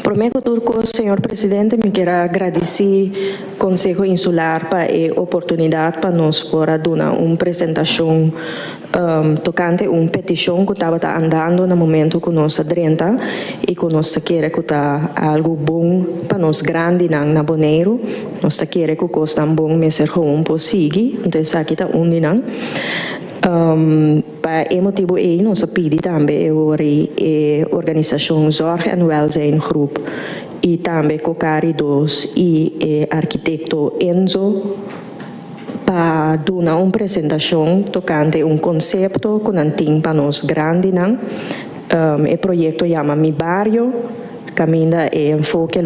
Prometo turco, senhor presidente, me quero agradecer ao Conselho Insular para a oportunidade para nós para dar uma apresentação tocante uma petição que estava andando no momento que nós adrenta e que nós queremos que está algo bom para nós grande na Bonaire. Nós queremos que custa bom, mas é um possível. Então, aqui está não. Para esse motivo, nós pedimos também a organização Zorg en Welzijn Groep e também Cocari 2 e o arquiteto Enzo para dar uma apresentação tocante conceito que não tem para nós grande. O projeto chama Mi Barrio, caminha e enfoque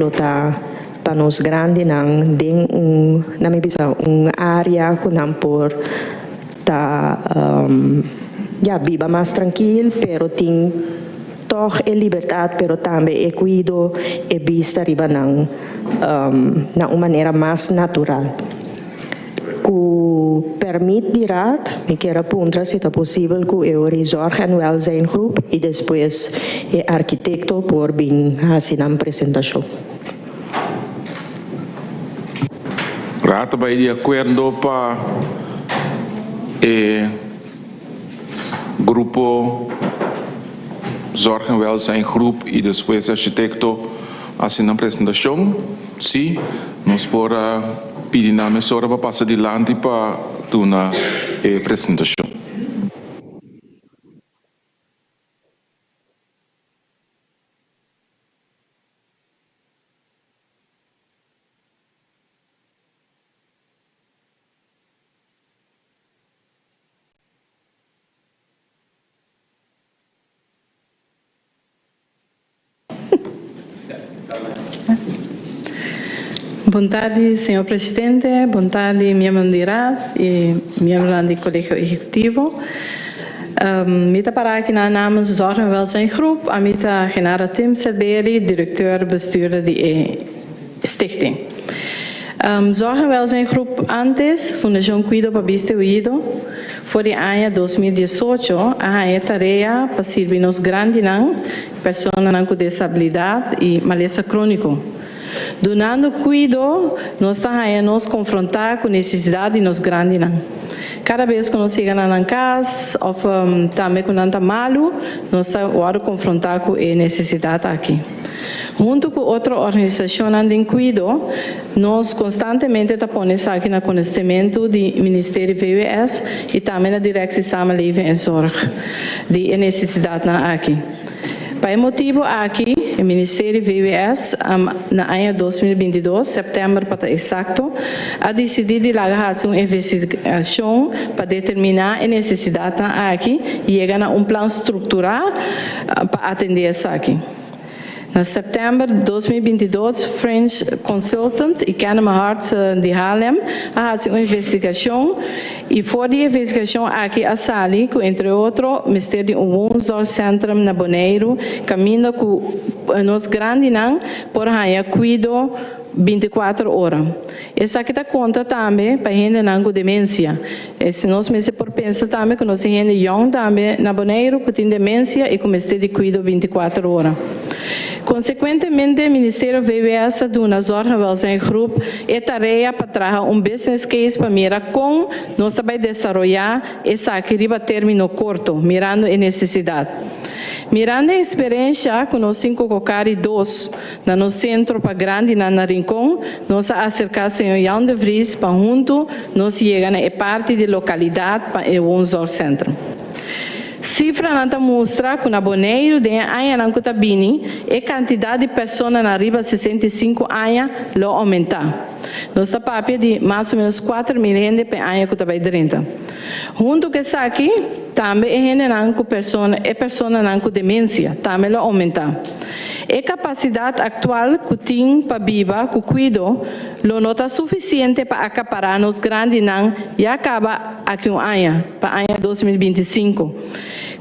para nós grande dentro uma área que não por viva mais tranquilo, pero tem toch a liberdade, pero também é cuido e vista riba na uma maneira mais natural. Que permite direto, me quero apontar se é possível que eu Zorg en Welzijn Groep e depois o arquiteto por vir fazer a apresentação. Rata vai de acordo para grupo Zorg en Welzijn Groep e depois arquiteto assim na apresentação. Sim, nós podemos pedir na emissora para passar adiante para a apresentação. Boa tarde, senhor presidente. Boa tarde, membros de RAD e membros do Colégio Executivo. Mita para aqui na namens Zorg en Welzijn Groep, a mita Genara Tim Selberi, diretor-bestuurder de stichting. Zorg en Welzijn Groep antes, Fundação Cuido para Vista Uído, foi em ano 2018, a tarefa para servir nos grandes pessoas com disabilidade e maleza crônico. Donando cuido, nós estamos nos confrontar com necessidade de nos grandes. Cada vez que nós chegamos na casa, ou também quando estamos malos, nós estamos confrontar com a necessidade aqui. Junto com outra organização de cuido, nós constantemente estamos aqui no conhecimento do Ministério VWS e também na Direção de Samenleving en Zorg, de necessidade aqui. Para esse motivo, aqui, o Ministério VWS, no ano 2022, setembro para exato, a decidido fazer uma investigação para determinar a necessidade aqui e chegar a um plano estrutural para atender isso aqui. Em setembro de 2022, French Consultant e Kahneman Hart de Haarlem fizeram uma investigação e foi a investigação aqui a Sali, que entre outros, o Ministério de Woonzorgcentrum na Bonaire, caminha com nos grandes por ganhar cuido 24 horas. Essa aqui dá conta também para gente com demência. Se nós mesmo por pensar também que nós gente young também na Bonaire que tem demência e que Ministério de cuido 24 horas. Consequentemente, o Ministério VWS do Zorg en Welzijn Groep é tarefa para trazer business case para mirar como nós vamos desenvolver essa aqui riba término curto, mirando a necessidade. Mirando a experiência que nós temos Cocari 2 no centro para grande na Rincón, nós acercamos ao Jan de Vries para junto, nós chegamos a parte da localidade para o Woonzorgcentrum. Cifra não mostra que na Bonaire, de ano que está vindo, a quantidade de pessoas na riba 65 anos lo aumentar. Nós estamos a de mais ou menos 4 mil gente por ano que está bem dentro. Junto com isso aqui, também é pessoa com demência, também lo aumentar. A capacidade atual que tem para viver, que cuido, não está suficiente para acaparar nos grandes e acaba aqui ano, para o ano 2025.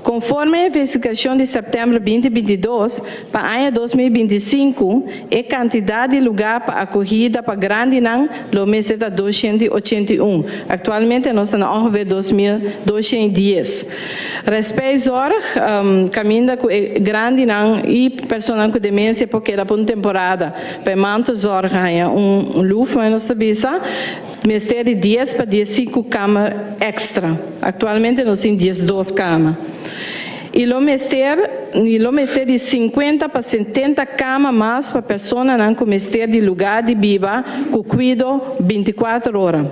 Conforme a investigação de setembro de 2022, para o ano 2025, a quantidade de lugar para acolhida para grande não, lo mês está 281. Atualmente, nós estamos a ver 2.210. Respeito ao caminho com grande não e pessoas com demência, porque era por uma temporada, para manter zorg, luft, mas nós estamos mês de 10 para 15 camas extra. Atualmente, nós temos 12 camas. E o mestre de 50 para 70 camas mais para pessoas não com mestre de lugar de viva, com cuido 24 horas.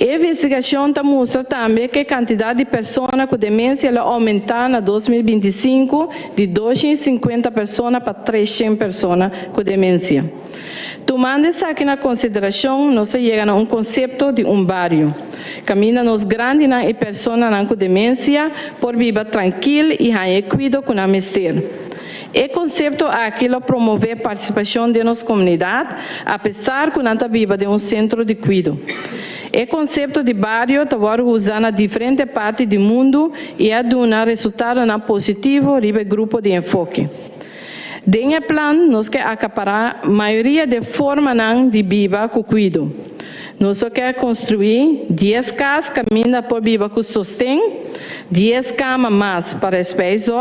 A investigação mostra também que a quantidade de pessoas com demência aumentou em 2025 de 250 pessoas para 300 pessoas com demência. Tomando isso aqui na consideração, nós chegamos a um conceito de bairro. Caminha nos grandes e pessoas com demência por viver tranquilo e ter cuidado com a mestre. O conceito aqui é promover a participação de nossa comunidade, apesar que não vive de um centro de cuidado. O conceito de bairro está usado em diferentes partes do mundo e a dar resultado positivo para o grupo de enfoque. Dentro do plano, nós queremos acaparar a maioria de formas de viver com cuidado. Nós queremos construir 10 casas caminhando por viver com sustento, 10 camas mais para respeito,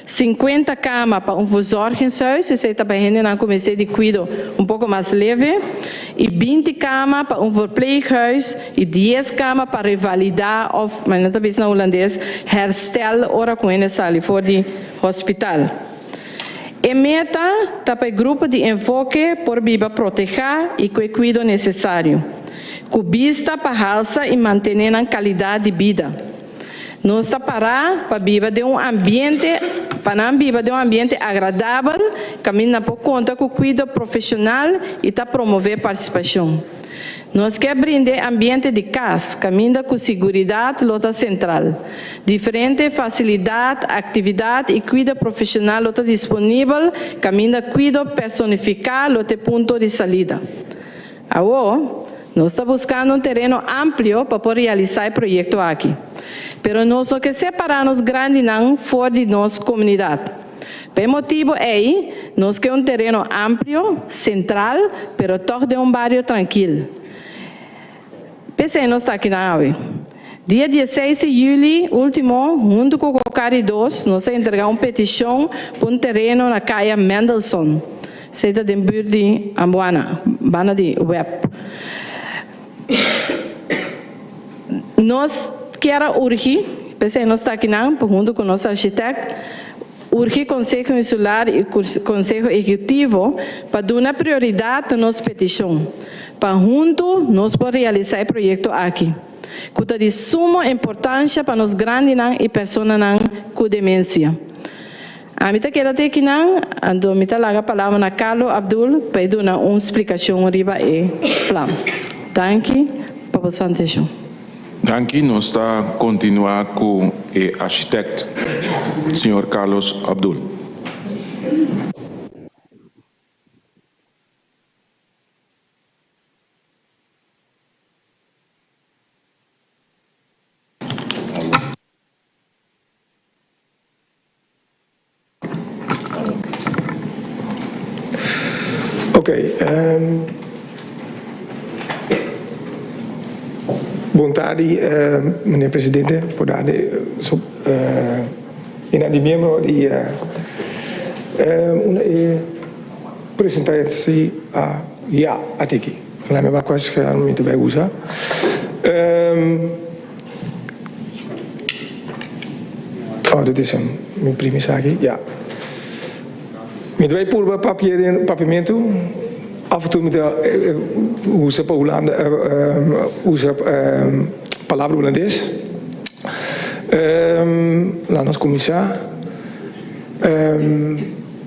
50 camas para verzorgingshuis, se você está pensando em começar de cuidado pouco mais leve, e 20 camas para verpleeghuis, e 10 camas para revalidar, mas não está na holandês, herstel, ora com ele sali, for de hospital. A meta está para o grupo de enfoque por viver proteger e com o cuidado necessário, com vista para alça e manter a qualidade de vida. Nós está para viver de ambiente, para viver de ambiente agradável, caminhar por conta com o cuidado profissional e está promover participação. Nós queremos brindar ambiente de casa, caminha com segurança, lota central. Diferente facilidade, atividade e cuidado profissional lota disponível, caminha cuidado personificado, lota ponto de saída. Agora, nós estamos buscando um terreno amplo para poder realizar o projeto aqui. Mas nós só queremos separar-nos grande não fora de nossa comunidade. Por motivo nós queremos um terreno amplo, central, mas todo de bairro tranquilo. Pensei, nós estamos aqui na AUE. Dia 16 de julho, último, junto com o Cocari 2, nós entregamos uma petição para um terreno na caia Mendelssohn, seita de buurt de Ambuana, bana de web. Nós queremos urgir, pensei, nós estamos aqui junto com o nosso arquiteto, urgir o Conselho Insular e o Conselho Executivo para dar prioridade à nossa petição. Para juntos, nós podemos realizar o projeto aqui. Que é de suma importância para os grandes e pessoas com demência. A mim quero ter aqui, ando me larga a palavra na Carlos Abdul para dar uma explicação riba e plano. Danke para você atenção. Danke, nós está continuar com o arquiteto, Sr. Carlos Abdul. Ok. Boa tarde, meneer presidente, por dar in membro di una presentatie a tiki. La mia quasi che non mi deve usare. Dit is hem, mijn prima zaakje, ja. Met wij purba papiamento, af en toe met usa palavra holandês. Lá nos começar.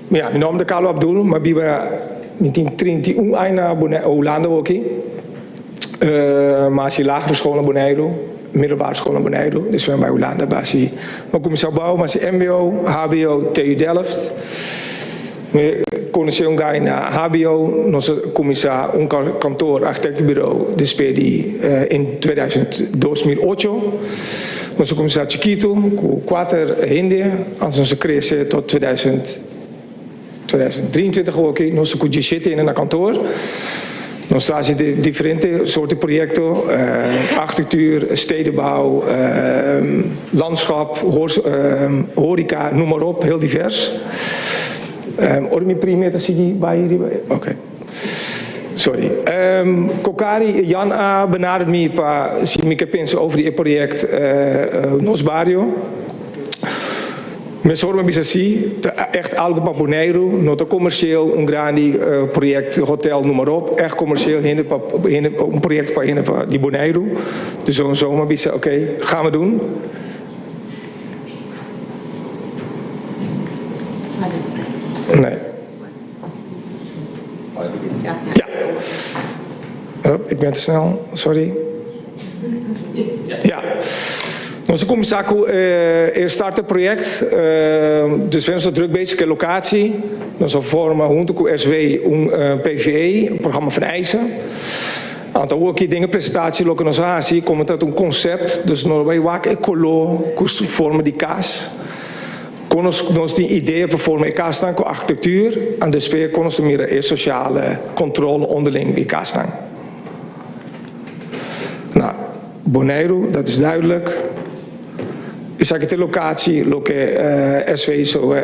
Ja, mijn naam is Carlo Abdul, maar we hebben 31 anos na Holanda ook. Maar als lagere school naar Bonaire, middelbare school naar Bonaire, dus we zijn bij Holanda. Maar commissaris bouw, maar MBO, HBO, TU Delft. conheceu naar HBO, onze commissaris, kantoor architectenbureau, despedi in 2008. Onze commissaris Chiquito, com 4 hindi, onze creatie tot 2023 ook, onze kujit in een kantoor. Nós trazem diferentes soorten projecten, architectuur, stedenbouw, landschap, horeca, noem maar op, heel divers. Ormi primeira zie bij hier. Oké. Sorry. Kokari, Jan A. benadert me para si me pensa over die project Nos Barrio. Met zorgen bisa si, echt algo para Bonaire, nota commercieel, een grandi project, hotel, noem maar op. Echt commercieel, een project para die Bonaire. Dus zo'n zomer bisa, oké, gaan we doen. Nee. Ja. Ik ben te snel, sorry. Ja. Onze commissaris start het project. Dus we zijn zo druk bezig met locatie. Dus we vormen junto SW een PVE, een programma van eisen. Aantal ook dingen, presentatie, lokalisatie, komen tot een concept. Dus wij waken ecolo, vormen die kaas. Ons die ideeën vormen in kaas staan, architectuur. En dus kon ons meer sociale controle onderling in kaas staan. Nou, Bonaire, dat is duidelijk. Ik zeg het de locatie, SW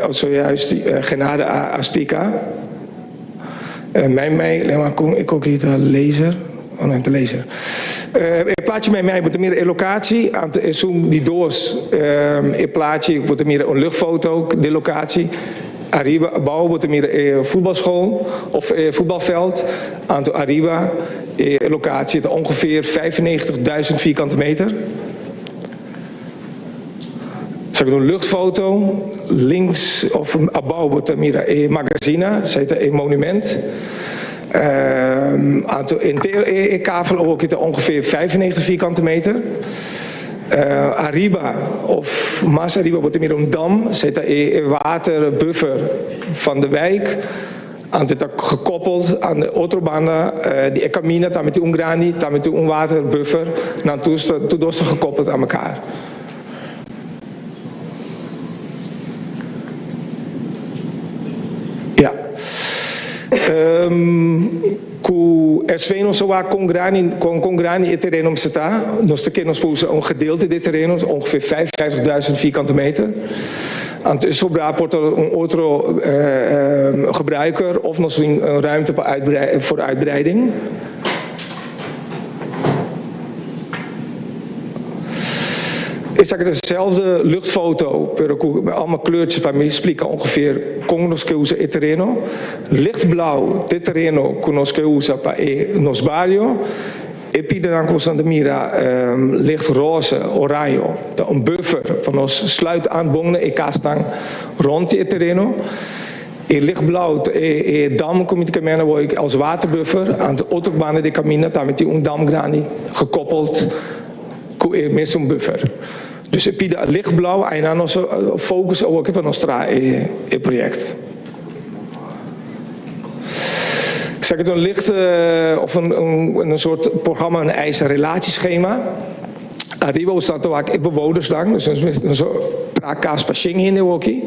zojuist genade Aspica. Ik ook hier de laser. Oh nee, de laser. Ik plaatje met mij moet meer een locatie. Zoom die doos. Ik plaatje moet meer een luchtfoto, de locatie. Arriba bouwen wordt meer een voetbalschool of voetbalveld. Aantal Arriba locatie het ongeveer 95.000 vierkante meter. Zeg een luchtfoto, links of een bouw wordt er meer een magazine, zit een monument. In kavel ook het ongeveer 95 vierkante meter. Arriba of Mas Arriba wordt er meer een dam, zit een waterbuffer van de wijk. Aan het gekoppeld aan de autobahnen, die camina, daar met die ungrani, daar met die waterbuffer, dan toen gekoppeld aan elkaar. Ja. Ku SW non so waar Congrani het terrein om zitten. Nos kennen ons een gedeelte dit terrein, ongeveer 55.000 vierkante meter. En het is op rapport een auto gebruiker of nog een ruimte voor uitbreiding. Ik zeg dezelfde luchtfoto, allemaal kleurtjes bij mij explica ongeveer Congos que usa terreno. Lichtblauw, dit terreno conos que usa para Nos Barrio. E pide dan constant de mira lichtroze, oranje, een buffer van ons sluit aanbonden in kastang rond het terreno. In lichtblauw, dam kom ik als waterbuffer aan de autobahnen de camina, daar met die damgrani gekoppeld met zo'n buffer. Dus ik pide lichtblauw en dan focus ook op ons project. Ik zeg het een licht of een soort programma, een eisen relatieschema. Arriba staat ook in bewoners lang, dus een kaas per Shing in de hockey.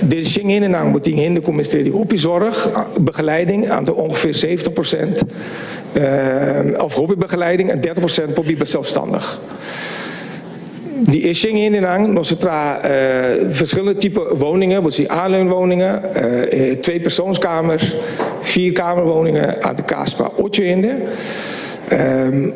Deze Shing in en moet in de ministerie hobbyzorg, begeleiding aan de ongeveer 70%, of hobbybegeleiding en 30% hobby zelfstandig. Die is in en nog verschillende typen woningen, dus aanleunwoningen, 2-persoonskamers, 4-kamerwoningen aan de Kaspa Otje in de.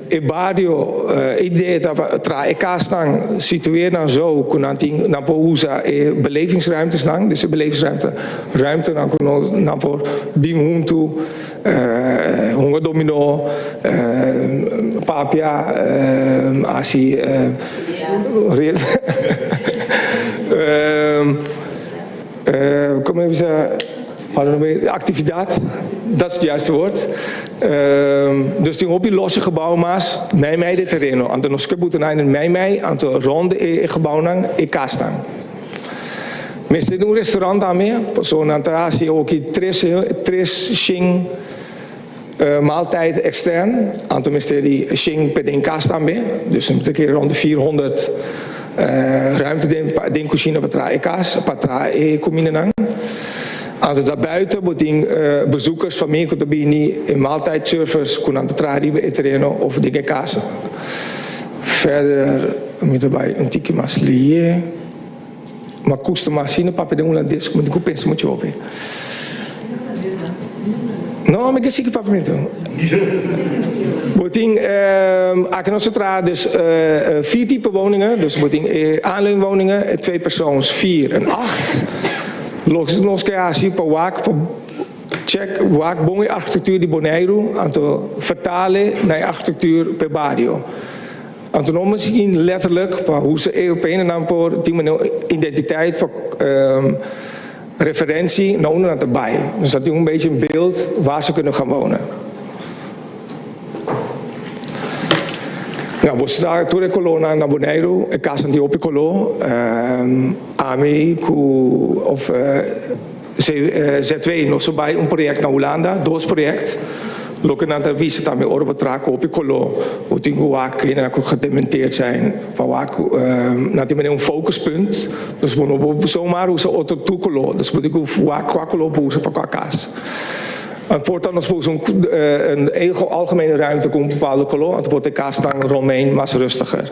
In Barrio, idee dat tra Kastang situeert dan zo, kunnen Pouza belevingsruimtes lang, dus de belevingsruimte, ruimte dan voor Bimhuntu, Honger Domino, Papia, Asi, kom even zeggen. Activiteit, dat is het juiste woord. Dus die op die losse gebouwmaas, mij dit terreno. Aan de noskeboetenijn en mij aan de ronde gebouwen in Kastang. Mensen in een restaurant daarmee, zo'n aantal ook tres shing maaltijd extern. Aantal mensen die shing per ding kast daarmee. Dus een keer rond de 400 ruimte den cucina patra kaas, patra comine. Aantal daarbuiten wordt bezoekers van mij kunnen binnen in maaltijdservice kunnen aan de tradi bij terreno of dingen kaas. Verder moet erbij een tikje maslier. Maar kosten maar zien, papa de moeder disk, moet ik ook pensen moet je op. Nou, maar ik zie papa met hem. Boting, Akenosotra, dus 4 typen woningen, dus boting aanleunwoningen, 2 persoons, 4 en 8. Los keasi per wak, check wak bonge architectuur die Bonaire, aantal vertalen naar architectuur per barrio. Antonom misschien letterlijk, hoe ze op een en ander identiteit, referentie, naar onder erbij. Dus dat is een beetje een beeld waar ze kunnen gaan wonen. Nou, we staan toen ik kolona naar Bonaire, ik ga aan die op kolo, AMI, of Z2 nog zo bij een project naar Hollanda, doosproject. Lokken naar de wies daarmee oorbetraken op kolo, wat in Guak en gedementeerd zijn, maar naar die een focuspunt. Dus we moeten zomaar hoe ze auto toekolo, dus moet ik hoe kwakolo boezen van kwakaas. Het wordt dan als een algemene ruimte komt een bepaalde kolo, en het wordt de kaastang Romein, maar rustiger.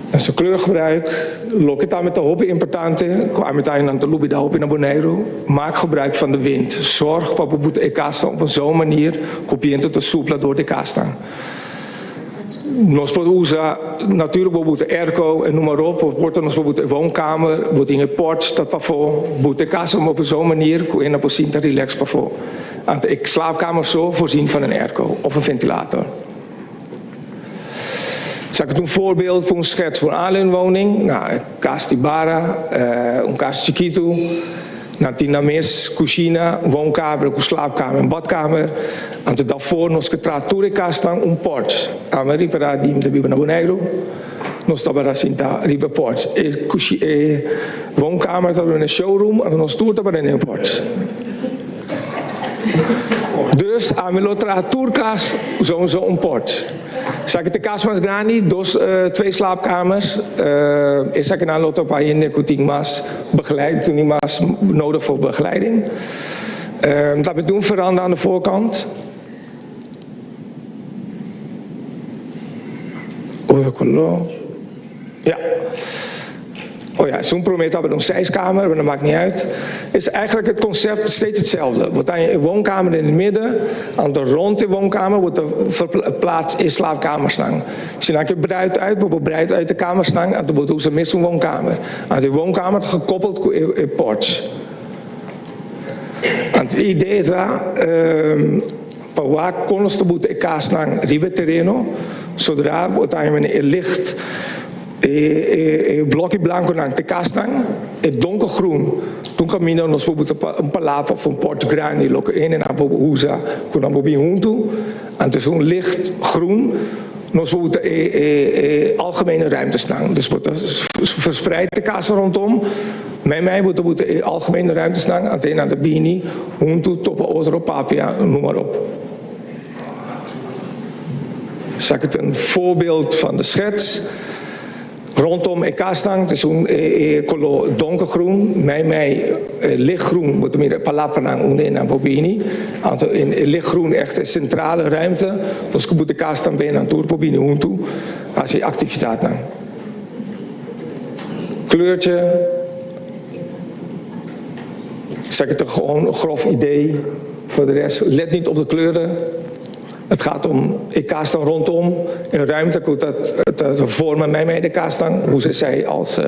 En zijn kleurgebruik, lok het aan met de hobby importante, kwam met aan de lobby de hobby naar Bonaire. Maak gebruik van de wind. Zorg dat we de kaastang op zo'n manier kopieën tot de soepla door de kaastang. Nos usa natuurlijk bijvoorbeeld de airco en noem maar op. Wordt dan bijvoorbeeld de woonkamer, wordt in het porch dat pavot, moet de kaastang op zo'n manier kunnen voorzien te relax pavot. En de slaapkamer zo voorzien van een airco of een ventilator. Zal ik het een voorbeeld voor een schets voor een aanleunwoning? Nou, Casa Tibara, een Casa Chiquito, Natinames, cucina, woonkamer, slaapkamer en badkamer. En daarvoor nos getrature kastang een porch. Aan ripera die de biba naar Bonaire. Nos tabara sinta ribe porch. Woonkamer dat we een showroom en nos toer tabara in een porch. Dus aan de literatuurkast sowieso een porch. Zeg ik de kast van Grani, dus 2 slaapkamers. Is ik een lot op een nicotinemas begeleid, toen was nodig voor begeleiding. Dat we doen veranderen aan de voorkant. Ja. Oh ja, zo'n probeert hebben we een 6-kamer, maar dat maakt niet uit. Is eigenlijk het concept steeds hetzelfde. Wordt aan je woonkamer in het midden, aan de rond de woonkamer wordt er verplaatst in slaapkamerslang. Als je dan je breid uit de kamerslang, en dan wordt er mis een woonkamer. Aan de woonkamer gekoppeld in porch. En het idee is dat, waar kon het de kaaslang ribe terreno, zodra wordt aan je licht. Blokje blanco naar de kastang, het donkergroen. Toen kwam je nog een palapa van Port Grani, lokken in en aan Huza, kon aan Bobby Huntu. En het is een licht groen, nog de algemene ruimte staan. Dus wordt verspreid de kast rondom. Met mij moet de algemene ruimte staan, alleen aan de Bini, Huntu, Toppen, Otro, Papia, noem maar op. Zal ik het een voorbeeld van de schets. Rondom de kaastang, het is een color donkergroen, mij lichtgroen, wordt meer palapanang onder naar Bobini. In lichtgroen echt een centrale ruimte, dus je moet de kaastang bij aan toer Bobini huntu als je activiteit na. Kleurtje, zeg het er gewoon een grof idee. Voor de rest, let niet op de kleuren. Het gaat om de kaastang rondom, in ruimte, dat vormen mij de kaastang, hoe ze zij als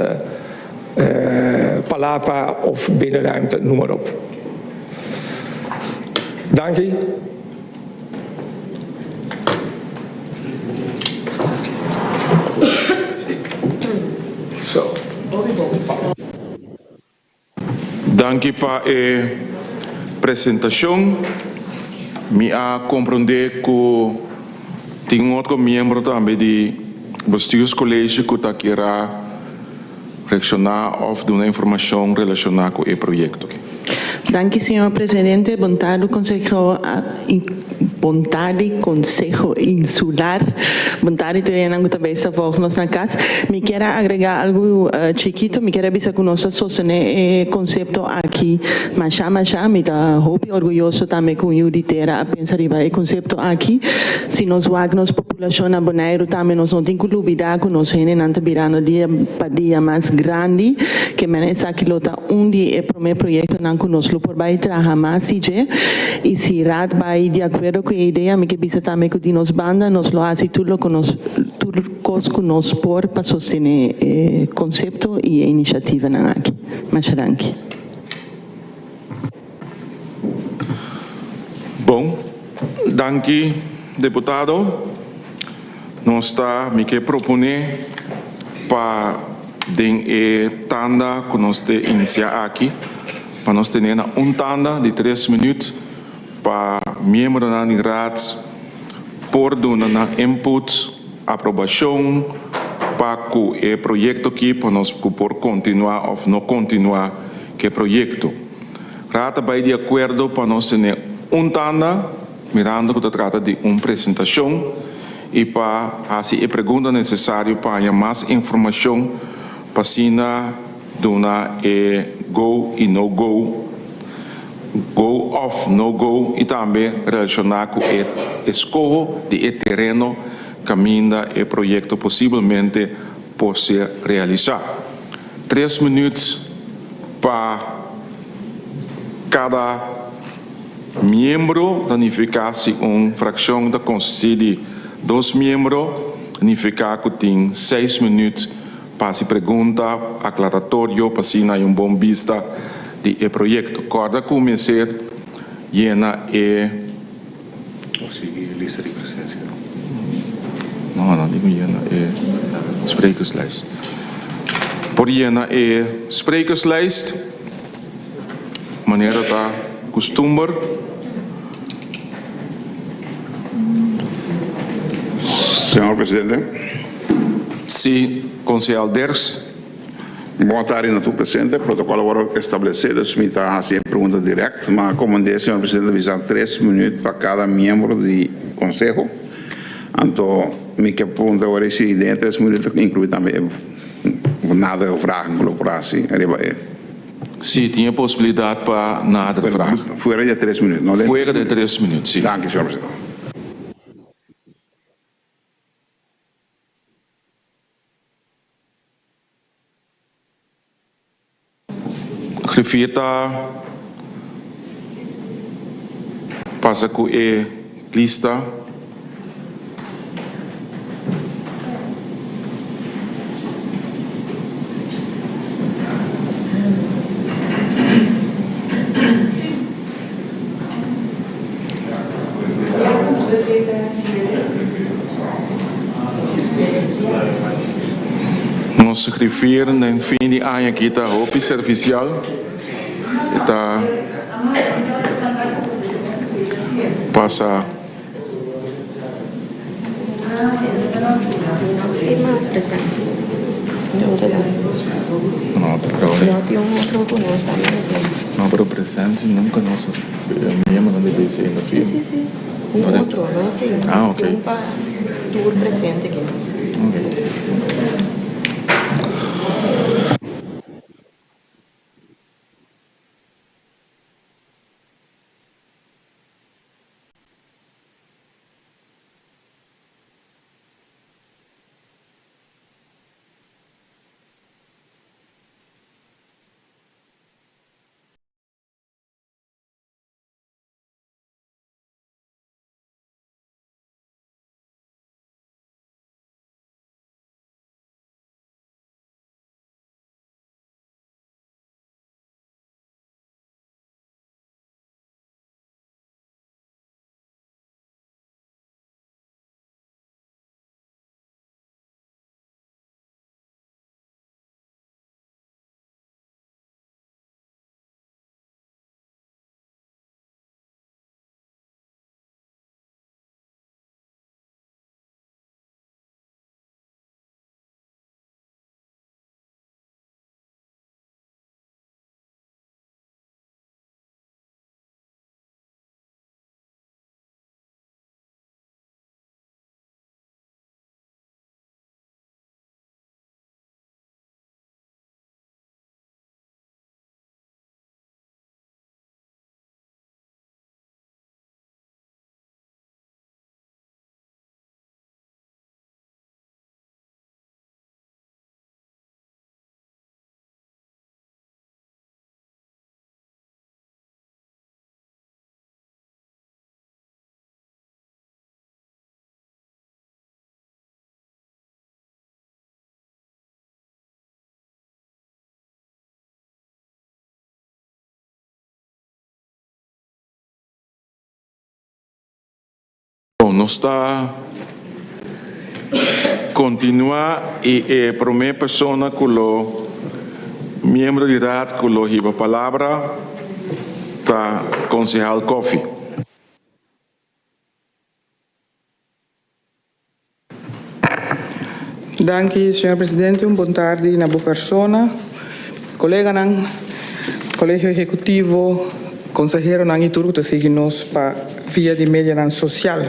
palapa of binnenruimte, noem maar op. Dank je. Zo. Dank je pa presentación. Me a comprender que tenho outro membro também de bestuurscollege que está aqui reaccionar of dar informação relacionada com o projeto. Danke, senhor presidente. Vontade Conselho Insular. Vontade terrena que também está voltando na casa. Me quero agregar algo chiquito. Me quero avisar que nós sostener o conceito aqui. Mas já, me dá hope orgulhoso também com o ditera a pensar em o conceito aqui. Se nós vamos população aboneiro também nós não temos que olvidar que nós não virando dia para dia mais grande que menos aqui lota dia é primeiro projeto não que nós por vai trabalhar mais e se rat vai de acordo com a ideia me que bisa também que nos banda nós lo hace tudo que nós por para sostener o conceito e a iniciativa não aqui. Mas danke. Bom, danke, deputado. Nós está me que proponer para den tanda que nós te iniciar aqui, para nós ter tanda de 3 minutos para membro da raad por dar input, aprovação para que o projeto aqui para nós por continuar ou não continuar que projeto. Raad vai de acordo para nós ter tanda, mirando que se trata de uma apresentação e para fazer a pergunta necessária para mais informação para sina dar go e no go, go off, no go e também relacionar com o escola de terreno caminha o projeto possivelmente pode ser realizado. 3 minutos para cada membro, significa-se uma fração da consiste 2 membros, significa que tem 6 minutos para se pergunta, aclaratório, para se na bom vista do projeto. Corda começar llena lista de presença. Não, digo llena sprekerslijst. Por llena sprekerslijst, maneira da costumer. Senhor presidente, Se concejal Ders, boa tarde na tua presente. Protocolo agora estabelecido, me está a pergunta direta, mas como disse, senhor presidente, avisar 3 minutos para cada membro do conselho. Então, me que pergunta agora se dentro de 3 minutos inclui também nada de vraag, por assim, se tinha possibilidade para nada de vraag. Fora de 3 minutos, não? Fora de 3 minutos, sim. Danke, senhor presidente. Refita passa com a lista. Nos refere no fim de ano aqui está a OPI servicial. Está passa Firma presença. não, Não, tem outro conosco também. não, pero presença nunca nós mesmo não deve ser ainda. Sim. Outro, não é assim. Ah, ok. Um para tour presente aqui. Okay. Nós está continuar e a primeira pessoa que o membro de idade que o riba palavra está concejal Kofi. Danke, senhor presidente. Boa tarde, na boa persona. Colega ng Colégio Executivo, consejero ng iturgo te seguimos pa via de mídia social.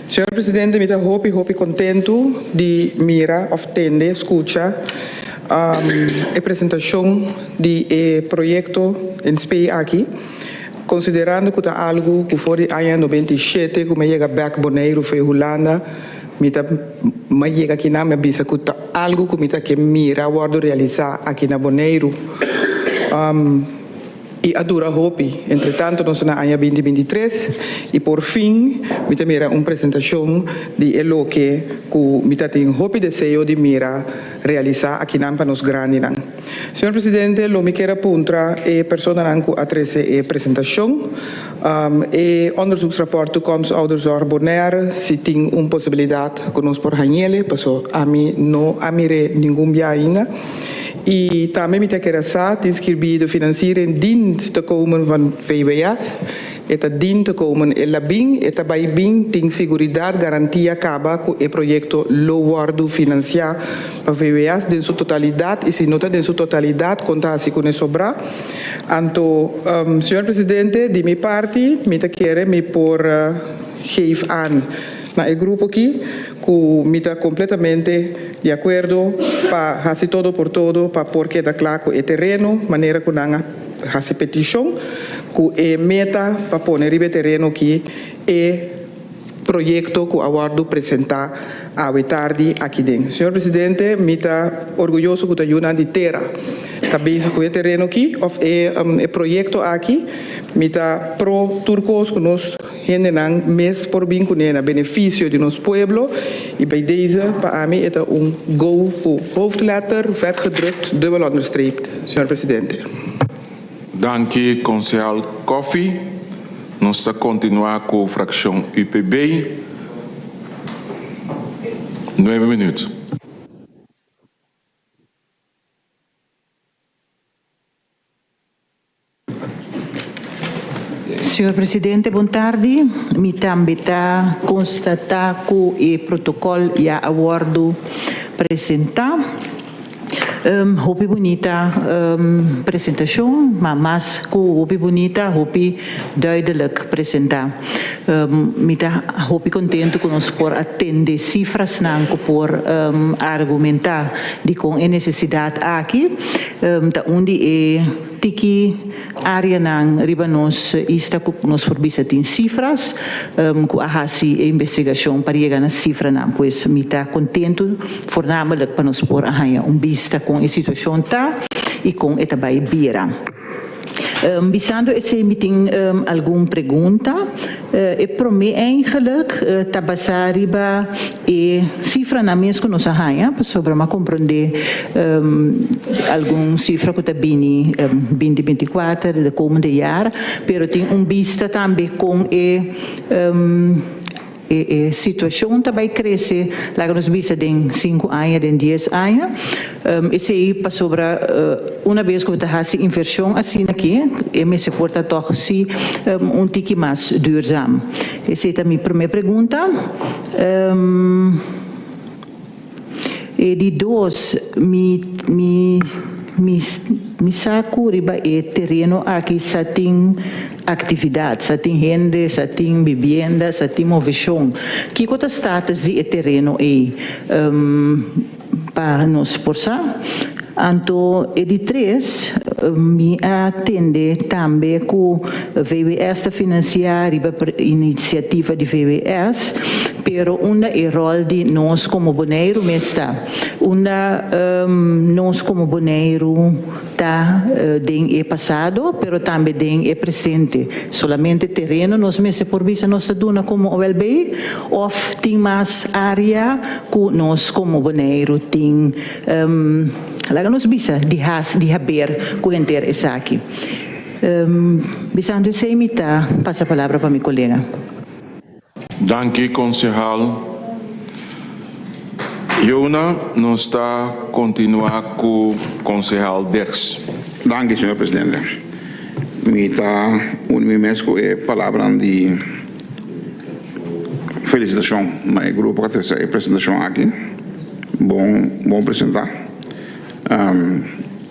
Senhor presidente, me hopi contento de mira, ofende, escucha a apresentação de projeto em SPI aqui, considerando que é algo que foi em ano 97, que me chega back Bonaire, foi Holanda, me chega aqui na minha bisa que é algo que me que mira, guardo realizar aqui na Bonaire. E a dura hopi. Entretanto, nós estamos em 2023 e por fim, me mira uma apresentação de elo que me tem hopi desejo de mira realizar aqui na para nos grande. Senhor presidente, lo me quero apontar é persona que atrese a apresentação e onderzoeksrapport toekomstouderzorg Bonaire se tem uma possibilidade que nós por hanhele, passou a mim não a mire nenhum dia ainda. E também me interessa te inscrever financiering dient te komen van VWS. Het dient te komen en labing, het bij bing ting seguridad garantia acaba com o projeto lo guardo financiar para VWS de sua totalidade e se nota de sua totalidade conta assim com sobra. Anto, senhor presidente, de minha parte, me quer me por geef aan na el grupo aqui, que me está completamente de acordo para fazer todo por todo, para porque da claro o terreno, maneira que não fazer petição, que é meta para pôr no terreno aqui é projeto que aguardo apresentar a tarde aqui dentro. Senhor presidente, me está orgulhoso que está de terra, também com o terreno aqui, é projeto aqui, me está pro turcos que nós rendem mês por bem com ele, benefício de nosso pueblo, e bij deze, para mim, é go voor hoofdletter, vet gedrukt, dubbel onderstreept, senhor presidente. Dank u, concejal Kofi. Nós vamos continuar com a fração UPB. 9 minutos. Senhor Presidente, boa tarde. Me também está constatar que o protocolo já aguardo apresentar. Hopi bonita apresentação, mas hopi bonita, hopi duidelijk apresentar. Me está hopi contento que nós por atender cifras não por argumentar de com a necessidade aqui, da onde é tiki área não riba nós está que nós por bisa tem cifras, que a hasi investigação para chegar na cifra não, pois me está contento, fornamelijk para nós por arranhar vista com a situação tá e com a trabalho bira. Bisando esse meeting alguma pergunta, para mim eigenlijk tabasar riba e cifra na mesma que nós arranha, sobre uma compreender algum cifra que está bem 2024 de komende jaar, pero tem vista também com a situação também cresce, lá que nós vimos em 5 anos, em 10 anos. Esse aí para sobre uma vez que você faz inversão assim aqui, me se porta toch se tique mais duurzaam. Essa é a minha primeira pergunta. E de dois, me saco riba e terreno aqui só tem atividade, só tem renda, só tem vivenda, só tem movição. Que quanto status de terreno é para nos forçar? Então, e de três, me atende também que o VWS financiar a iniciativa de VWS, pero uma é rol de nós como Bonaire está. Nós como Bonaire está em é passado, pero também em é presente. Solamente terreno, nós mesmo por vista nossa duna como OLB, ou tem mais área que nós como Bonaire tem. Lá nos bisa de haber com interesse aqui. Bisando se imita, passa a palavra para meu colega. Danke, concejal. Jona, nos está continuar com o concejal Dirks. Danke, senhor presidente. Me está unimesco a palavra de felicitação no grupo que tem a apresentação aqui. Bom apresentar.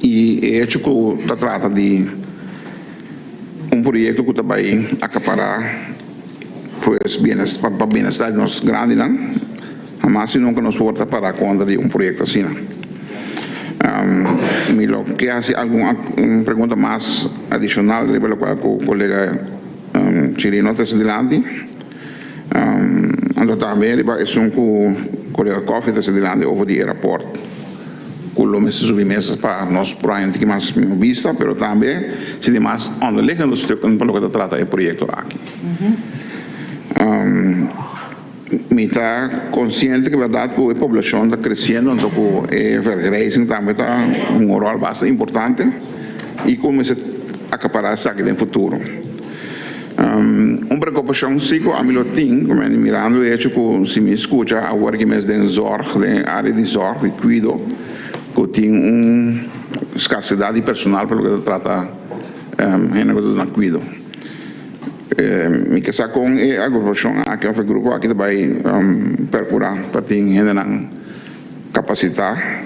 E é que está trata de projeto que também acaparar pues para bem-estar de nós grandes, mas nunca nos pode parar contra de projeto assim. Me lo que hace alguma pergunta mais adicional pelo qual o colega chileno está adelante. Então também é com o colega Kofi está adelante over the airport. Colomos submesas para nós projetos que mais vista, mas também se demais onderliggende stukken para o que trata o projeto aqui. Me está consciente que a verdade que a população está crescendo, então a vergrijzing também está rol bastante importante e como se acaparar isso aqui no futuro. Uma preocupação sim, a mim tem, como mirando, é que se me escuta agora que mais de zorg, de área de zorg, de cuido, que tem escassidade de personal para o que trata de cuido. Me casar com a agrupação aqui, o grupo aqui também procurar para ter capacitar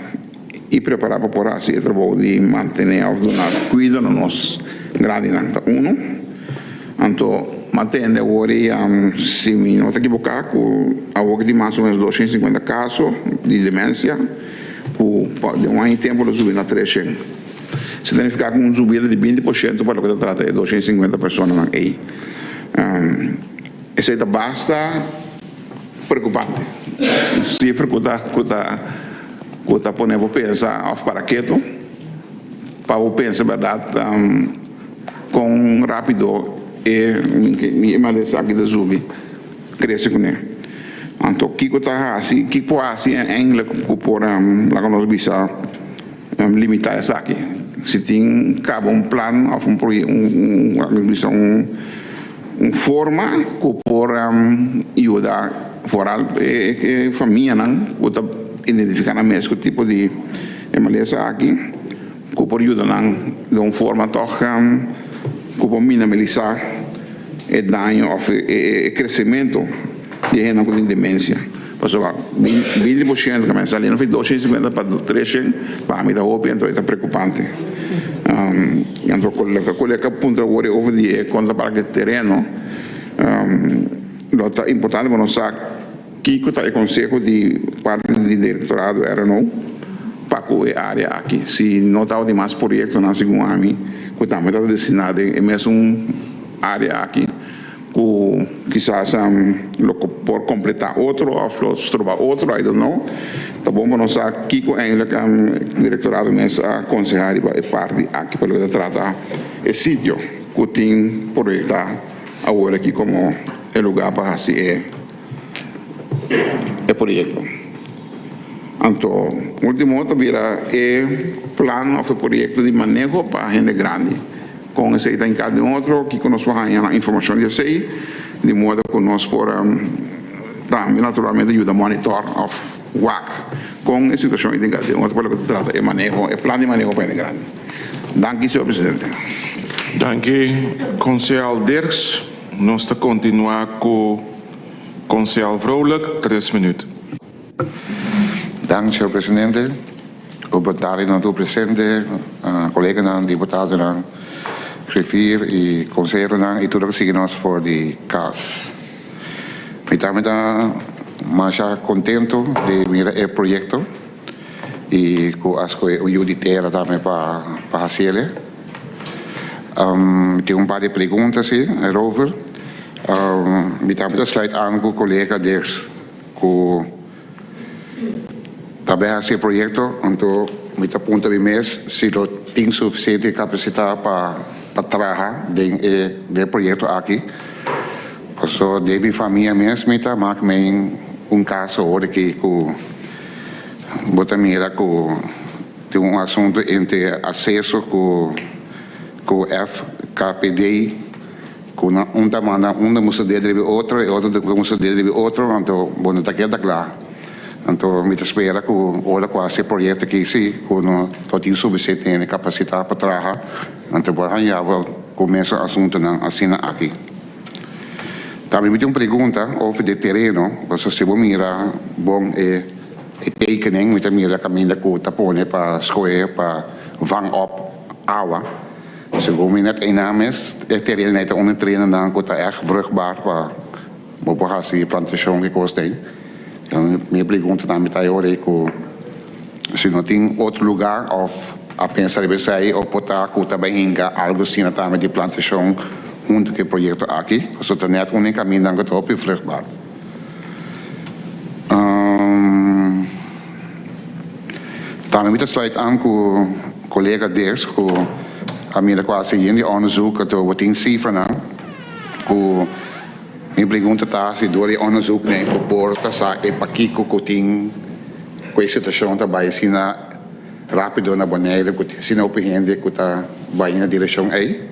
e preparar para por assim trabalho de manter ou donar cuido no nosso grande então mantendo agora se me não equivocar com algo de mais ou menos 250 casos de demência de um tempo de subir na 300 se tem que ficar com uma subida de 20% para o que trata de 250 pessoas aí. Isso é basta preocupante. Cifra que está ponendo para pensar para quieto, para pensar verdade com rápido e mas aqui da subir cresce com ele. Então que está assim, que pode assim em por lá que nós bisa limitar isso aqui. Se tem cabo plano ou projeto forma que por ajudar foral e família que está identificando mesmo tipo de emergência aqui que por ajudar de uma forma toch que por minimizar o dano ou o crescimento de gente com demência. Passou 20% começa ali, não foi 250 para 300, para mim então é preocupante. Então colega punta agora over die conta para que terreno é importante para nós saber que está o conselho de parte do diretorado era não para a área aqui se não está de mais projeto na segunda ano que também está destinado é mesmo área aqui que quizás por completar outro ou trocar outro I don't know. Tá bom para nós aqui com o diretorado mesmo aconselhar e parte aqui para o tratar o sítio que tem projetar agora aqui como é lugar para fazer o projeto. Então, o último vira plano ou projeto de manejo para a gente grande. Com esse em cada outro que nós vamos ganhar informação de sei, de modo que nós podemos também naturalmente ajudar a monitorar of WAC com a situação de cada outro para que trata o plano de manejo para a gente grande. Danke, senhor presidente. Danke, concejal Dirks. Nós está continuar com o concejal Vrolijk, 3 minutos. Dank, senhor presidente. Obrigado ao presidente, colegas, deputados, griffier e conselheiro e tudo que seguimos por de CAS. Estamos mais contento de mirar o projeto e com as coisas judiciárias também para fazer. Tenho par de perguntas erover. Estamos sluit aan com o colega Dirks que também esse projeto, então me aponta de mês se não tem suficiente capacidade para trabalhar no projeto aqui. Então, de minha família mesmo, mas caso hoje que mira que tem assunto entre acesso com FKPD Kuna unta mana unda musa dele outro e outro musa dele outro, anto bono taqueta lá. Anto me espera que ora quase projeto que sim, quando todo isso você tem capacidade para trabalhar, anto vai já começa assunto não assina aqui. Também me tem uma pergunta over de terreno, você se você mira bom e tekening, me mira caminho que tapone para escolher para vang op água. Se você net enames, het terreno net onder trainen dan que está erg vruchtbaar para boa se plantação que costem. Minha pergunta também está aí que se não tem outro lugar ou a pensar em sair ou botar que também inga algo assim também de plantação junto com o projeto aqui, so tem net um caminho dan que está op vruchtbaar. Também me sluit aan com o colega Dirks que a minha quase in die onderzoek dat we in cijfers que minha pergunta está se door die onderzoek nem o porta sa e paquico que tem com a situação também se na rápido na banheira que se não opende que está vai na direção aí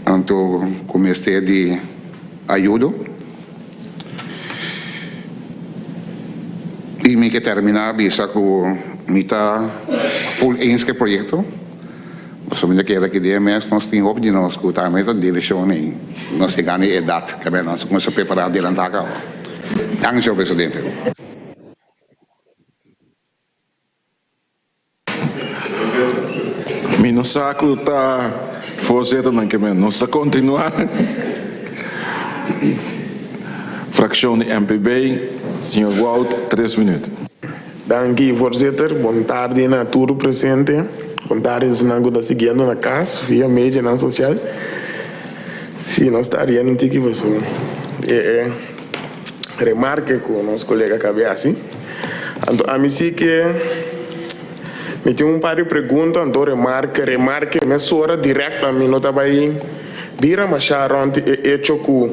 então comecei de ajuda e me que terminar bisa que me tá full eens que projeto. So minha queda que DMS nós tem op de nós que tá met direção nem nós chegar na idade que bem nós começa a preparar de lantaca. Dank senhor presidente. Meu saco está voorzitter, dank je wel. Nós está continuar. Fractie de MPB, senhor Wout, 3 minutos. Dank u voorzitter, boa tarde na tudo presente. Contares nango da seguindo na casa via mídia na social. Se nós estaríamos aqui você remarque com o nosso colega Cabeassi. Então a mim sim que me tinha par de perguntas, então remarque, mas hora direta a mim não estava aí. Bira macharam e choco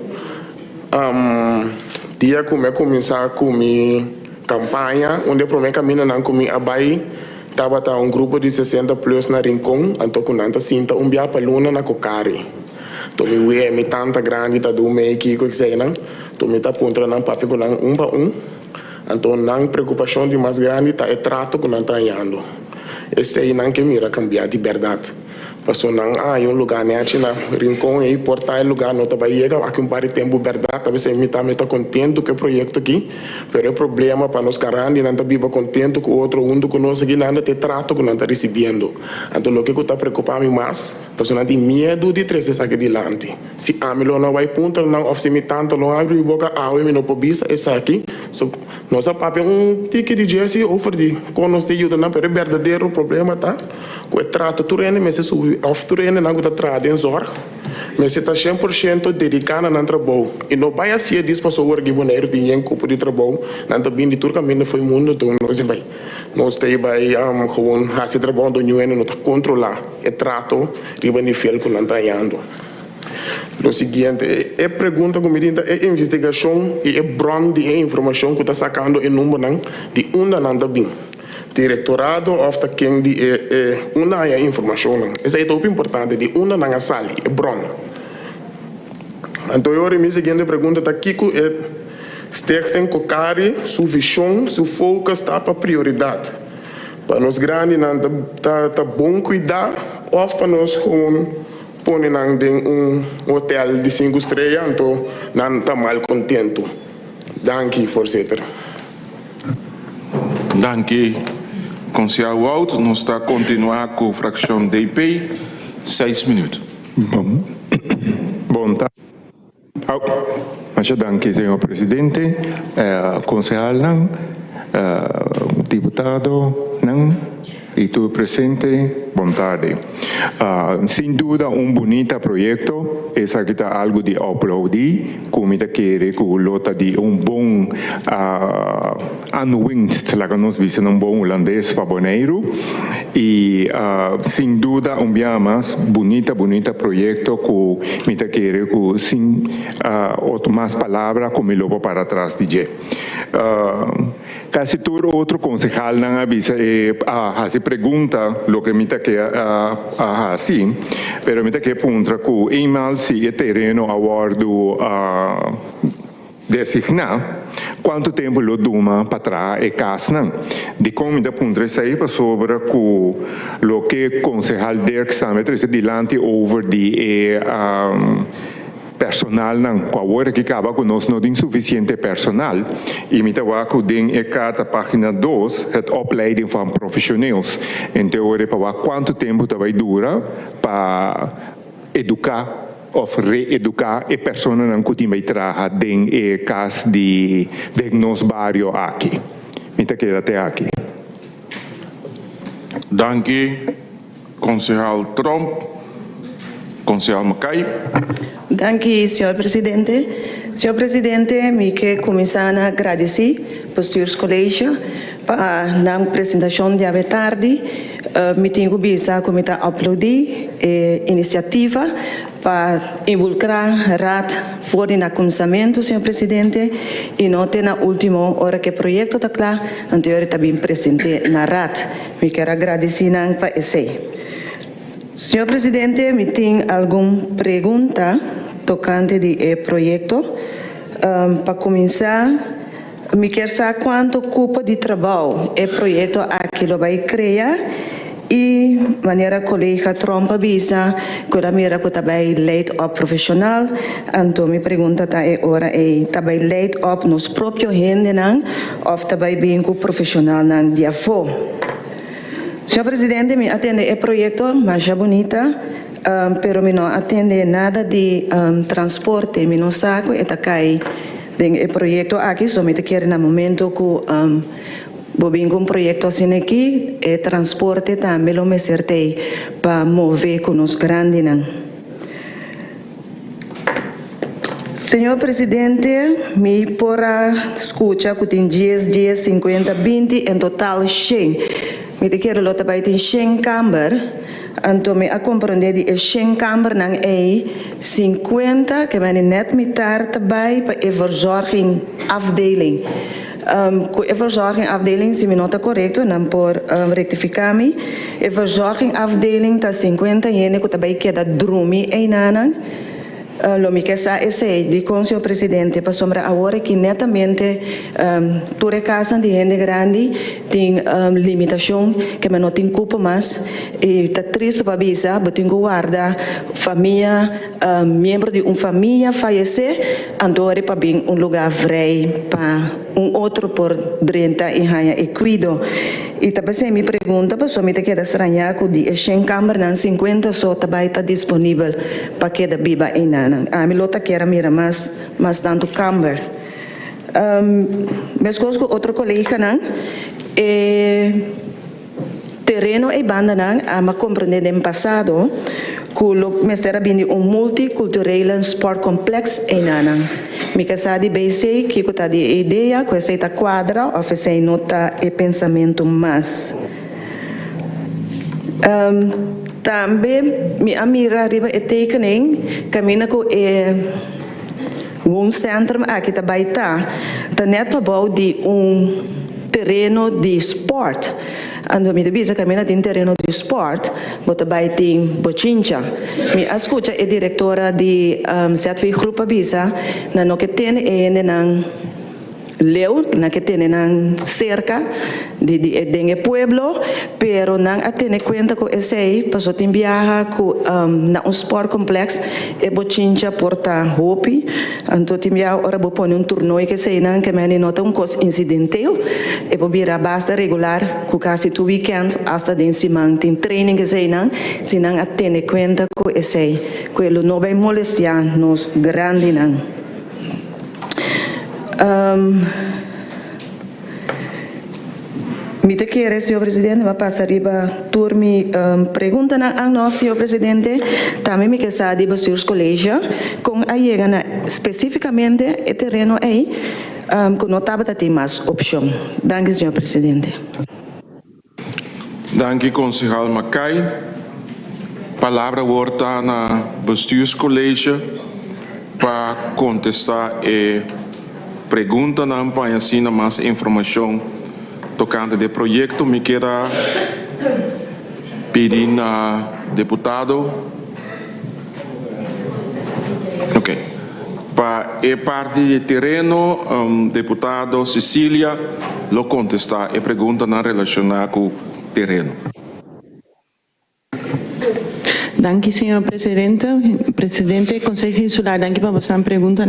dia como começar com minha campanha, onde para mim caminho não com minha abai. Estava um grupo de 60 plus na Rincon, então com nanta sinta bia para luna na Cocari. Então me tanta grande tá do meio que sei não, então me tá contra não papo com não para então não preocupação de mais grande tá é trato com não tá indo. Esse aí não que mira cambiar de verdade. Passou não um lugar né na Rincon e portar lugar não tá vai aqui par de tempo verdade, talvez me tá contento com o projeto aqui, mas o problema para nós carandi não tá viva contento com o outro mundo que nós aqui não te trato com não tá recebendo. Então o que eu tá preocupado mais, passou não tem medo de trazer aqui dilante. Se a mim não vai ponto não oferece me tanto não abre boca e me não pobisa essa aqui, so nós a papel ticket de Jesse offer de com nós te ajuda não, mas o verdadeiro problema tá com o trato tu rende mas se of tu rende não tá trazendo zor, mas se tá 100% dedicado na trabalho e não vai assim disso para só que boneiro de em corpo de trabalho não tá bem de tur caminho foi mundo então nós vai nós tem vai gewoon fazer trabalho do new não tá controlar e trato riba ni fiel com não tá indo. O seguinte, é pergunta como diz, é investigação e é bron de informação que está sacando em número de não tá bem. Directorado of the King de uma informação. Isso é muito importante, de uma na sala, é bron. Então, eu me seguinte pergunta está aqui que Stichting Cocari, sua visão, seu foco está para prioridade. Para nós grandes, está bom cuidar, ou para nós põe em hotel de 5 estrelas, então não está mal contento. Dank u, voorzitter. Dank u, conselheiro Wout. Nós está continuar com a fracção DP, 6 minutos. Bom tarde. Muito obrigado, senhor presidente, conselheiro, deputado, e tudo presente, boa tarde. Sem dúvida, bonito projeto, essa aqui está algo de aplaudir, como está querer que o lota de bom anwinst, lá que nós vimos bom holandês para Bonaire, e sem dúvida, mais bonito projeto que me está querer que sem outras palavras como ele para trás de casi todo otro concejal não avisa hace pregunta lo que mita que assim, pero mita que punta que email si é terreno aguardo designar quanto tempo lo duma para trás e casa de como da punta sai para sobre lo que concejal Dirk Samet dilante over de personal não, com a hora que acaba com nós não tem suficiente personal e me tawa que tem carta página 2 het opleiding van profissionals em teoria para quanto tempo vai dura para educar ou reeducar a pessoa não que vai trabalhar em caso de nos bairro aqui. Me tá queda até aqui. Danke, concejal Trump. Concejal Mackay. Danke, senhor presidente. Senhor presidente, me que começar a agradecer ao bestuurscollegio para a apresentação de ave tarde. Me tenho bisa como está uploadi iniciativa para involucrar RAT fora na começamento, senhor presidente, e não ter na última hora que o projeto está claro, anterior também presente na RAT. Me quero agradecer para esse. Senhor presidente, me tem alguma pergunta tocante do projeto. Para começar, me quer saber quanto cupo de trabalho o projeto aquilo vai criar e maneira colega Trump avisa que a mira que também lead up profissional. Então me pergunta tá ora também lead up nos próprios gente não ou também bem com profissional não dia for. Senhor presidente, me atende o projeto mais bonita, pero me não atende nada de transporte, me não saco e tá cai o projeto aqui, somente quero no momento que bobinho um projeto assim aqui, e transporte também lo me acertei para mover com os grandes não. Senhor presidente, me porra escuta que tem dias 50, 20 em total 100. Me quero lotar para ter 100 câmaras, então me a compreender de 100 câmaras não é 50 que me net mitar também para a verzorging afdeling. Com a verzorging afdeling, se me nota correto, não por rectificar-me, a verzorging afdeling está 50 gente que também queda drumi em nanang. Lo que sa esse de com senhor presidente para sombra agora que netamente toda casa de gente grande tem limitação que não tem culpa mais e tá triste para bisa botem guarda família membro de uma família falecer andore para bem lugar frei para outro por 30 e raia e cuido e também se me pergunta para somente que da estranha que de 100 câmeras 50 só também está disponível para que da biba em a mi lota que era mira mais tanto câmera mas coisa outro colega não terreno e banda não a me compreender no passado que o mestre bem multicultural sport complex em nanang me que sabe bem sei que está de ideia que essa está quadra oferece nota e pensamento mais também me amira riba e tekening camina com centrum aqui também tá net para de terreno de sport ando me devisa camina tem terreno de sport bota vai tem bochincha me escuta a diretora de CTV Grupo Bisa na no que tem na leu na que tem na cerca de pueblo pero não atende conta com esse passou tem viaja com na sport complex e bochincha porta hopi então tem viaja ora vou pôr torneio que sei não que me nota cos incidental e vou virar basta regular com quase tu weekend hasta de cima tem training que sei não se não atende conta com esse que ele não vai molestar nos grande não me te quer, senhor presidente, vai passar riba turmi pergunta a nós, senhor presidente, também me quer saber do seus colégios, com a chegada especificamente o terreno aí, que não estava ter mais opção. Danke, senhor presidente. Danke, concejal Mackay. Palavra volta na bestuurscollege para contestar e pergunta na para assim mais informação tocante de proyecto, me quiera pedir a deputado. Ok. Para a parte de terreno, deputado Cecília lo contesta e pergunta na relacionada com terreno. Dank u, senhor presidente. Presidente, Conselho Insular, dank u para a pergunta.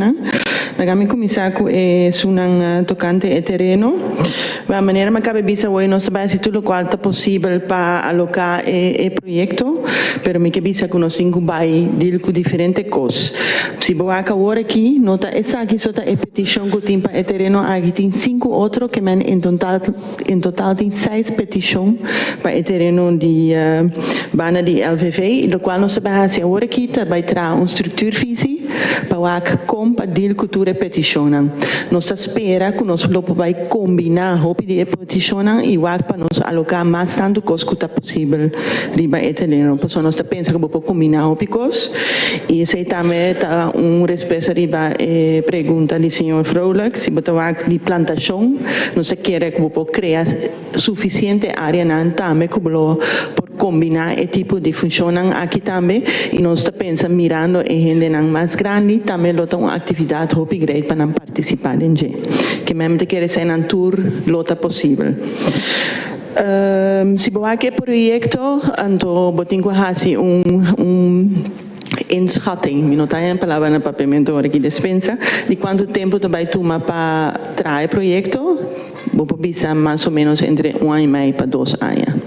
Nagami comissário é sunang tocante e terreno. A maneira que cabe bisa hoje nós trabalhamos tudo o qual é possível para alocar e projeto, pero me que bisa que nós incubai deal com diferentes coisas. Se boa agora aqui, nota essa aqui só é petição que tem para e terreno, aqui tem 5 outros que men em total tem 6 petições para e terreno de bana de LVV, do qual nós trabalhamos agora aqui vai trazer estruturvisie para para deal com tudo petição. Nós espera que nós vai combinar de petição e para nós alocar mais tanto coisa que possível riba e terreno. Porque nós pensa que vamos combinar coisas e se também tá respeito riba pergunta do senhor Vrolijk, se botar de plantação, nós quer que vamos criar suficiente área também que por combinar e tipo de funcionam aqui também e nós pensa mirando e gente mais grande também lota uma atividade hopi grande para não participar em que mesmo te quer ser na tour lota possível. Se boa que projeto então botinho hasi inschatting, mi nota een palavra na papamento aqui dispensa, de quanto tempo tu vai tomar para trazer projeto, vou pensar mais ou menos entre 1 ano e meio para 2 anos.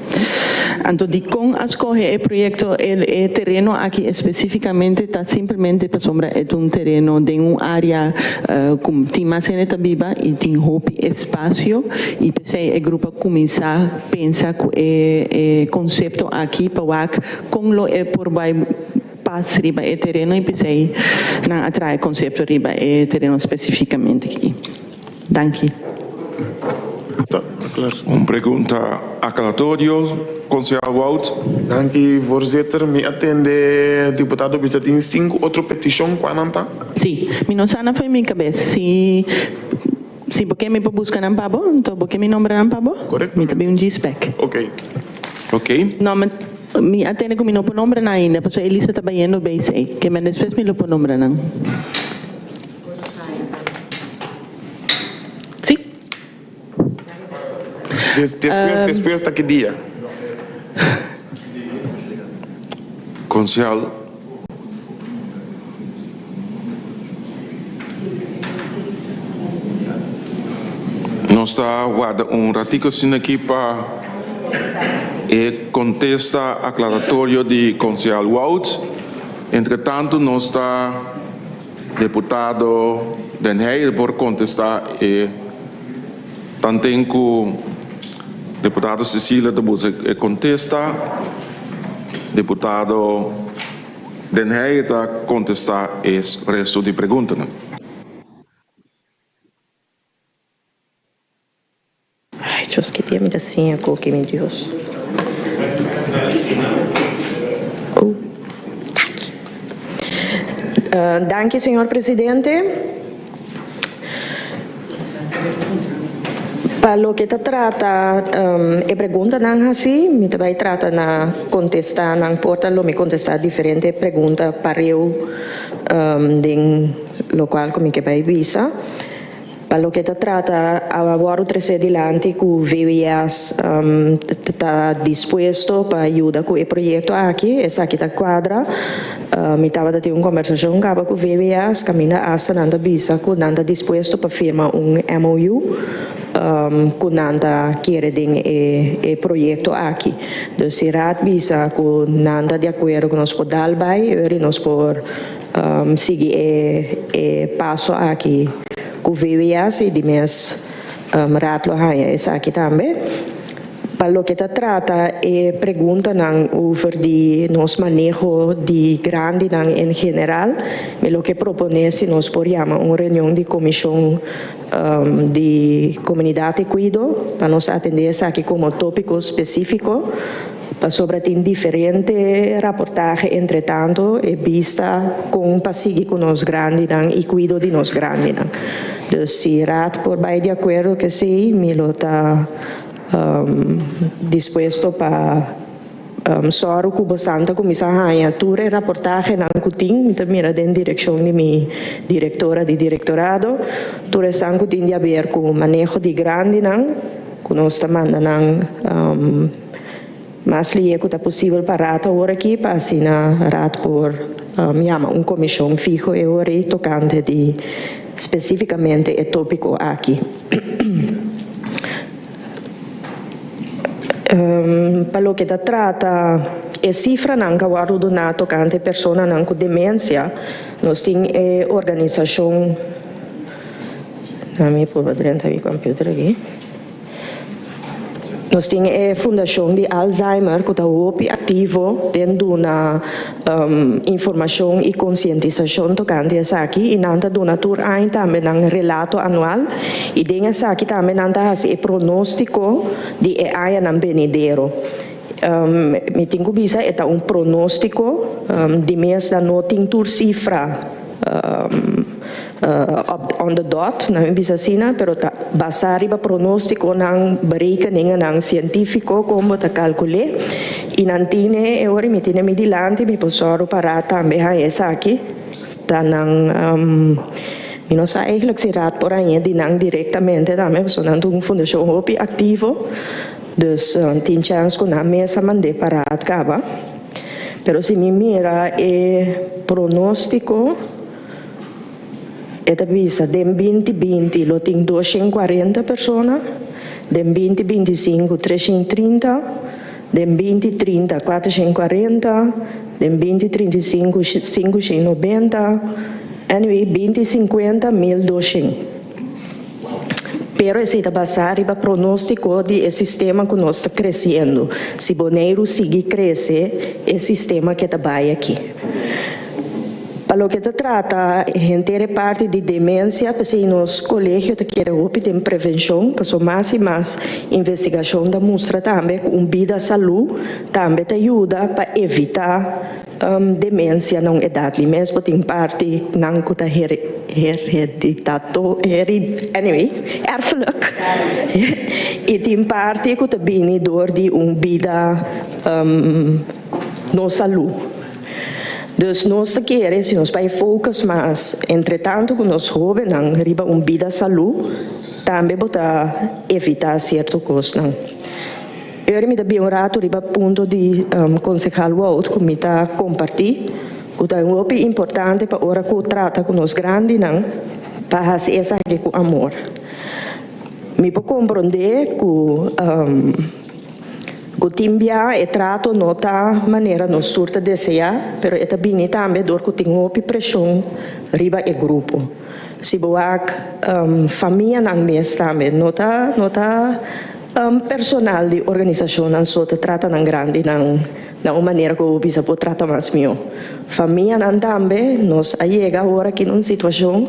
Então, de com escolher o projeto, o terreno aqui especificamente está simplesmente para sombra é terreno de uma área com tem mais gente viva e tem espaço e pensei o grupo começar a pensar com o conceito aqui para com lo é por vai pas riba e terreno e pensei não atrai conceito riba e terreno especificamente aqui. Danke. Pergunta aclaratório, Conselheiro Wout. Dank u, voorzitter. Me atende deputado bisa tem 5 outras petições quanto? Sim, mi não sana foi minha cabeça. Se porque me busca não pabo, então porque me nombra não pabo? Correto. Me também spec. Ok. Ok. Não, mas me atende que me não nombra não ainda, porque Elisa está trabalhando bem sei, que me depois me não nombra não. Después hasta qué día? Concejal. Nós está guarda ratico sin aqui para contesta aclaratório de Concejal Wout. Entretanto, nós está deputado Den Heyer por contestar tanto que deputado Cecília de Buse contesta, deputado Den Heyer contesta o resto de perguntas. Ai, Deus, que dia me dá senha, que meu Deus. Danke, senhor presidente. Para lo que trata, pergunta não assim, me vai tratar na contestar, não importa, me contestar diferente pergunta para eu, lo qual como que vai visa. Para lo que trata, agora trazer adiante que o VWS está disposto para ajudar com o projeto aqui, essa aqui está quadra. Me estava a ter uma conversação com o VWS, caminha hasta nanda visa, que nanda disposto para firmar MOU. Que nanda quer o projeto aqui. Então, se rat visa que nanda de acordo com nós podal vai, nós por seguir o passo aqui com o VWS e de mês rat lo haya essa aqui também. Para lo que trata pergunta over de nos manejo de grande em geral, me lo que propone se nós podíamos uma reunião de comissão de comunidade cuido para nos atender essa aqui como tópico específico para sobre diferente reportagem entretanto e vista com pasigi com nos grande e cuido de nos grande. Então se rat por vai de acordo que sim, me lo tá disposto para soro cubo santa comissária ture reportagem na cutim mira den direção de mi diretora de directorado ture estão cutim de haver com manejo de grande não com nós manda não mas lhe é que possível para rata agora aqui para assinar rat por chama comissão fijo e ora tocante de especificamente o tópico aqui. Para o que trata a cifra não que eu donar tocante pessoa não com demência, nós temos a organização, não me pode dentro do computador aqui. Nós temos a Fundação de Alzheimer, que está ativo dentro da informação e conscientização tocante a aqui, e nanta donatur aí também um relato anual, e dentro aqui também nanta o pronóstico de aí na venidero. Me tenho visa é pronóstico de mês da noting tur cifra on the dot, não é bisasina, pero basari ba pronóstico ng berekeningen ng científico como ta calcule e nantine e ora mi tine mi dilante mi posoro para também essa aqui tá nang mi não sa eigenlijk si raad por aí de nang directamente também so nang tung fundação hopi activo dus tin chance ko na mesa mande para acaba pero si mi mira e pronóstico eta visa dem 2020 lo tem 240 persone, dem 2025 330, dem 2030 440, dem 2035 590, anyway 2050 1200. Pero esse está basado no pronóstico de sistema que nós está crescendo. Se Bonaire sigue crescer, é sistema que está bem aqui. Para o que se trata, inteira parte de demência, porque nos colégios te querem ouvir em prevenção, porque mais e mais investigação da mostra também, com vida saúde, também te ajuda para evitar demência na idade, mesmo tem parte não que hereditato, erfelijk, e tem parte que vem door de vida no saúde. Dus nós queremos, se nós vai focar mais, entretanto, que nós jovens não riba vida saúde, também botar evitar certas coisas. Eu me dá bem rato riba ponto de concejal Wout, que me dá compartilhar, que é muito importante para ora que trata com nós grandes, para fazer essa aqui com amor. Me pode compreender que timbia e trato nota maneira nos turta desejar, pero eta bini também dor que tem opi pressão riba e grupo. Se boak família nang mes também nota personal de organização não só te trata nang grande nang na uma maneira que o bisa pode tratar mais meu. Família nang também nos chega agora aqui numa situação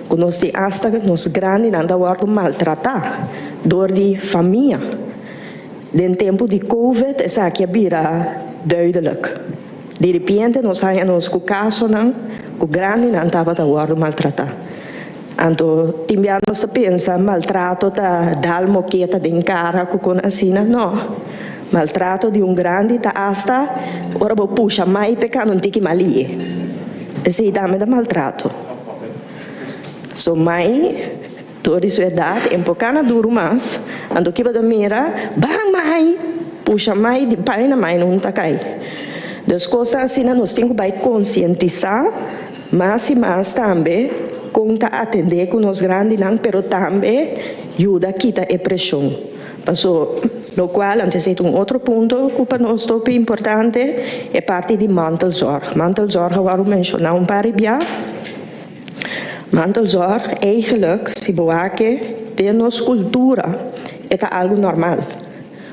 que nós te hasta nos grande nang da warto maltratar dor de família. Den tempo de COVID is aqui vira duidelijk. De repente nós saímos com caso não, com grande não estava a war maltratar. Então, timbiamos a pensar maltrato da dal moqueta de cara com assim não. Maltrato de grande ta hasta ora bo puxa mai peca non tiki malie. Esse dame da maltrato. So mai toda sua idade, um pouquinho duro mais, ando que da mira, bang mai, puxa mai, de pai na mãe não tá cai. Das coisas assim nós temos que conscientizar, mas e mais também, com tá atender com os grandes não, pero também ajuda a quitar a pressão. Passou, lo qual antes é outro ponto que para nós é importante, é parte de mantelzorg. Mantelzorg, eu mencionar paar jaar. Mantelzorg, eigenlijk, se boake, de nos cultura, é algo normal.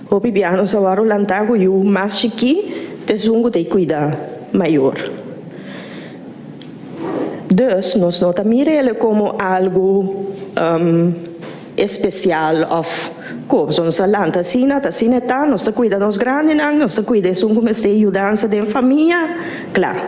O bibiano se varo lantago e o mais chiqui, te zungo de cuidar maior. Dus, nós não tamire ele como algo especial of Koop zo'n salant, tasina tá, nós cuida nos grandes, nós cuida de um comece ajudança de família, claro.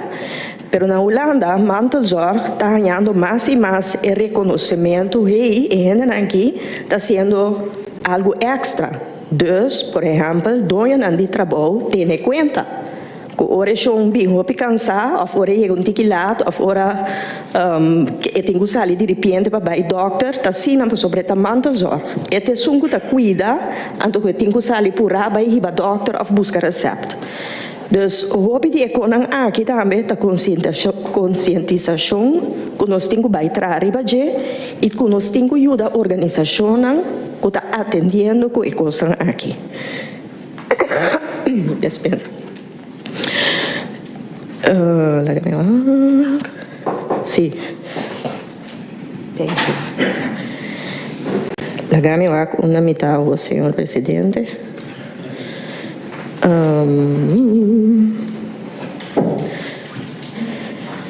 Pero na Holanda, mantelzorg está ganhando mais e mais o reconhecimento e ainda aqui está sendo algo extra Dus, por ejemplo, doon aan die trabajo tiene cuenta. Que ora schon bem hopi cansar, of ora je un tiki laat, of ora tengo sali di repente para bai dokter, ta sina sobre ta mantelzorg. Et é sungu ta cuida, anto que tengo sali pura bai hiba dokter of busca recept. Dus hopi die econan aqui também ta conscientização, que nós tengo bai trari baje, e que nós tengo ajuda a organização que ta atendendo que ecostan aqui. Dispensa. Sí. Thank you. Lagami wak una mitad, señor presidente.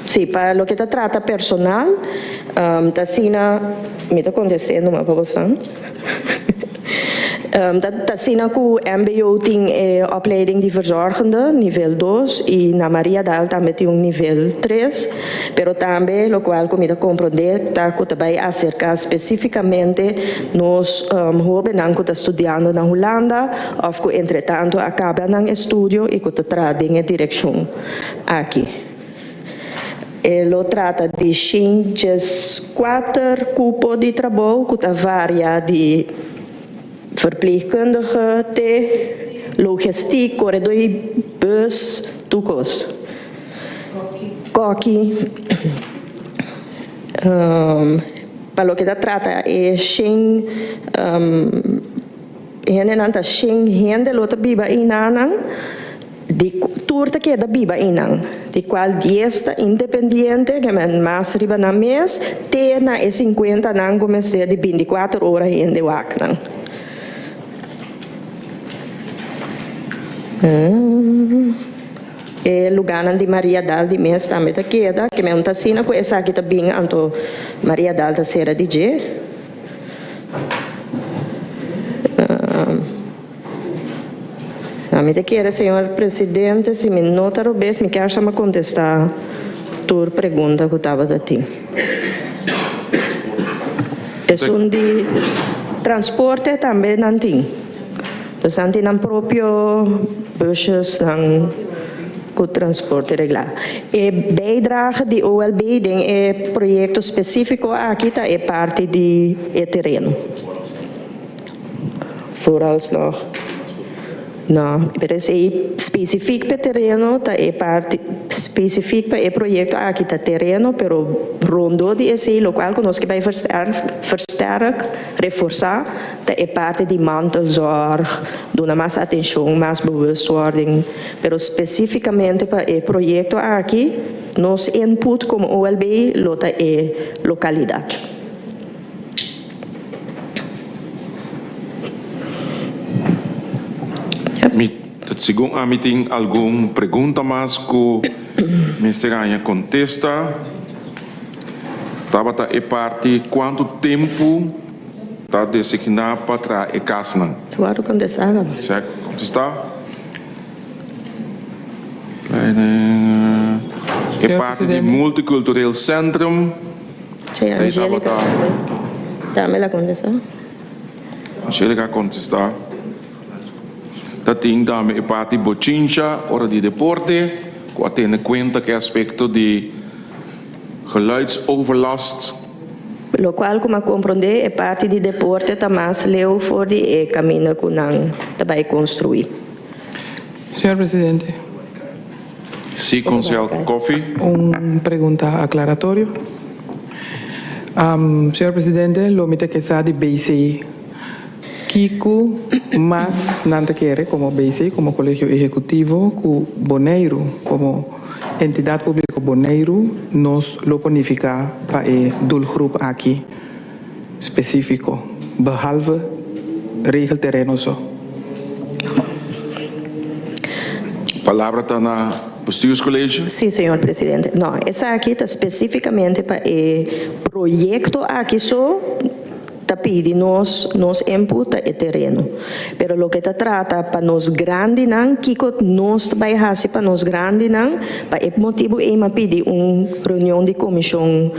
Sí, para lo que te trata personal, Tasina, me está contestando, ma para Tasina ku MBO ting opleiding die verzorgende, nivel 2, y na Maria Dal também tem nivel 3, pero também, lo cual como te compreender, tá que também acerca especificamente nos jovens que estão estudando na Holanda, ou que entretanto acabam no estudo e que te trazem em direção aqui. Lo trata de 4 cupos de trabalho que varia de verpleegkundige, logistiek, corredor, bus, toekomst. Koki. Para lo que se trata es sin gente lota biba inanang de turta que da biba inang de qual 10 independiente que men mais riba na mês ter na 50 nang começar de 24 horas em de waknang. E lugar de Maria Dal de mês também tá queda que me um tacina com essa aqui também anto Maria Dal da serra de G. A mim te quero, senhor presidente, se me nota o bem, me quer chamar contestar tua pergunta que eu estava a ti. É de transporte também não tem. Então, tem próprio buses com transporte regular. E bijdrage de OLB tem projeto específico aqui tá é parte de terreno. Vooralsnog. Não, parece específico para terreno, tá é parte específico para o projeto aqui tá terreno, pero rondo de esse local que nós que vai versterken, reforçar, tá é parte de mantelzorg, dar mais atenção, mais bewustwording, pero especificamente para o projeto aqui, nos input como OLB, lota é localidade. Segundo a mim tem alguma pergunta mais que o Mr. Ganha contesta. Estava é parte quanto tempo está designado para trás e casa? Claro, contestar. Certo, contestar. É parte do multicultural centrum. Sim, Angélica. Também ela contestar. Angélica contestar. Dat ding daarmee parte bochincha, ora di deporte, qua tiene cuenta que aspecto de geluidsoverlast. Lo qual, como compreender, é parte de deporte, tá mais leu for de caminho que não vai construir. Senhor presidente. Sí, concejal Coffey. Pergunta aclaratório. Senhor presidente, lo mite que sa de BCI. Kiko más nanta quiere como BC, como colegio ejecutivo, que Bonaire, como entidad pública Bonaire, nos lo bonifica para el doelgroep aquí específico, behalve regel terreno zo. Palavra está na bestuurscollege. Sim, senhor presidente. Não, essa aqui está especificamente para o projeto aqui só. Pidi nos input e terreno. Pero lo que te trata para nos grande nan, kiko nos vai hasi para nos grande nan, para e motivo e ma pidi reunião de comissão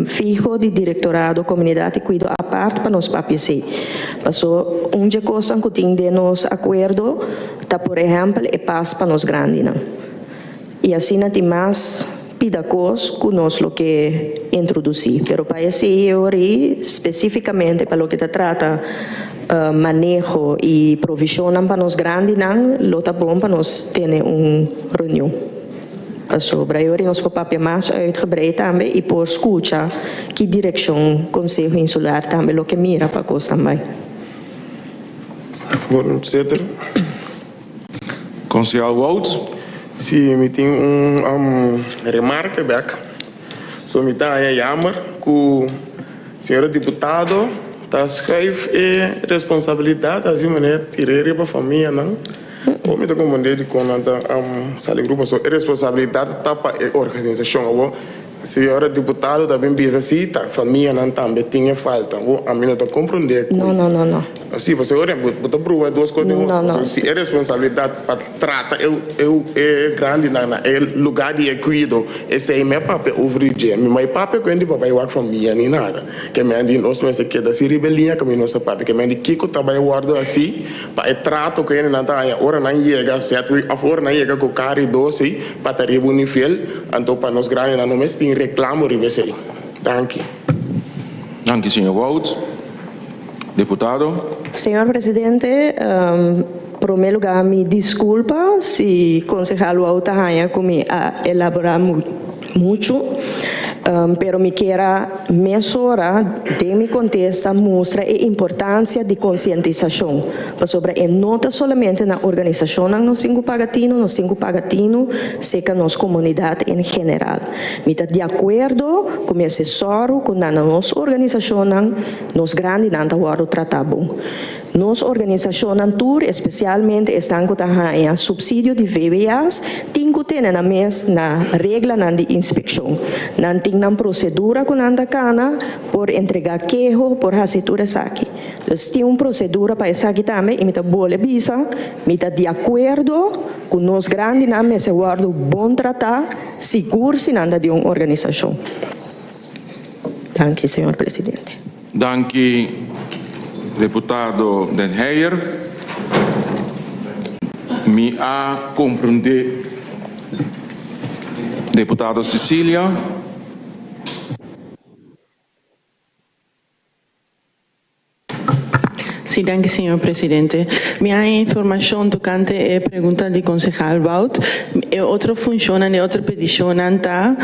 fijo de directorado comunidade cuido a parte para nos papiar. Passou onde coisa que tem de nos acordo, tá por exemplo, é paz para nos grandes. E assim não tem mais pidacos que nós lo que introduzir. Pero para esse teoria, especificamente para o que trata manejo e provisão para nos grandes, lo tá bom para nós ter reunião. Sobre a nós papel mais uitgebreid também e por escutar que direção Conselho Insular também o que mira para coisa também. Voorzitter. Conselheiro Wouds. Sim, me tem remarca back. So me tá aí jammer que o senhor deputado tá schrijf responsabilidade assim maneira tirar para a família não. Ou me dá como de quando sala grupo so responsabilidade tá para a organização. O senhor deputado também pensa assim, tá família não também tinha falta. O a mim não tá compreender. Não. Sim, você olha, botar prova duas coisas. Não. Se é responsabilidade para tratar eu é grande na lugar de cuido. Esse é meu papel ouvir. Meu papel quando o papai vai família nem nada. Que me andi nós não se queda se rebelinha que me nosso papel. Que me andi Kiko trabalha guardo assim para trato que ele não tá aí. Ora não chega, certo? Agora não chega com carro doce para ter bonifel. Então para nós grandes não me tem reclamo ribesei. Danke. Danke, senhor Wouds. Deputado. Senhor Presidente, em primeiro lugar, me desculpa se o concejal Wouds comigo a elaborar muito, pero me quero mesurar de mi contexto mostra a importância de conscientização sobre e não somente na organização nos cinco pagatinos, seca nos comunidade em geral. Me está de acordo com o assessor, com a nossa organização, nos grandes não está tratado. Nossa organização tour, especialmente, estão com a subsídio de VBAs, tem que ter na mesa na regra de inspeção. Não tem uma procedura com a cana por entregar queijo, por fazer tudo isso aqui. Então, tem uma procedura para isso aqui também, e me está boa visa, me está de acordo com nós grandes na mesa, guardo bom tratar, seguro se não de uma organização. Danke, senhor presidente. Danke, deputado Den Heijer. Me a compreender, deputado Cecília. Sim, danke, senhor presidente. Minha informação tocante a pergunta do concejal Wouds. Outra função, outra petição, nanta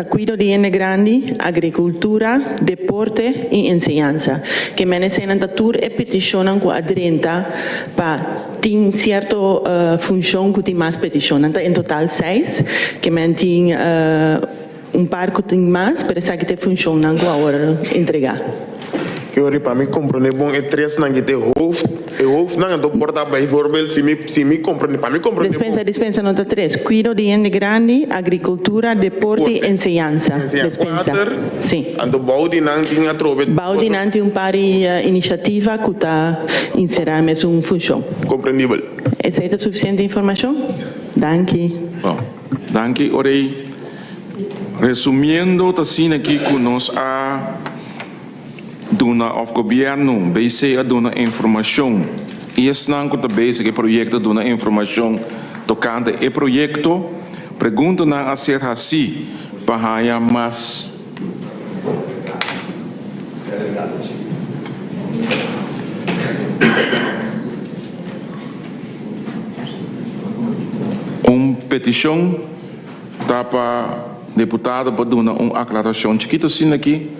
cuido de gente grande, agricultura, deporte e enseñanza. Que merece nanta tour e petição com a 30 para tem certa função que tem mais petição. Nanta em total 6, que tem par que tem mais, para essa que tem função que agora entregar. Que eu para me compreender bom é três não que tem hoofd não do portar bijvoorbeeld se me compreender para me compreender dispensa nota 3 cuido de gente grande agricultura deporte e enseñanza dispensa sim ando baudi não tinha trove baudi não tem par iniciativa que está inserida mesmo uma função compreendível essa é suficiente informação danke danke orei resumindo assim aqui que nós a dona of governo BC a dona informação e esnan que também esse projeto dona informação tocante e projeto pergunta na a ser assim para mais petição para deputado para dar uma aclaração chiquita assim aqui.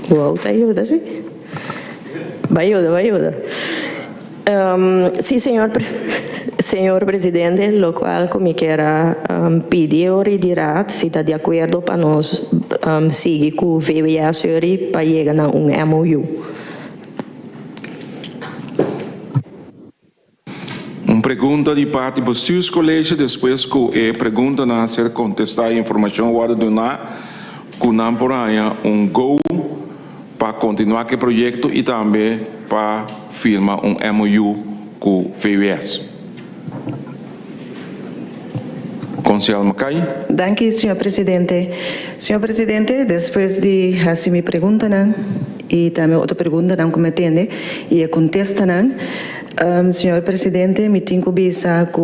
Uau, te ajuda, sim? Vai ajuda. Sim, senhor presidente, lo qual como quero pedir ou retirar, se está de acordo para nós seguir com o VBS para chegar a um MOU. Pergunta de parte do bestuurscollege, depois que a pergunta não ser contestada a informação vai donar com não por aí go para continuar com o projeto e também para firmar MOU com o VBS. Concejal Macay. Dank u, señor presidente. Señor presidente, después de hacer mi pregunta, y también otra pregunta que me atiende, y contestan, señor presidente, me tengo visa que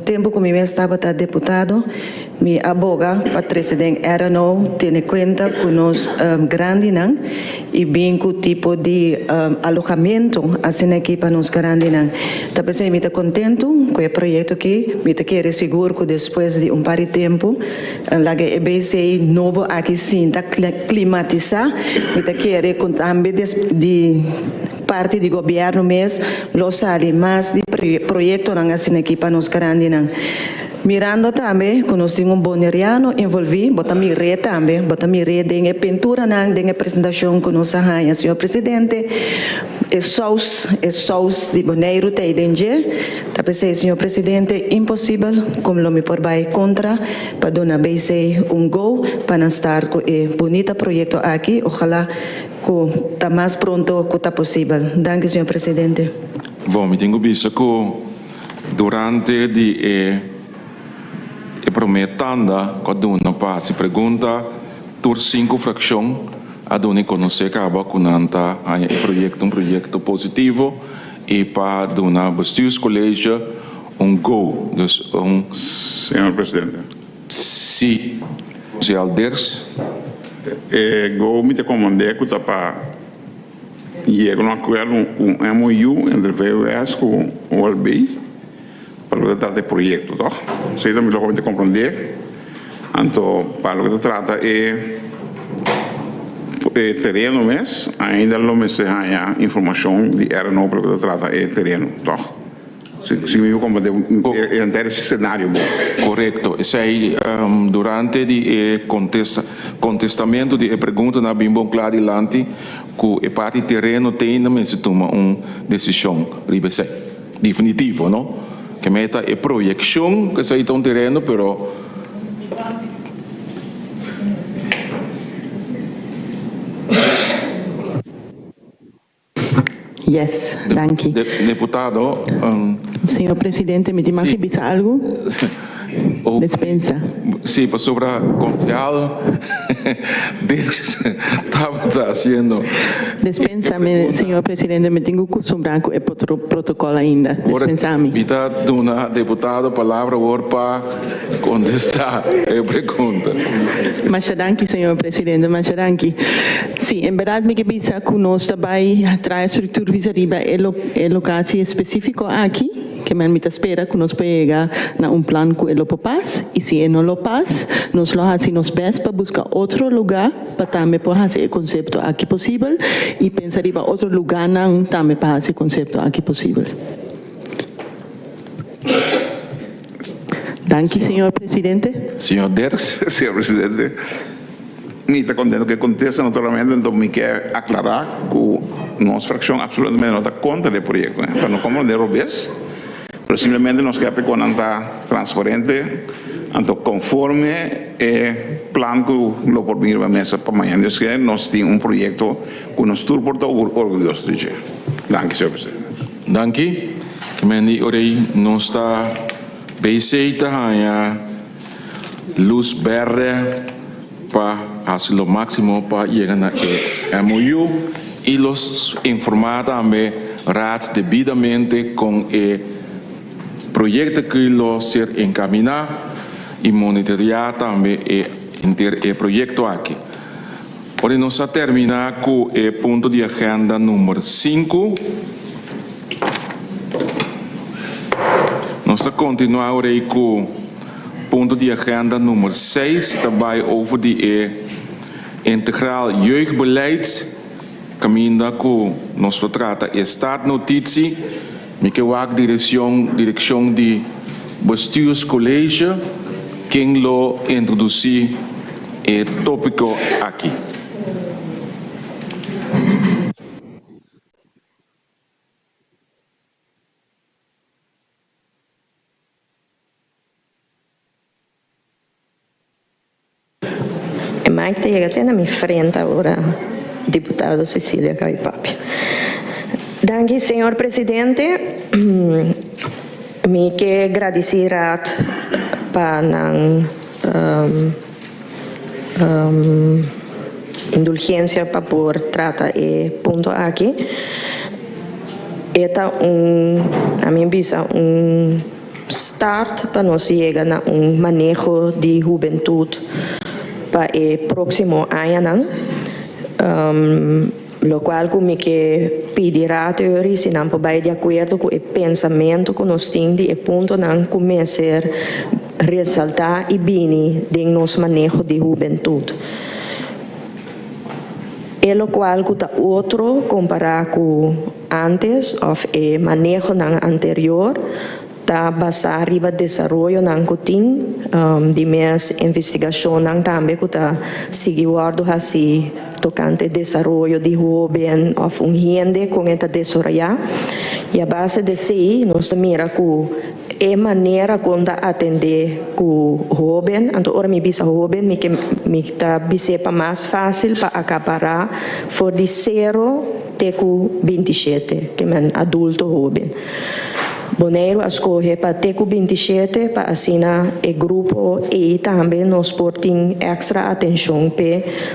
tiempo que me estaba deputado, mi aboga para presidente RNO tiene cuenta con los grandes y bien con tipo de alojamiento así aquí para los grandes. También me está contento con el proyecto que me quiere seguro que después de un par de tiempo la que EBC nuevo aquí sienta climatizar me quiere con también de parte do governo mesmo, los sale mais de projetos assim aqui para nos grandes. Mirando também, que nós temos boneriano envolvido, bota mire também, bota mire de pintura de apresentação que nós arranha, senhor presidente, sous de boneiro tem denge, também senhor presidente, impossível, como lo me por vai contra, para donar base gol para estar com bonito projeto aqui, ojalá que está mais pronto que está possível. Danke, senhor presidente. Bom, me tenho visto que durante prometanda quando una passa pergunta tur 5 fração a dona conhecer acaba com anta um projeto positivo e para dona bestuurscollege go dus senhor presidente sim se alders go me te comandei que tá para e é um acordo MOU entre VUS com o OLB para lo que trata de proyecto, ¿no? Sí, también lo voy a comprender. Entonces, para lo que se trata es terreno, mes, ainda lo me se haya información de RNO para lo que se trata es terreno, ¿no? Si me comprender el escenario. Correcto. Sei durante il contestamento di pergunta na bimbo claro diante que parte terreno tem também se toma decisão ribese definitivo, não? Que meta é projeção que sai um terreno, pero Yes, danke. Deputado. Senhor presidente, me diz que bisa algo? Dispensa. Sim, para sobre a concejal, estava haciendo. Dispensa-me, senhor presidente, me tenho que acostumbrar com o protocolo ainda. Dispensa-me. Me está dando deputado a palavra para contestar a pergunta. Mas danke, senhor presidente, mas danke. Sim, em verdade, me bisa que nós também traz estrutura vis-a-riba e locação específica aqui, que me espera que nós pega na plano que ele paz e se não lo paz, nós lo hacemos best para buscar outro lugar para também fazer o conceito aqui possível e pensar em outro lugar não também para fazer o conceito aqui possível. Danke, senhor presidente. Senhor Derks. Senhor presidente, me está contento que contesta naturalmente, então me quer aclarar que nossa fração absolutamente não está contra o projeto, para não compreender o bes. Pero simplemente nos queda que anda transparente, ando conforme plan que lo por venir a mesa para mañana. Es que nos tiene proyecto que nos turbo orgulloso de. Danke, señor presidente. Danke. Que me di orei non sta beiseita hanya luz verde para hacer lo máximo para llegar a MOU y los informar también debidamente con el proyecto que lo ser encaminar y monitorear también el proyecto aquí. Ahora nos a terminar con el punto de agenda número 5. Nos a continuar ahora con el punto de agenda número 6, también over de integraal jeugdbeleid. Caminda que nos trata Estado Notitie. Me que a direção de bestuurscollege quem lo introduzir o tópico aqui. E Mike chega até na minha frente agora, deputado Cecília Caipapia. Danke, senhor presidente. Me que agradecer pa ng indulgência para por trata e ponto aqui. Eta a mim bisa start para nós chegar na manejo de juventude para o próximo ano, lo qual como que pedirá teoria se não vai de acordo com o pensamento que nós temos de ponto não começar a ressaltar e bem de nosso manejo de juventude. É lo qual que está outro comparar com antes ou o manejo não anterior está basado riba desenvolvimento não que tem de mais investigação não também que está seguindo assim tocante desenvolvimento de jovem ou gente com esta desenvolver e a base de si nós mira que é maneira como atender com jovem, então ora me bisa jovem me tá bisepa mais fácil para acaparar for de 0 até com 27 que é adulto jovem. Boneiro escolhe para ter com 27 para assinar o grupo e também nós portem extra atenção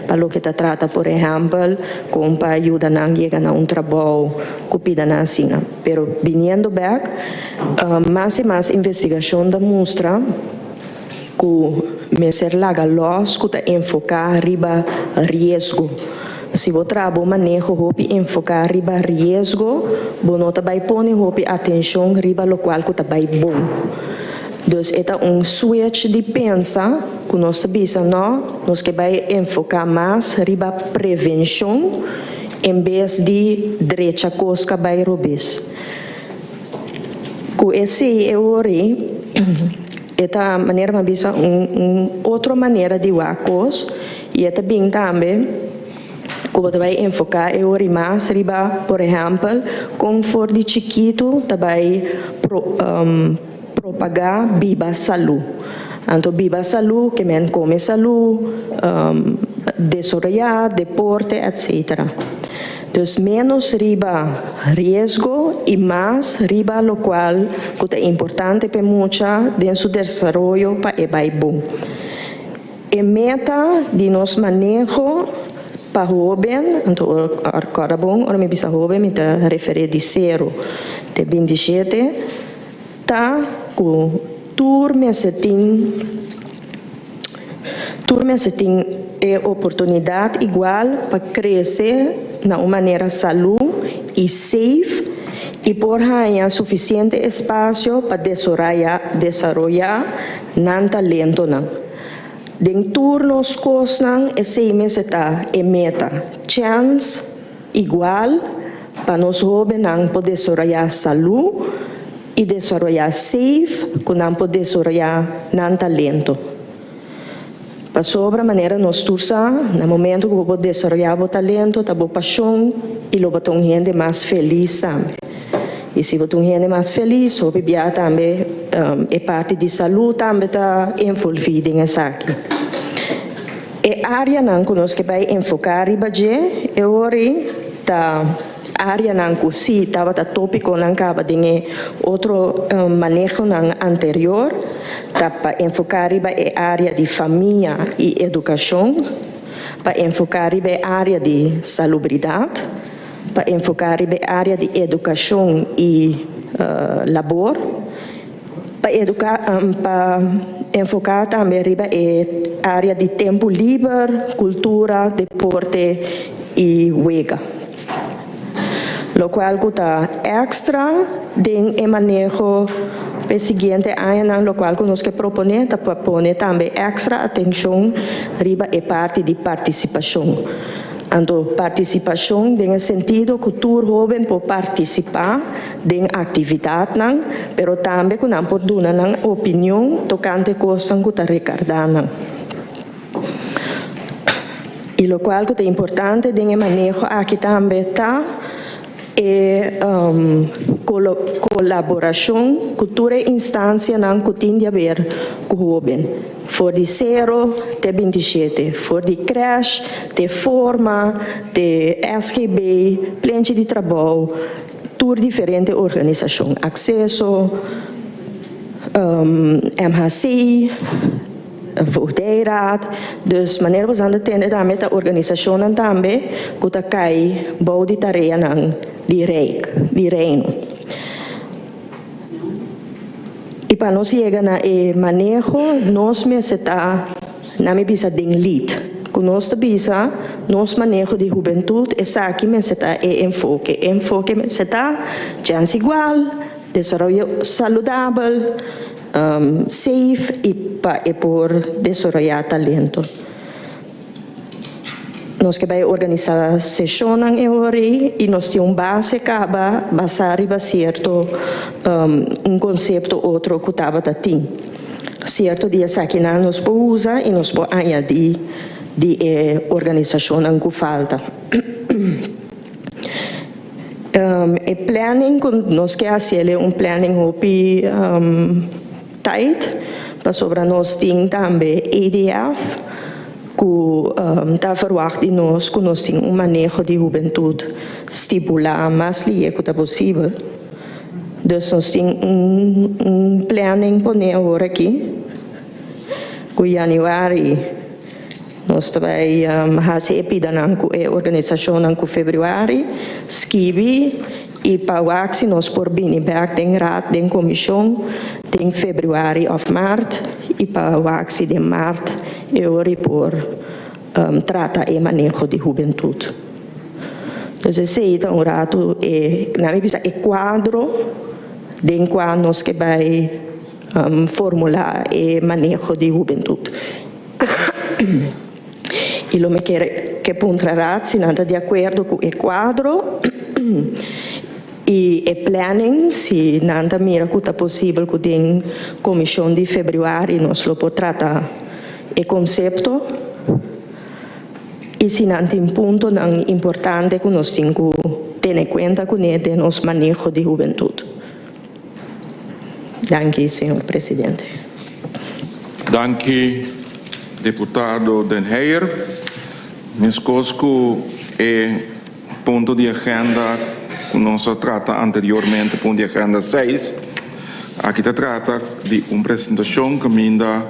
para o que está trata, por exemplo, como para ajudar a chegar a trabalho que pida na assina. Pero viniendo back, mais e mais investigação demonstra que me ser laga los que está enfocar riba risco. Se você trabalha manejo hopi enfocar riba risco, você vai pôr hopi atenção riba lo qual que vai bom. Então, é switch de pensa que nós bisa nós que vai enfocar mais riba prevenção em vez de direita coisa vai robis. Com esse ori, esta maneira uma bisa outra maneira de wacos e é bem também como vai enfocar eu mais riba, por exemplo, como for de chiquito, vai propagar biba saúde. Então, biba saúde, que men come saúde, desarrollar, deporte, etc. Então, menos riba risco e mais riba lo qual que é importante para muita dentro do desenvolvimento para o bom. A meta de nosso manejo para jovem, então agora bom, ora me bisa jovem, me tá referir de 0 até 27, tá com turma se tem oportunidade igual para crescer na uma maneira saúde e safe e por ganhar suficiente espaço para desarrollar não talento não. Den turnos kostnad é 6 meses está e meta. Chance igual para nós jovens não poder desarrollar saúde e desarrollar safe, que não poder desarrollar não talento. Para sobra maneira nós tursa, no momento que vou desarrollar o talento, tá boa paixão e lo botar gente mais feliz também. E se botar gente mais feliz, o bebê também é parte de saúde também está envolvida nessa aqui. E área não que nós que vai enfocar ribaje é ori tá área não que se estava tá tópico não acaba de outro manejo não anterior tá para enfocar riba é área de família e educação, para enfocar riba é área de salubridade, para enfocar riba é área de educação e labor, para enfocar também riba é área de tempo livre, cultura, deporte e wega. Lo qual está extra de manejo para o seguinte ano, lo qual nós que propõe também extra atenção riba é parte de participação. Então, participação no sentido que o jovem pode participar em atividade, mas também que não pode dar uma opinião tocante coisas que está recordando. E o qual é importante no manejo aqui também está colaboração com toda instância que tem a ver com o jovem. For de 0 até 27, for de creche, de forma, de SGB, plente de trabalho, tour diferente organização, acesso, MHC, voogdijraad. Dus wanneer we aan de tende dan met de organisatie tambe, kuta kai bouw die terrein die rijk, die reino. E para nós chegar na manejo, nós me seta na me bisa ding lead. Com nós bisa, nós manejo de juventude, essa aqui me seta enfoque. Enfoque me seta chance igual, desarrollo saudável, safe e por desarrollar talento. Nós que vai organizar sessão em Euri e nós temos base acaba basar e certo conceito outro que estava tem. Certo dia aqui nós podemos usar e nós podemos añadir de organização que falta. E planning nós que fazer planning hopi tight para sobre nós tem também EDF que está verwacht de nós que nós temos manejo de juventude estipular mais livre que possível. Dus nós temos planning para agora aqui que januari nós também fazer epidanan com a organização com fevereiro escrevi e para o axi nós por bem back den raad den comissão den fevereiro of maart e para o axi de maart e por trata e manejo de juventude. Então esse é um rato na minha visão quadro den qual nós que vai formular e manejo de juventude. E lo me que puntrará se nada de acordo com o quadro e planning se nada mira que está possível que tem comissão de fevereiro nós lo pode tratar o conceito e se não tem ponto não importante que nós temos que ter em conta com o nosso manejo de juventude. Danke, senhor presidente. Danke, deputado Den Heijer. Mescosco é ponto de agenda que nós trata anteriormente, ponto de agenda 6. Aqui se trata de uma apresentação que ainda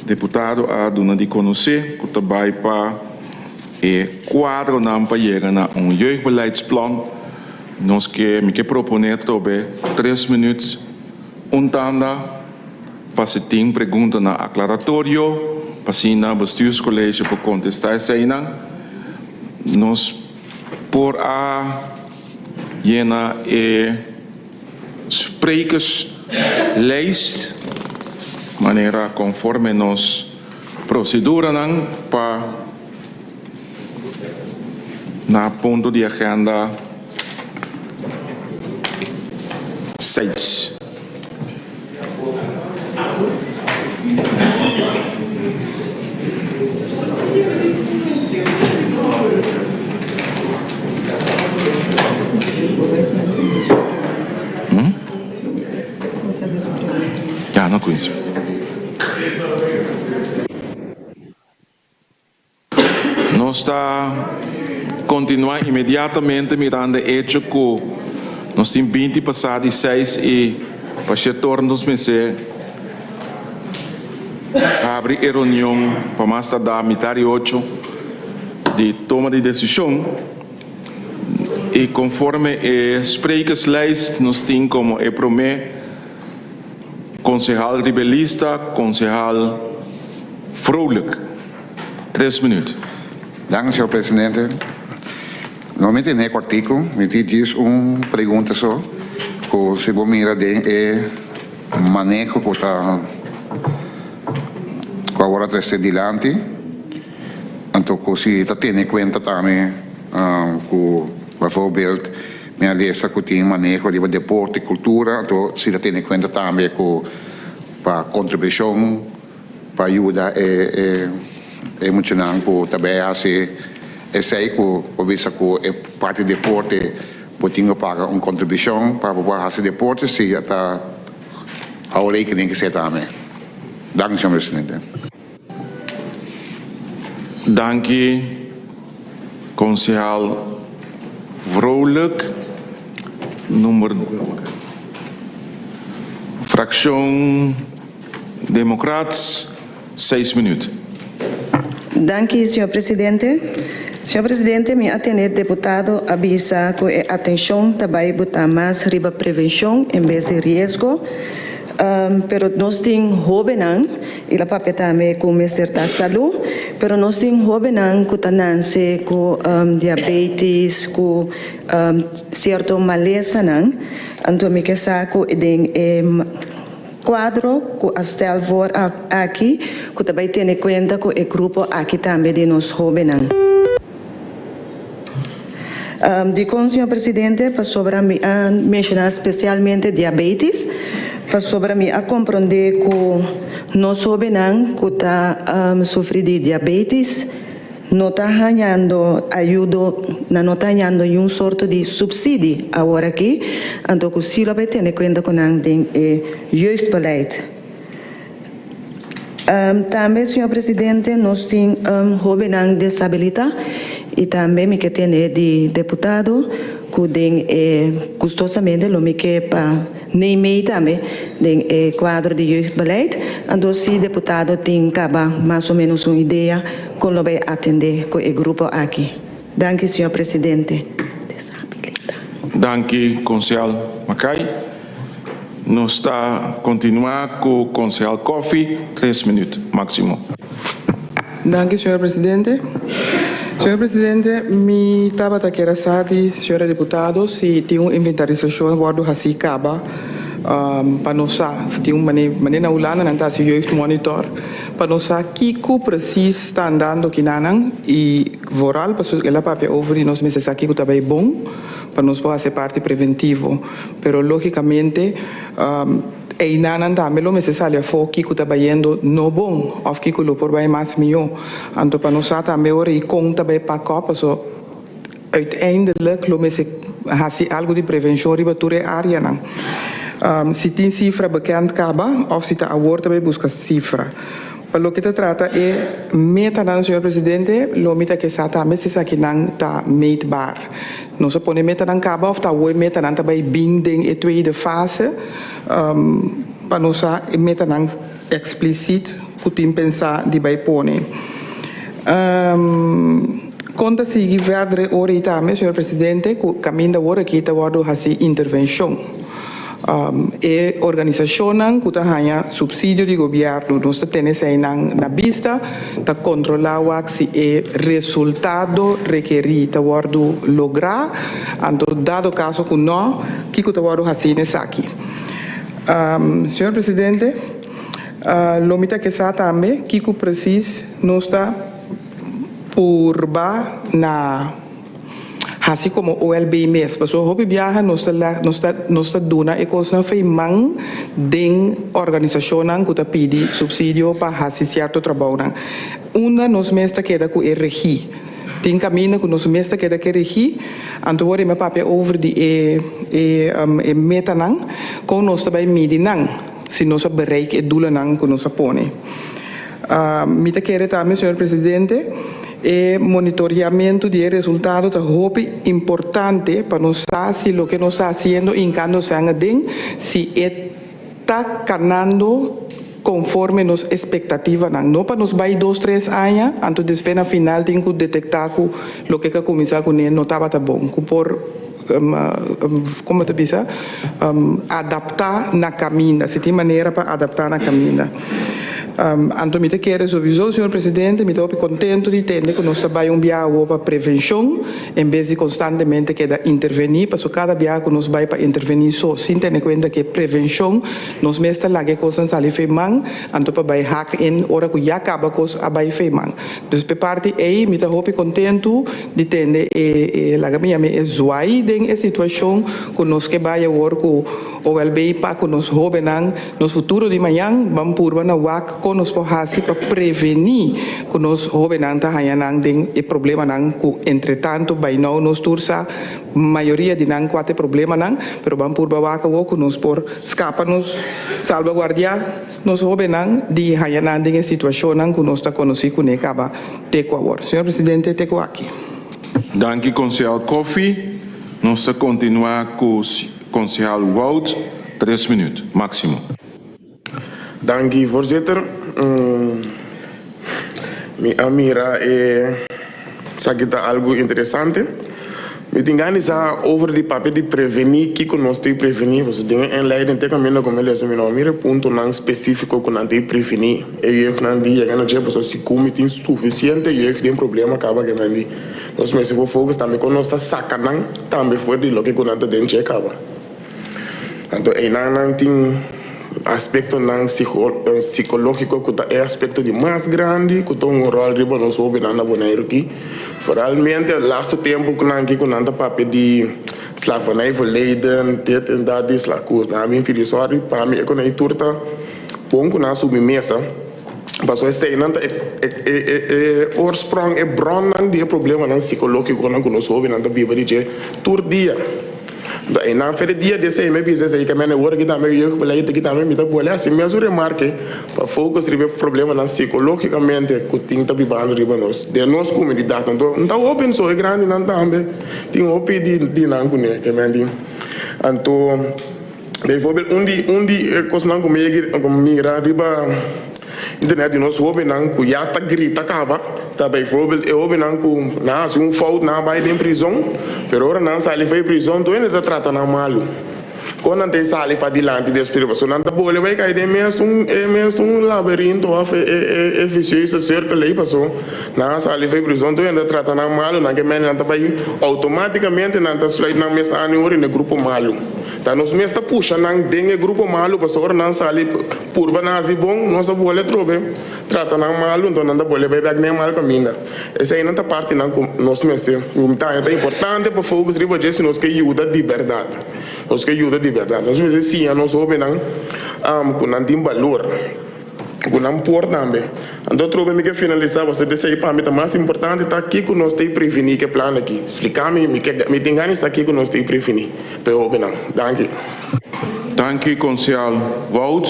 deputado a dona de conhecer, que também para o quadro não para chegar a jeugdbeleidsplan. Nós que proponer também 3 minutos, tanda para se ter pergunta na aclaratório, para se na bestuurscollege para contestar se nós por a jena sprekerslijst, maneira conforme nos procedura para na ponto de agenda 6. Ja, não conheço. Nós está continuar imediatamente mirando o hecho que nós temos 20 passados e 6 e para se tornar-nos abre a reunião para mais tarde metade 8 de toma de decisão e conforme a sprekerslijst nós temos como é promê concejal rebelista, concejal Vrolijk. 3 minutos. Dank, senhor presidente. Normalmente nesse artigo, me diz uma pergunta só, que se você mira de manejo que está agora está adiante, então se está tendo em conta também que, bijvoorbeeld, minha lesa que tem manejo de deporte e cultura, então se está tendo em conta também que para contribuição, para ajuda emocional que também assim sei que o visa que é parte do deporte pode pagar uma contribuição para fazer deporte se está a rekening que se também. Dank, senhor presidente. Dank, concejal Vrolijk. Fracção Democratas, 6 minutos. Danke, senhor presidente. Senhor presidente, me atender deputado avisa que a atenção também botar mais riba prevenção em vez de risco. Pero nós temos jovens, e a papel também com o Ministério da Saúde, pero nós temos jovens que estão com diabetes, com certa maleza, então me quer que tem quadro que estel for aqui, que também tem em conta que o grupo aqui também de nós jovens. Senhor presidente, para sobre mencionar especialmente diabetes, para sobre mim a compreender que nós jovens que está sofrendo de diabetes não está ganhando ajuda, não está ganhando um sorte de subsídio agora aqui, então que se vai ter em conta com o jeugdbeleid. Também, senhor presidente, nós temos jovens com disabilidade e também me que tem de deputado que tem custosamente lo me que para nem meio também tem quadro de jeugdbeleid, então se deputado tem acaba mais ou menos uma ideia como vai atender com o grupo aqui. Danke, senhor presidente. Danke, concejal Macai. Nós está continuar com o concejal Coffee, 3 minutos máximo. Danke, senhor presidente. Senhor presidente, me estava querendo saber, senhora deputado, se tem uma inventarização guardo assim caba para nós se tem uma maneira ulana não está se youth monitor para nós que precisa está andando aqui nanang e voral para que ela papel over e nós meses aqui que está bem bom para nós fazer parte preventivo, pero logicamente e nanan também lo necessário for que está bayendo no bom of que lo por bem mais melhor anto para nós também ora e conta bem para copa so uiteindelijk lo mese hasi algo de prevenção riba ture área nan se tem cifra bekend kaba of se está award também busca cifra. Para o que se trata é meta, senhor presidente, lo meta que está também se aqui não está meetbaar. Não se põe meta não caba of está o meta não também binding e tweede fase para nós meta não explícito que tem pensar de vai pôr. Conta se verder ora e também, senhor presidente, que caminho da hora que está guardo assim intervenção. E organização que tem subsídio de governo, nós temos na vista, para controlar se o resultado requerido para lograr, então, dado caso que não, que está assim nessa aqui. Senhor presidente, lo mita que está também, que precisa nós está por na assim como o LBMS, mas o hobby viaja nos está dando e coisa foi mang den organização que está pedi subsídio para fazer certo trabalho. Uma nos mesta queda com RG. Tem caminho que nos mesta queda que RG, então agora me papel over de meta nang, com nós também medi nang, se nós bereik e doelen nang que nós põe. Mita quer também, senhor presidente, e monitoreamento de resultado é importante para nós saber se o que nós estamos fazendo em cada sangue se está ganhando conforme nos expectativas não para nos vai 2-3 anos antes de na final tem que detectar que o que a comissão não estava bom que por como te pensa adaptar na caminho se tem maneira para adaptar na caminho. Então, me quero resolver, senhor presidente, me estou contente de entender que nós trabalhamos para prevenção, em vez de constantemente intervenir, porque cada dia que nós vamos para intervenir só, sem ter em conta que prevenção, nós mesmo lá que coisas ali feimang, então para vai hack in, hora que já acaba coisa a vai feimang. Então, por parte aí, me estou contente de entender lá que minha é zoai em situação que nós que vai agora com o LBI para que nós jovens, nos futuro de manhã, vamos por na WAC com nos porrasi para prevenir que nos jovens não tem problema não que entretanto vai não nos tursa maioria de não quatro problema não, pero vamos por bawaca o que nos por escapa nos salvaguardiar nos jovens não de não tem situação não que nós está conhecido que acaba teco agora. Senhor presidente, teco aqui. Danke, concejal Coffee. Nós continuar com o concejal Wout, 3 minutos máximo. Dank u, voorzitter. Mi Amira sagita algo interessante. Mi tingani sa over di papel di prevenir, que nós tem prevenir, você tem em lei de caminho como ele assim, não mira ponto não específico que não tem prevenir. Eu não dia que não tinha pessoa se come tem suficiente eu que tem problema acaba que não nós mesmo vou fogo também quando nós saca não também foi de lo que quando não tem check acaba. Então não tem aspecto não psicológico que é aspecto de mais grande que tem rol riba nós ouvir na boneiro aqui. Realmente, laatste tempo que nós aqui papel de slavernij verleden, dit en dat is la koers. Na mijn periode, para mim, quando eu turta, bom que nós submissa, mas o sei não oorsprong bron não de problema não psicológico não que nós ouvimos na Bíblia de tur dia. E na feira dia desse aí me pisa aí que me work que também eu falei que também me tá boa assim mesmo remarque para focus ribe problema não psicologicamente que tem tá bibando riba nós de nós comunidade então open so é grande não também tem open de não né que me então bijvoorbeeld undi coisa não como migra riba internet nós open não que já tá grita acaba tá bijvoorbeeld eu open não que na se fout na vai em prisão pero ora não sai foi prisão tu ainda trata na malo quando não tem sali para dilante desse perigo não tá boa vai cair mesmo labirinto é vicioso cerca aí passou na sali foi prisão tu ainda trata na malo na que men não tá vai automaticamente não tá slide na mesa aniori no grupo malo tá nos mesmo puxa não tem grupo malo passou não sali por banasi bom nossa boa trobe trata na malo então não tá boa vai back nem mal caminha essa aí não tá parte não nós mesmo é importante para focus riba de nós que ajuda de verdade nós que ajuda de verdade nós mesmo sim nós ouvem com não tem valor com não por também então trobe me que finalizar você desse aí para mim tá mais importante tá aqui que nós tem prevenir que plano aqui explicar me tem ganas está aqui que nós tem prevenir para ouvir não Dank u, conselheiro Wout.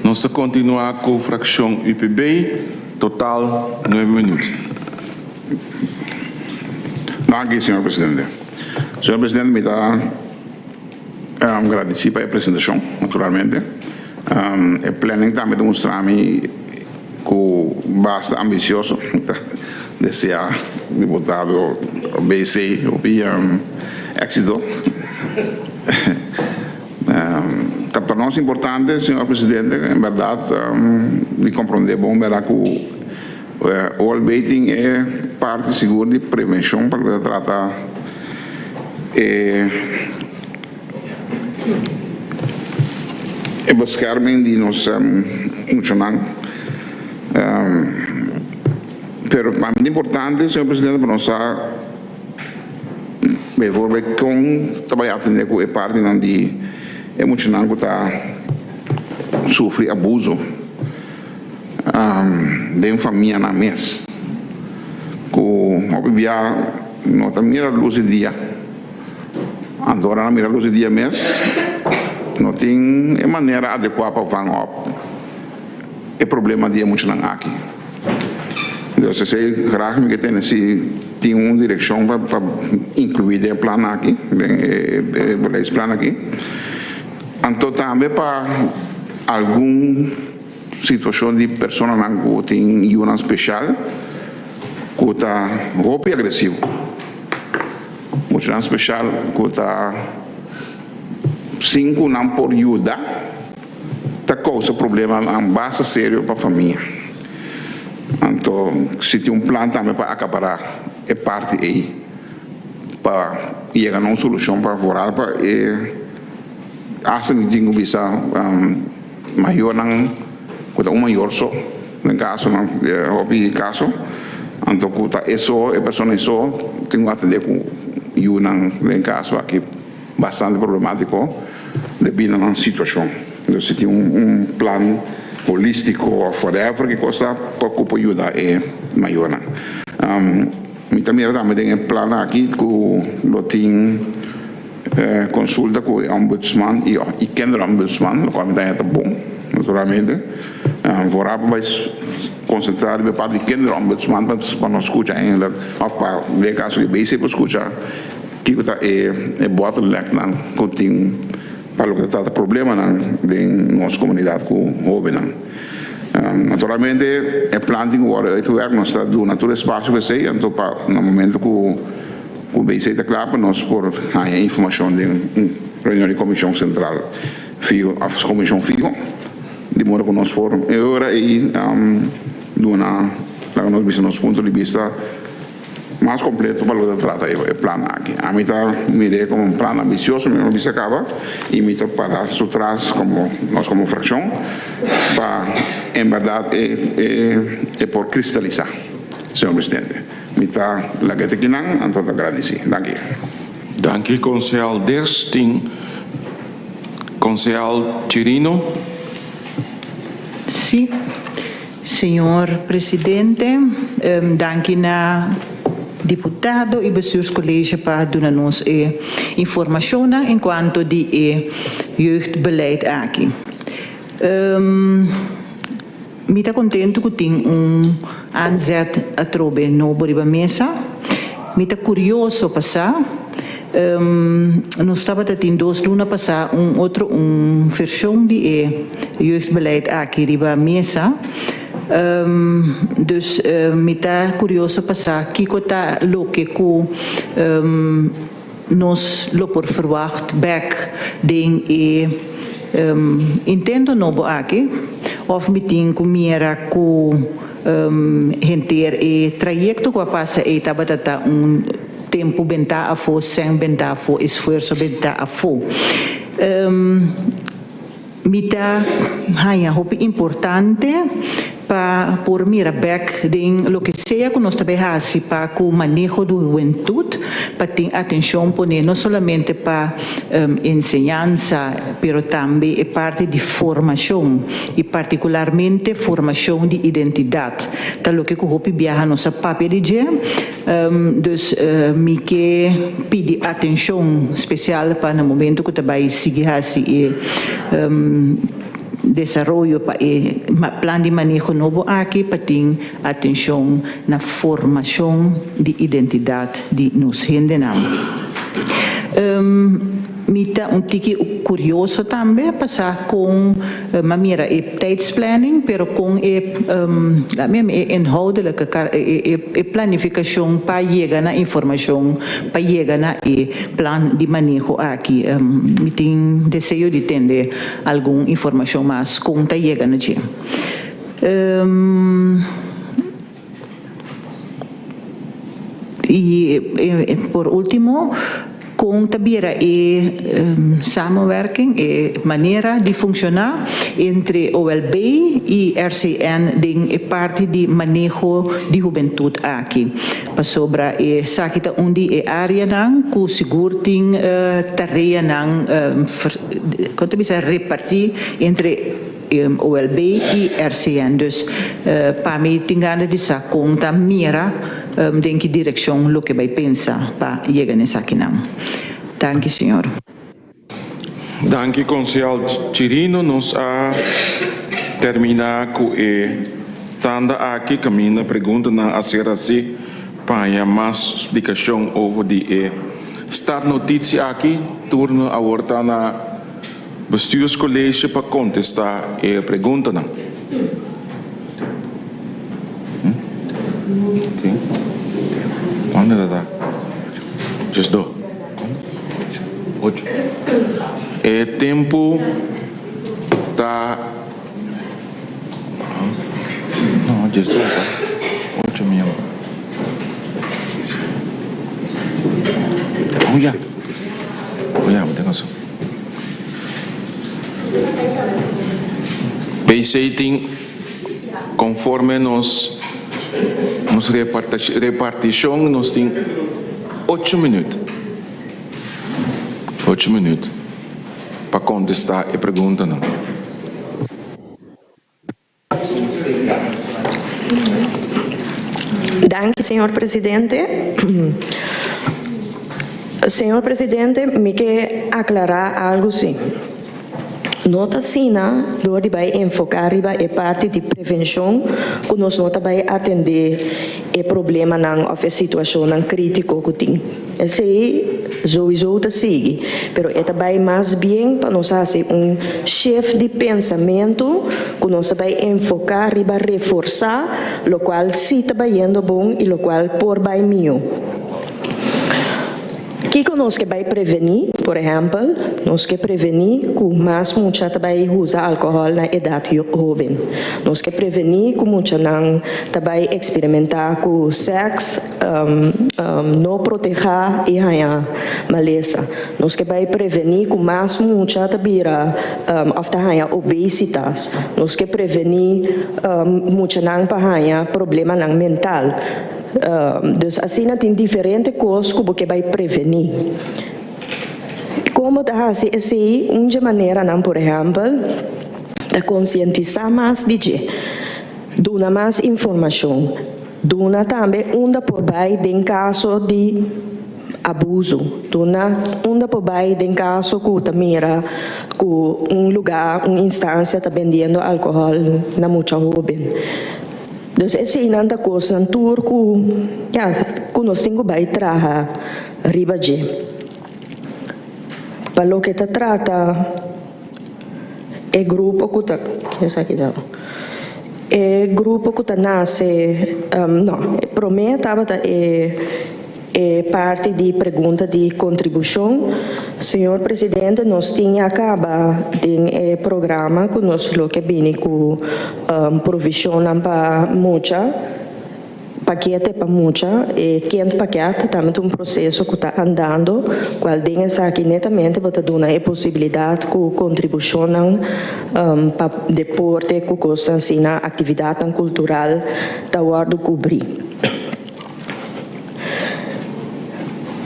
Nós vamos continuar com a fração UPB, total 9 minutos. Dank u, senhor presidente. Senhor presidente, me dá agradecer pela apresentação, naturalmente. O planning também demonstra-me que bastante ambicioso. Desejar deputado BC o éxito. Para nós é importante, senhor presidente, em verdade, de compreender bom, verá que o all-baiting é parte segura de prevenção para tratar e buscar-me de nós funcionar. Pero para mim é importante, senhor presidente, para nós bijvoorbeeld com trabalhar com a parte de emocional que está sofre abuso de família na mês com obviar não tá mira luz de dia agora na mira luz de dia mês não tem maneira adequada para van op é problema de emocional aqui então se sei graag me que tem uma direção para incluir o plano aqui o plano aqui então também para alguma situação de pessoa que tem uma especial que está roupa e agressivo uma especial que está 5 não por ajuda está causa problema bastante sério para a família então se tem plano também para acabar é parte aí para chegar a uma solução para favorável para assim que tenho visto maior não quando maior só no caso não houve caso então quando isso a pessoa isso tenho que atender com no caso aqui bastante problemático devido a uma situação então se tem plano holístico ou forever que costa pouco ajuda é maior me também tem plano aqui que lo tem consulta com o ombudsman e kinderombudsman, o qual me dá bom, naturalmente. Vooral vai concentrar na parte de kinderombudsman para nós escutar ainda, ou para o caso que bem se escutar, que é bottleneck que tem para o que trata problema de nossa comunidade com jovens. Naturalmente, é planting agora é werk, nós está do natural espaço que sei, então no momento que o BC está claro, nós por a informação de reunião de comissão central, a comissão FIGO, de modo que nós for agora e do nosso ponto de vista mais completo para o que trata o plano aqui. A mim está mirei como um plano ambicioso, mas não se acaba, e me está para atrás nós como fração, para, em verdade, é por cristalizar, senhor presidente. Me está lá que te não, então agradecer. Danke. Danke, concejal Dersting. Concejal Chirino. Sim, senhor presidente, danke na deputado e bestuurscollege para dar-nos informação enquanto de jeugdbeleid aqui. Me está contente que tem aanzet a trobe no boriba mesa. Me está curioso passar. Nós estava tendo 2 lunas passar versão de jeugdbeleid aqui riba mesa. Dus me está curioso passar que está loke ku nos lo por verwacht back ding intento nobo aqui of meeting ku mira ku henter trajecto ku passa tabatata tempo benta a fo sem benta a fo esforço benta a fo mita hanya hopi importante para por mira back de lo que sea que nós também hasi para o manejo da juventude para ter atenção poner não somente para enseñanza pero também é parte de formação e particularmente formação de identidade tal lo que o hopi viaja nossa papel de dia dus me que pede atenção especial para no momento que também seguir hasi desarrollo para plan de manejo novo aqui para ter atenção na formação de identidade de nos gente me está tique curioso também passar com maneira tijdsplanning, pero com inhoudelijke planificação para chegar na informação, para chegar na plan de manejo aqui. Me tem desejo de ter alguma informação mais com tá chegando aqui. E por último, com tabira samenwerking e maneira de funcionar entre OLB e RCN em parte de manejo de juventude aqui. Para sobra sakita onde área nang ku sigurting tarefa nang quanto bisa repartir entre OLB e RCN. Dus para mim tingana de sa conta mira em que direção lo que vai pensar para chegar nessa aqui não. Danke, senhor. Danke, concejal Chirino. Nós a terminar com tanda aqui caminha pergunta na ACRC para mais explicação over de start notícia aqui turno a volta na bestuurscollege para contestar a pergunta não. Okay. Quando está? Just do. 8. É tempo tá. Não, just do. 8 mil. Olha. Olha, me tenho só. Basing conforme nos repartição, nós temos 8 minutos. 8 minutos para contestar a pergunta. Não. Danke, senhor presidente. Senhor presidente, me quer aclarar algo sim. Nota sina do de vai enfocar riba e parte de prevenção que nós nota vai atender e problema nang of a situação nang crítico que tem. Esse sowieso te seguir, pero é também mais bem para nós fazer chefe de pensamento que nós vai enfocar e vai reforçar, o qual sim está indo bom e o qual por bem meu. Que nós que vai prevenir, por exemplo, nós que prevenir que mais muita também usa álcool na idade jovem. Nós que prevenir que muita não também experimentar com sexo, não proteger e ganhar maleza. Nós que vai prevenir que mais muita também ganhar obesitas. Nós que prevenir muita não para ganhar problema mental. Dus assim tem diferentes coisas que vai prevenir. Como da assim, uma maneira, por exemplo, de conscientizar mais de dar mais informação, dar também por baixo em caso de abuso, dar por baixo em caso que mira que lugar, instância está vendendo álcool na muita jovem. Dus esse é uma coisa que nós temos que trabalhar riba de. Para o que se trata, é grupo que nasce, não, para mim é parte de pergunta de contribuição. Senhor Presidente, nós tínhamos acaba de programa que nós que vem com provisão para muita paquete para muita e quente paquete também um processo que está andando, qual tem essa aqui netamente para dar a possibilidade que contribuição para deporte que custa assim na atividade cultural da guarda cobrir.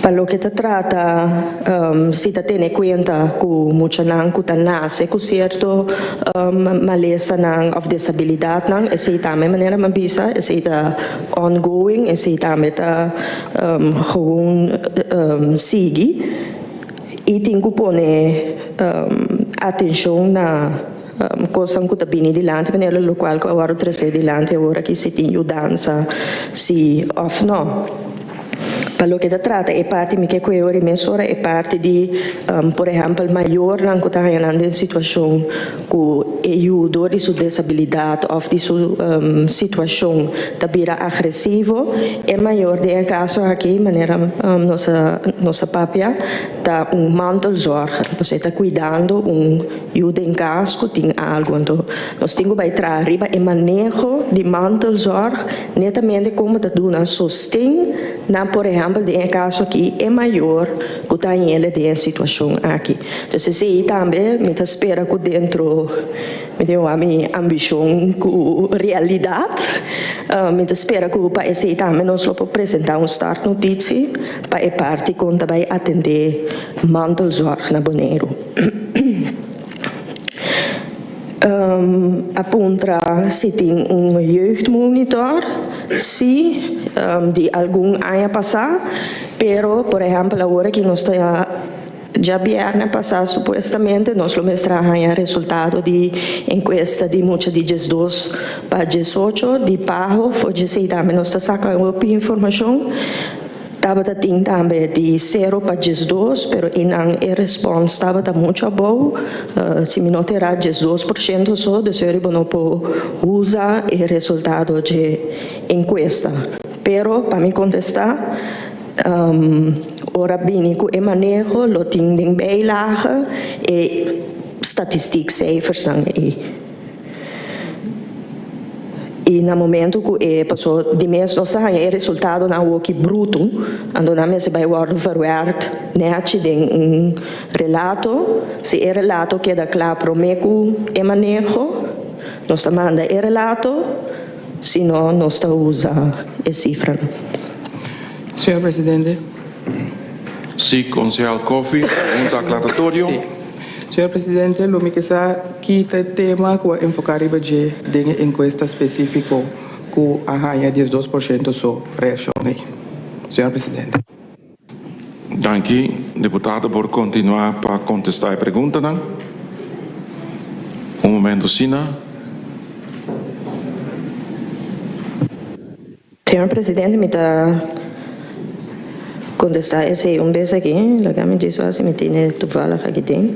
Para o que se trata, se está tendo em conta que muita não que nasce com certo maleza ou disabilidade não, esse também maneira uma bisa, esse está ongoing, esse também está sigue e tem que pôr atenção na coisa que está bem adiante, maneira no qual que agora trazer adiante agora que se tem mudança, se ou não. Para o que se trata, é parte de que eu emissora é parte de, por exemplo, maior não que está em situação que ajuda de sua disabilidade ou de sua situação de vira agressivo, é maior de caso aqui, maneira nossa papia está mantelzorg, você está cuidando ajuda em caso que tem algo, então nós temos que trazer arriba e manejo de mantelzorg netamente como está dando sustento, por exemplo, em caso aqui é maior que está em ele de situação aqui. Então, se também me espera que dentro a minha ambição com realidade, me espera que para esse também nós vamos apresentar start notícia para a parte que também atender mantelzorg na Bonaire. Aponta se tem jeugdmonitor, sim, de algum ano passado, pero, por exemplo, agora que nós está já viernes passado, supostamente, nós vamos trazer resultado de encuesta de muitas de 12 para 18, de pago, foi dizer também, nós está sacando informação, estava também de 0 para 12, pero a resposta estava muito boa. Se me não terá 12% só, de ser não pode usar o resultado de encuesta. Pero, para me contestar, ora bem, que o manejo, lo tem bem laag, e statistiekcijfers aí. E no momento que passou de mês, nós temos o resultado na work bruto, onde nós vai guardar verwerkt, net tem relato, se o relato queda claro para mim que manejo, nós manda o relato, se não, nós usa a cifra. Senhor Presidente. Sim, concejal Coffey, aclaratório. Senhor Presidente, lo que sa quita tema que enfocar em budget de encuesta específico que arranha 12% só reação aí. Senhor Presidente. Dank u, deputado, por continuar para contestar a pergunta. Momento, Sina. Senhor Presidente, me dá contestar esse vez aqui, la kami diz se me tiene toevallig aqui dentro.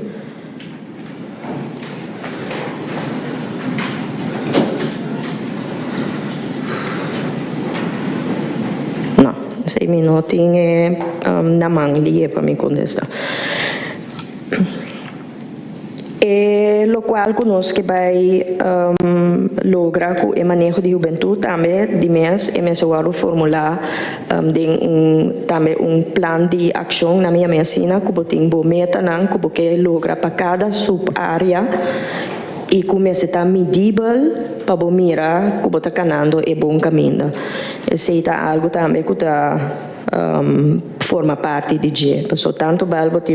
Não, sei me não tinha na mão ali para me contestar. Lo qual conosco vai lograr com o manejo de juventude também de mês e mês agora formular também plan de ação na minha medicina que botem bo meta não que porque logra para cada sub-área e começa a estar medível para bo mirar que bota canando e bom caminho. Esse é algo também que forma parte de G. Passou tanto belo botar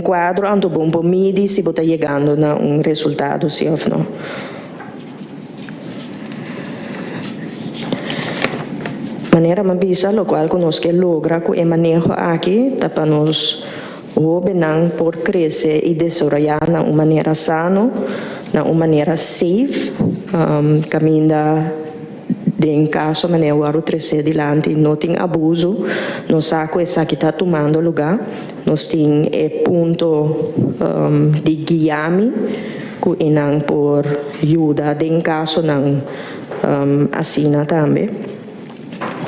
quadro onde bom midi se bota chegando a resultado, sim ou não. Maneira mabisa, lo qual conosco logra que o manejo aqui, tá para nós obenan por crescer e desarrollar na uma maneira sana, na uma maneira safe, caminha em caso maneira o crescer adiante, não tem abuso, não saco essa que está tomando lugar, nós tem ponto de guiame que inang por ajuda em caso não assina também.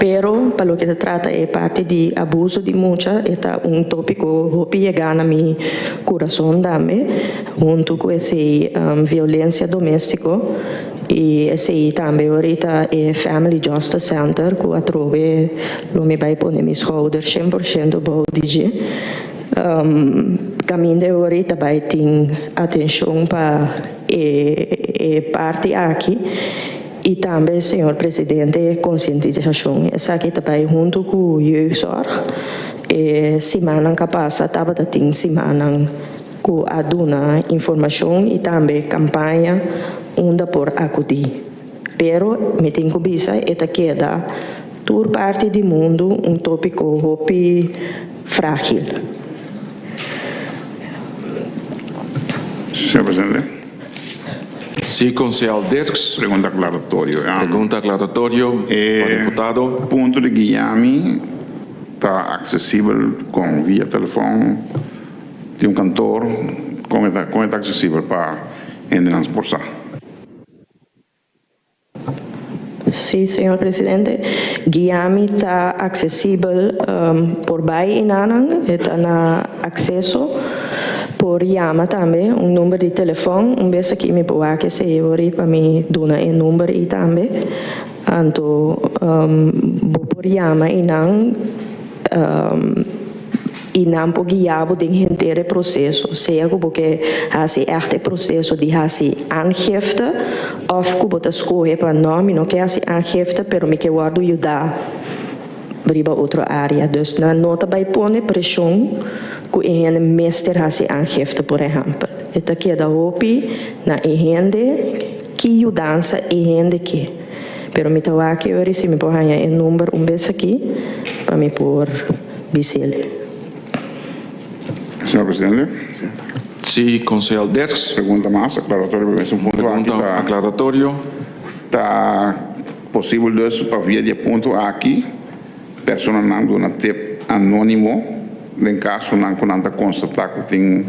Pero, para o que se trata, é parte de abuso de mucha, é tópico que chega na meu coração também, junto com essa violência doméstica. E esse também ahorita é Family Justice Center, que a trove lo me vai pôr mis shoulders 100% bom de caminho de ahorita vai ter atenção para parte aqui. E também, senhor presidente, conscientização. Essa aqui também junto com o jeugdzorg. Semana que passa, estava tendo semana que aduna informação e também campanha onde por acudir. Pero, me tenho que dizer, esta queda, toda parte do mundo, tópico frágil. Senhor presidente. Sim, concejal Dirks. Pergunta aclaratória. Pergunta aclaratória para o deputado. Ponto de Guiame está acessível com via telefone de cantor, como está acessível para transportar? Sim, senhor presidente. Guiame está acessível por bairro Inanang, está na acesso por chama também, número de telefone, vez aqui me boa que se eu para me dar número e também, então por chama e não por guiar o inteiro processo, seja porque esse este processo de esse aangifte, of que você escolhe para nome, não quer esse aangifte, pero me quer ajudar para outra área, dus na nota vai pôr pressão que a meester has aangifte, por exemplo. Esta aqui é da OPI, na gente que ajudança gente que. Pero me tawa aqui hoje se me pôr o número vez aqui para me pôr bisele. Senhor presidente. Sim, concejal Dirks. Pergunta mais aclaratório, Pergunta aclaratório. Está possível dus para via de ponto aqui, pessoa não dona tip anônimo. Em caso não constatar que tem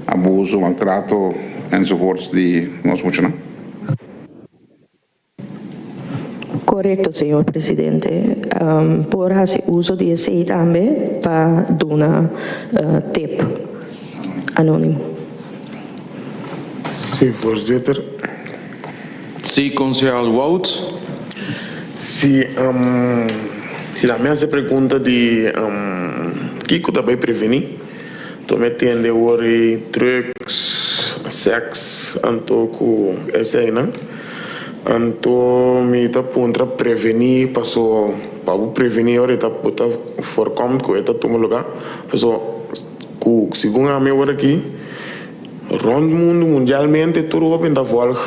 abuso, maltrato, enzovoorts de nós funcionam. Correto, senhor presidente. Por esse uso de esse também para dar tip anônimo. Sim, voorzitter. Sim, concejal Wout. Sim, a minha pergunta de Kiko também prevenir. Também tem de hoje drugs, sexo, antoco, essa aí, né? Então, me tá para prevenir, passou para prevenir hora tá puta forcom que está tomando lugar. Passou, segundo a minha hora aqui, rond mundo mundialmente tudo open da volta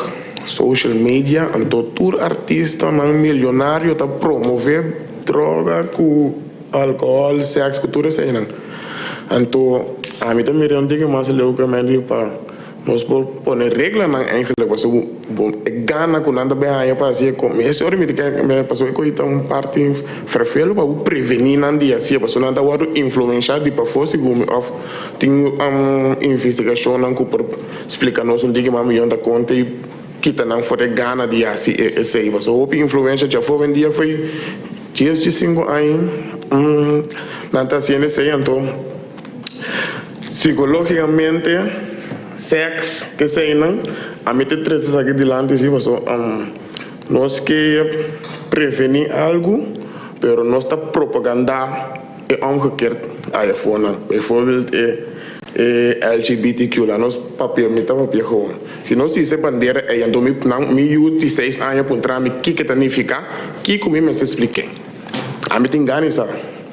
social media, então todo artista, milionário tá promover droga com álcool, sexo, tudo isso aí, né? Então, a mim também é um dia que mais leu que para Nós por poner regra na eigenlijk was o bom gana com nada bem aí para assim como esse hora me passou que então parte frafelo para prevenir não dia assim passou nada o influenciar de para fosse como of tem investigação não por explicar nós dia mas me onda conta e kita não for gana dia assim esse aí passou o influência já foi um dia foi dias de 5 anos não tá sendo esse então psicologicamente sexo que sei não a mim te traz aqui delante se você nós que prevenir algo pero nós está propaganda é omgekeerd aí fora bijvoorbeeld LGBTQ lá nós papel gewoon se nós se bandeira é então me youth 6 anos para entrar me que significa que como me se expliquei a mim tem ganas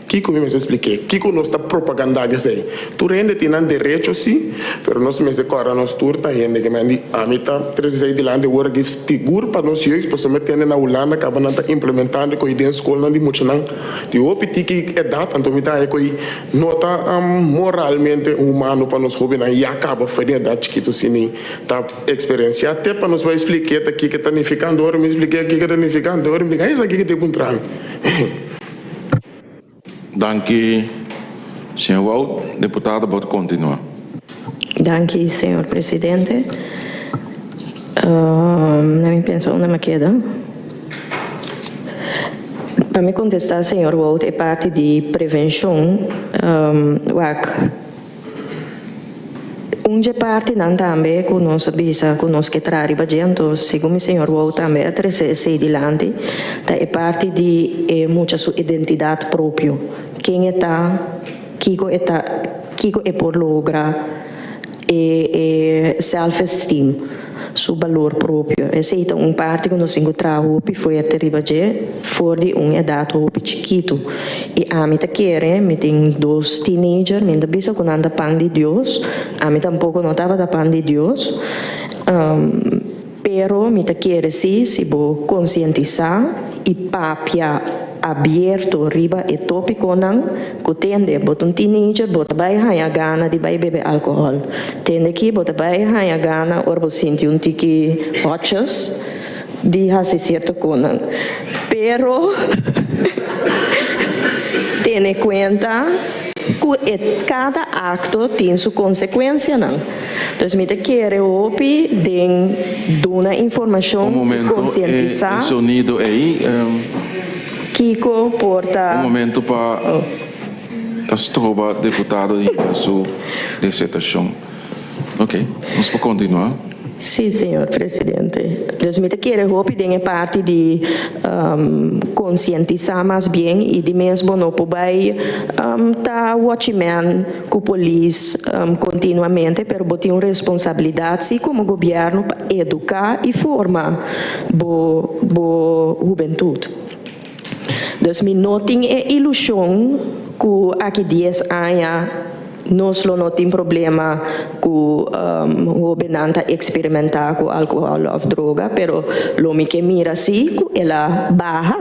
que como me expliquei que nós está propaganda que sei tu rende tem direito sim pero nós me se corra nós turta rende que me a mim tá 36 de lá de agora give figura para nós jovens para me ter na Holanda acaba não tá implementando com ideia escola não de muito não de opti que é data então me tá é coi nota moralmente humano para nós jovens e acaba fazer da chiquito sim tá experiência até para nós vai explicar aqui que tá significando agora me expliquei aqui que tá significando agora me diga isso aqui que tem contrato. Danke, senhor Wout. Deputado, pode continuar. Danke, senhor presidente. Não me penso onde me queda. Para me contestar, senhor Wout, é parte de prevenção. Unge parte não também com nossa bisa, com nós que trabalha dentro, segundo o senhor Wout também a trazer dilante, é parte de muita sua identidade própria. Quem está, Kiko é por lograr self-esteem, seu valor próprio. Essa é uma parte que nós encontramos foi até fora de uma idade chiquito. E a mim quer, me tem 2 teenagers, me ainda bisa com anda pan de Deus, a mim tampouco não estava da pan de Deus. Pero me quer se vou conscientizar e papia aberto riba e tópico não que tende bota teenager bota vai a gana de vai beber álcool tende que bota vai a gana or bo senti tiki hotches de hasi certo conan pero tiene cuenta que cada acto tem sua consequência não então me quer opi de uma informação conscientizar sonido aí Kiko porta... momento para as trobas deputados e a sua dissertação. Ok, vamos continuar. Sim, senhor presidente. Então, me quero pedir parte de conscientizar mais bem e de mesmo não poder tá watchman com a polícia continuamente, pero botar uma responsabilidade sim como governo para educar e formar a juventude. Então, me não tem ilusão que aqui 10 anos nós não temos problema com o benanta experimentar com álcool ou droga, pero lo que mira sim que ela baixa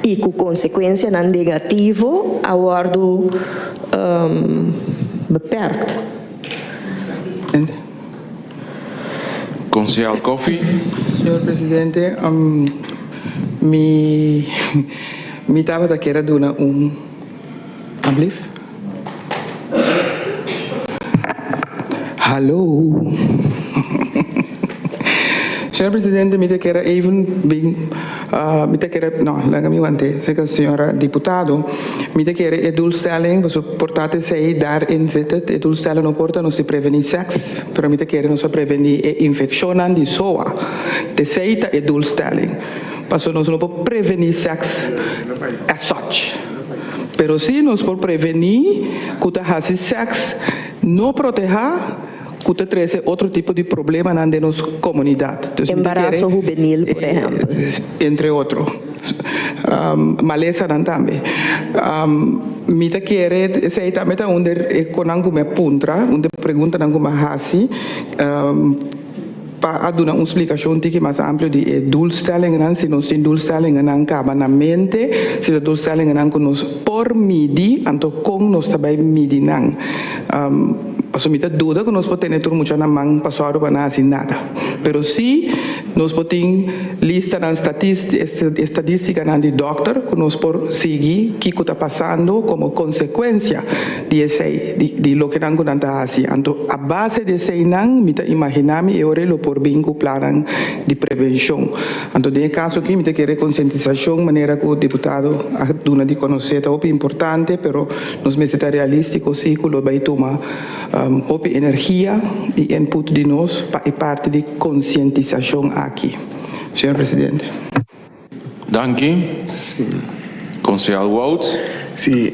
e com consequência não negativo a bordo beperkt. Conselheiro Kofi. Senhor presidente, me estava da querer dar amblif. Hallo. Senhor presidente, me quer even bem, me quer não, laga me ante, seja senhora deputado, me quer doelstelling, você portate sei dar inzet, doelstelling não porta não se prevenir sexo, pero me quer não se prevenir infecção de soa, te sei ta doelstelling. Passou nós não pode prevenir sexo as such. Pero se nós por prevenir que a sexo não proteger que traz outro tipo de problema na nossa comunidade. Embaraço juvenil, por exemplo. Entre outros. Maleza também. Me quer sei também onde conango me puntra, onde pergunta nango me hasi, para dar uma explicação que mais ampla de doelstellingen, se nós temos doelstellingen acaba na mente, se as doelstellingen nos por medir, então com nós também medir asumida duda que nós podemos ter muita na mão passado para não fazer nada. Pero sim, nós podemos lista na estatística de doctor que nós podemos seguir o que está passando como consequência de lo que nós estamos fazendo. Então, a base de isso, me imaginamos e ora lo por bem com o plano de prevenção. Então, nesse caso aqui, me querer conscientização, maneira que o deputado dona de conhecer, é importante, pero nós necessitamos realístico, sim, que lo vai tomar energia e input de nós para parte de conscientização aqui. Senhor Presidente. Danke. Concejal Wout. Sim,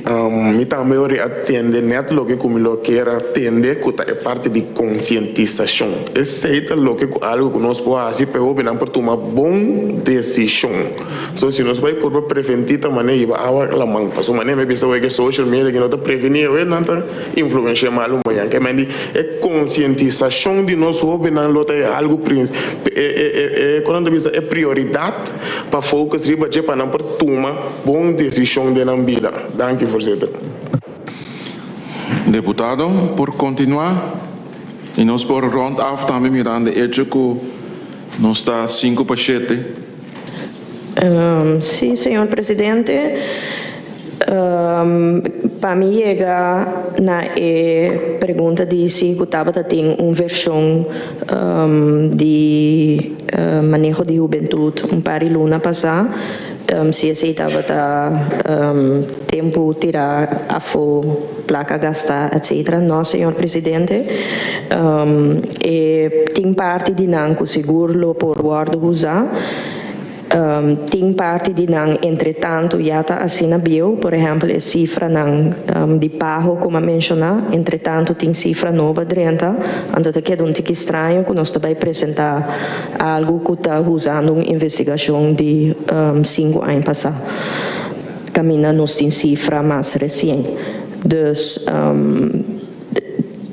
me também atende net lo que como lo que era atende que é parte de conscientização. Esse é lo que algo que nós podemos fazer para ouvir por tomar boa decisão. So se nós vai por prevenir também e vai a mão, passo maneira me pensa que social media que não está prevenir, não está influenciar mal o meio. Que me é conscientização de nós ouvir não lo é algo quando visa é prioridade para focus riba je para não por tomar boa decisão de na vida. Dank u, voorzitter. Deputado, por continuar, e nós por rond af também mirando hecho que não está 5 para 7. Sim, senhor presidente. Para mim, chega na pergunta de se o Tabata tem uma versão de manejo de juventude, par de luna passada. Se aceitava tempo tirar a placa gastar, etc. Não, senhor presidente, tem parte de não seguro por guarda usar. Tem parte de não, entretanto, já está assim na bio, por exemplo, a cifra não de pago, como mencionar, entretanto, tem cifra nova dentro, então é um pouco estranho que nós também apresentar algo que está usando uma investigação de 5 anos passados. Caminha, nós tem cifra mais recente. Então,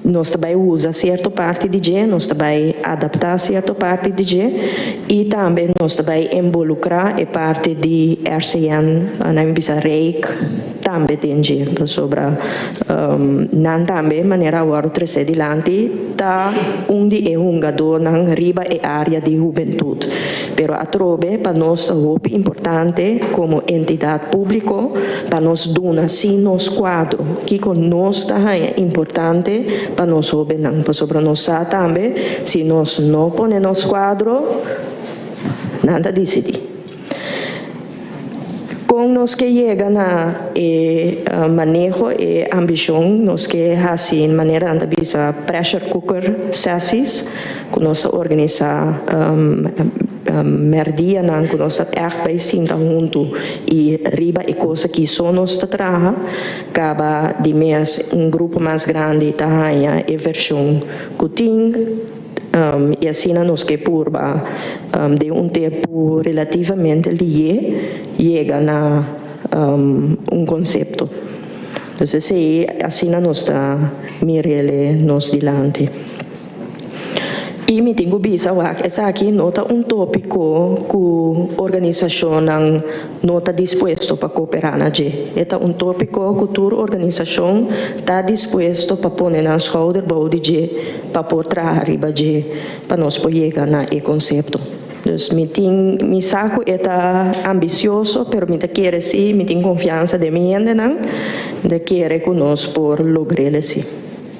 nós também usa certa parte de G, nós também adaptar certa parte de G e também nós também involucrar a parte de RCN, na missa REIC, também tem G, sobre não também maneira agora trazer adiante tá onde é um gador na riba e área de juventude. Pero a trove para nós é muito importante como entidade pública para nós donar sim nos quadro que com nós é importante para nós ouvir não, para sobre nós também se nós não ponemos quadro nada decidir. Com nós que chega na manejo e ambição, nós que assim maneira anda bisa pressure cooker sessies, que nós organiza merdia não, que nós echt bij sinta junto e riba e coisa que só nós traga, acaba de mês grupo mais grande tahanha e versão que tem e assim nós que purba de tempo relativamente lié chega na conceito. Então assim nós está mirele nós dilante. E me tenho visto essa aqui nota tópico que a organização não está disposto para cooperar na G. É tópico que a organização está disposto para pôr na shoulder de G, para pôr trabalhar riba G, para nós poder chegar na conceito. Então, me saco é ambicioso, mas me quer sim, me tenho confiança de mim ainda não, de querer que nós por lograr sim.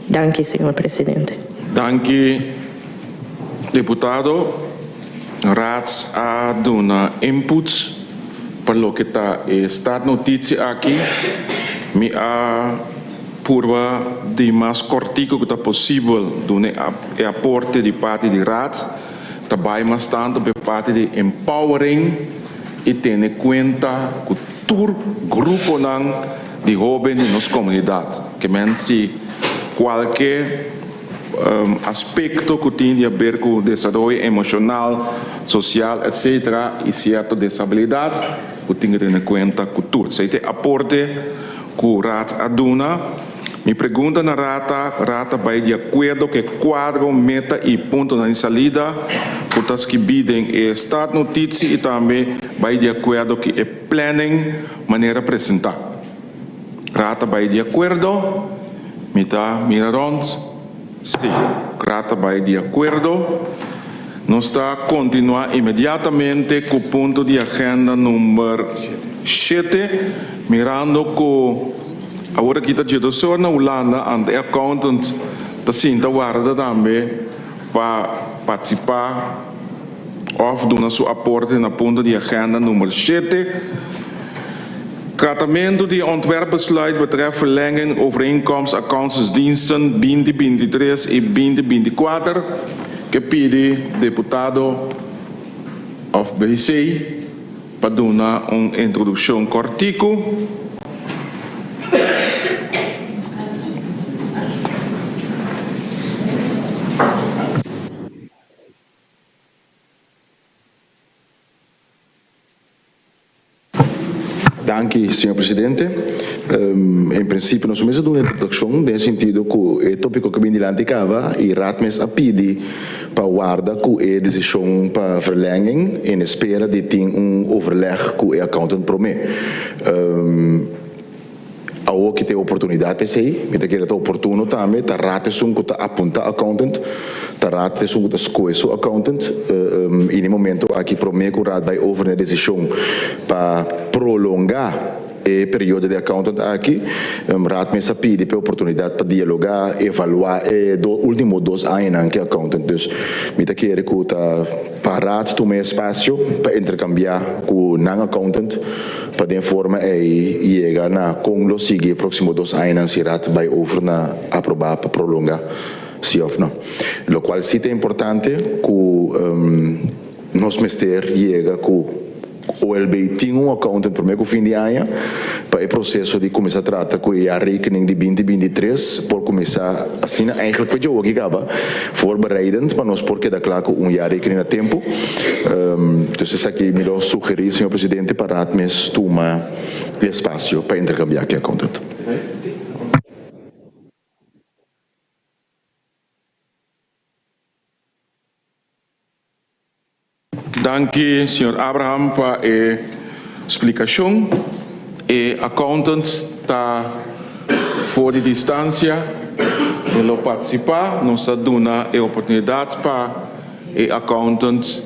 Danke, senhor presidente. Danke. Deputado, Rats a dona inputs para lo que está notícia aqui. Me a purva de mais cortico que está possível do aporte de parte de Rats, também mais tanto de parte de empowering e ter em conta que todo grupo de jovens de nossa comunidade, que se qualquer aspecto que tem a ver com o desenvolvimento emocional, social, etc. e certas desabilidades, que tem que ter em conta a cultura. Se tem aporte que o Rata aduna, me pergunta na Rata vai de acordo que quadro, meta e ponto na salida, portas que bidem é estado notícia e também vai de acordo que é planning, maneira apresentar. Rata vai de acordo, mira rond, Sí, grata by de acuerdo. Nós está continuar imediatamente com o ponto de agenda número 7, mirando com agora que está de na Holanda, and accountant da Sinta Guarda também para participar of doen seu aporte na ponto de agenda número 7. Tratamento de ontwerpbesluit betreft verlenging overeenkomst accountantsdiensten 2023 e 2024. Que pede deputado of BC para dar uma introdução cortico. Danke, senhor presidente. Em princípio, nós vamos fazer uma introdução no sentido que o tópico que vem de Lanticava e Ratmes a pedir para guardar que a decisão para verlenging em espera de ter overleg com o accountant para mim. Ao que tem oportunidade para sei, me que é oportuno também, tá rate sum que tá apunta accountant, tá rate sum que tá escolhe o accountant, e no momento aqui para mim que o rat vai over a decisão para prolongar o período de accountant aqui, rat me sapide para oportunidade para dialogar, evaluar do último 2 anos que accountant, dus me que é que tá parat tomar espaço para intercambiar com o non accountant para de forma chegar na Congo sigue próximo 2 anos se rat vai over na aprovar para prolongar sim ou não. Lo qual sim é importante que nós mister chega com o LB tem accountant para o fim de ano para o processo de começar a tratar com a rekening de 2023 por começar assim eigenlijk foi eu que acaba voorbereidend para nós porque da claro com rekening a tempo então isso aqui me lo sugerir senhor presidente para admes tomar o espaço para intercambiar aqui accountant. Danke, senhor Abraham, para a explicação. O accountant está fora de distância, ele participar, nós está dando a oportunidade para o accountant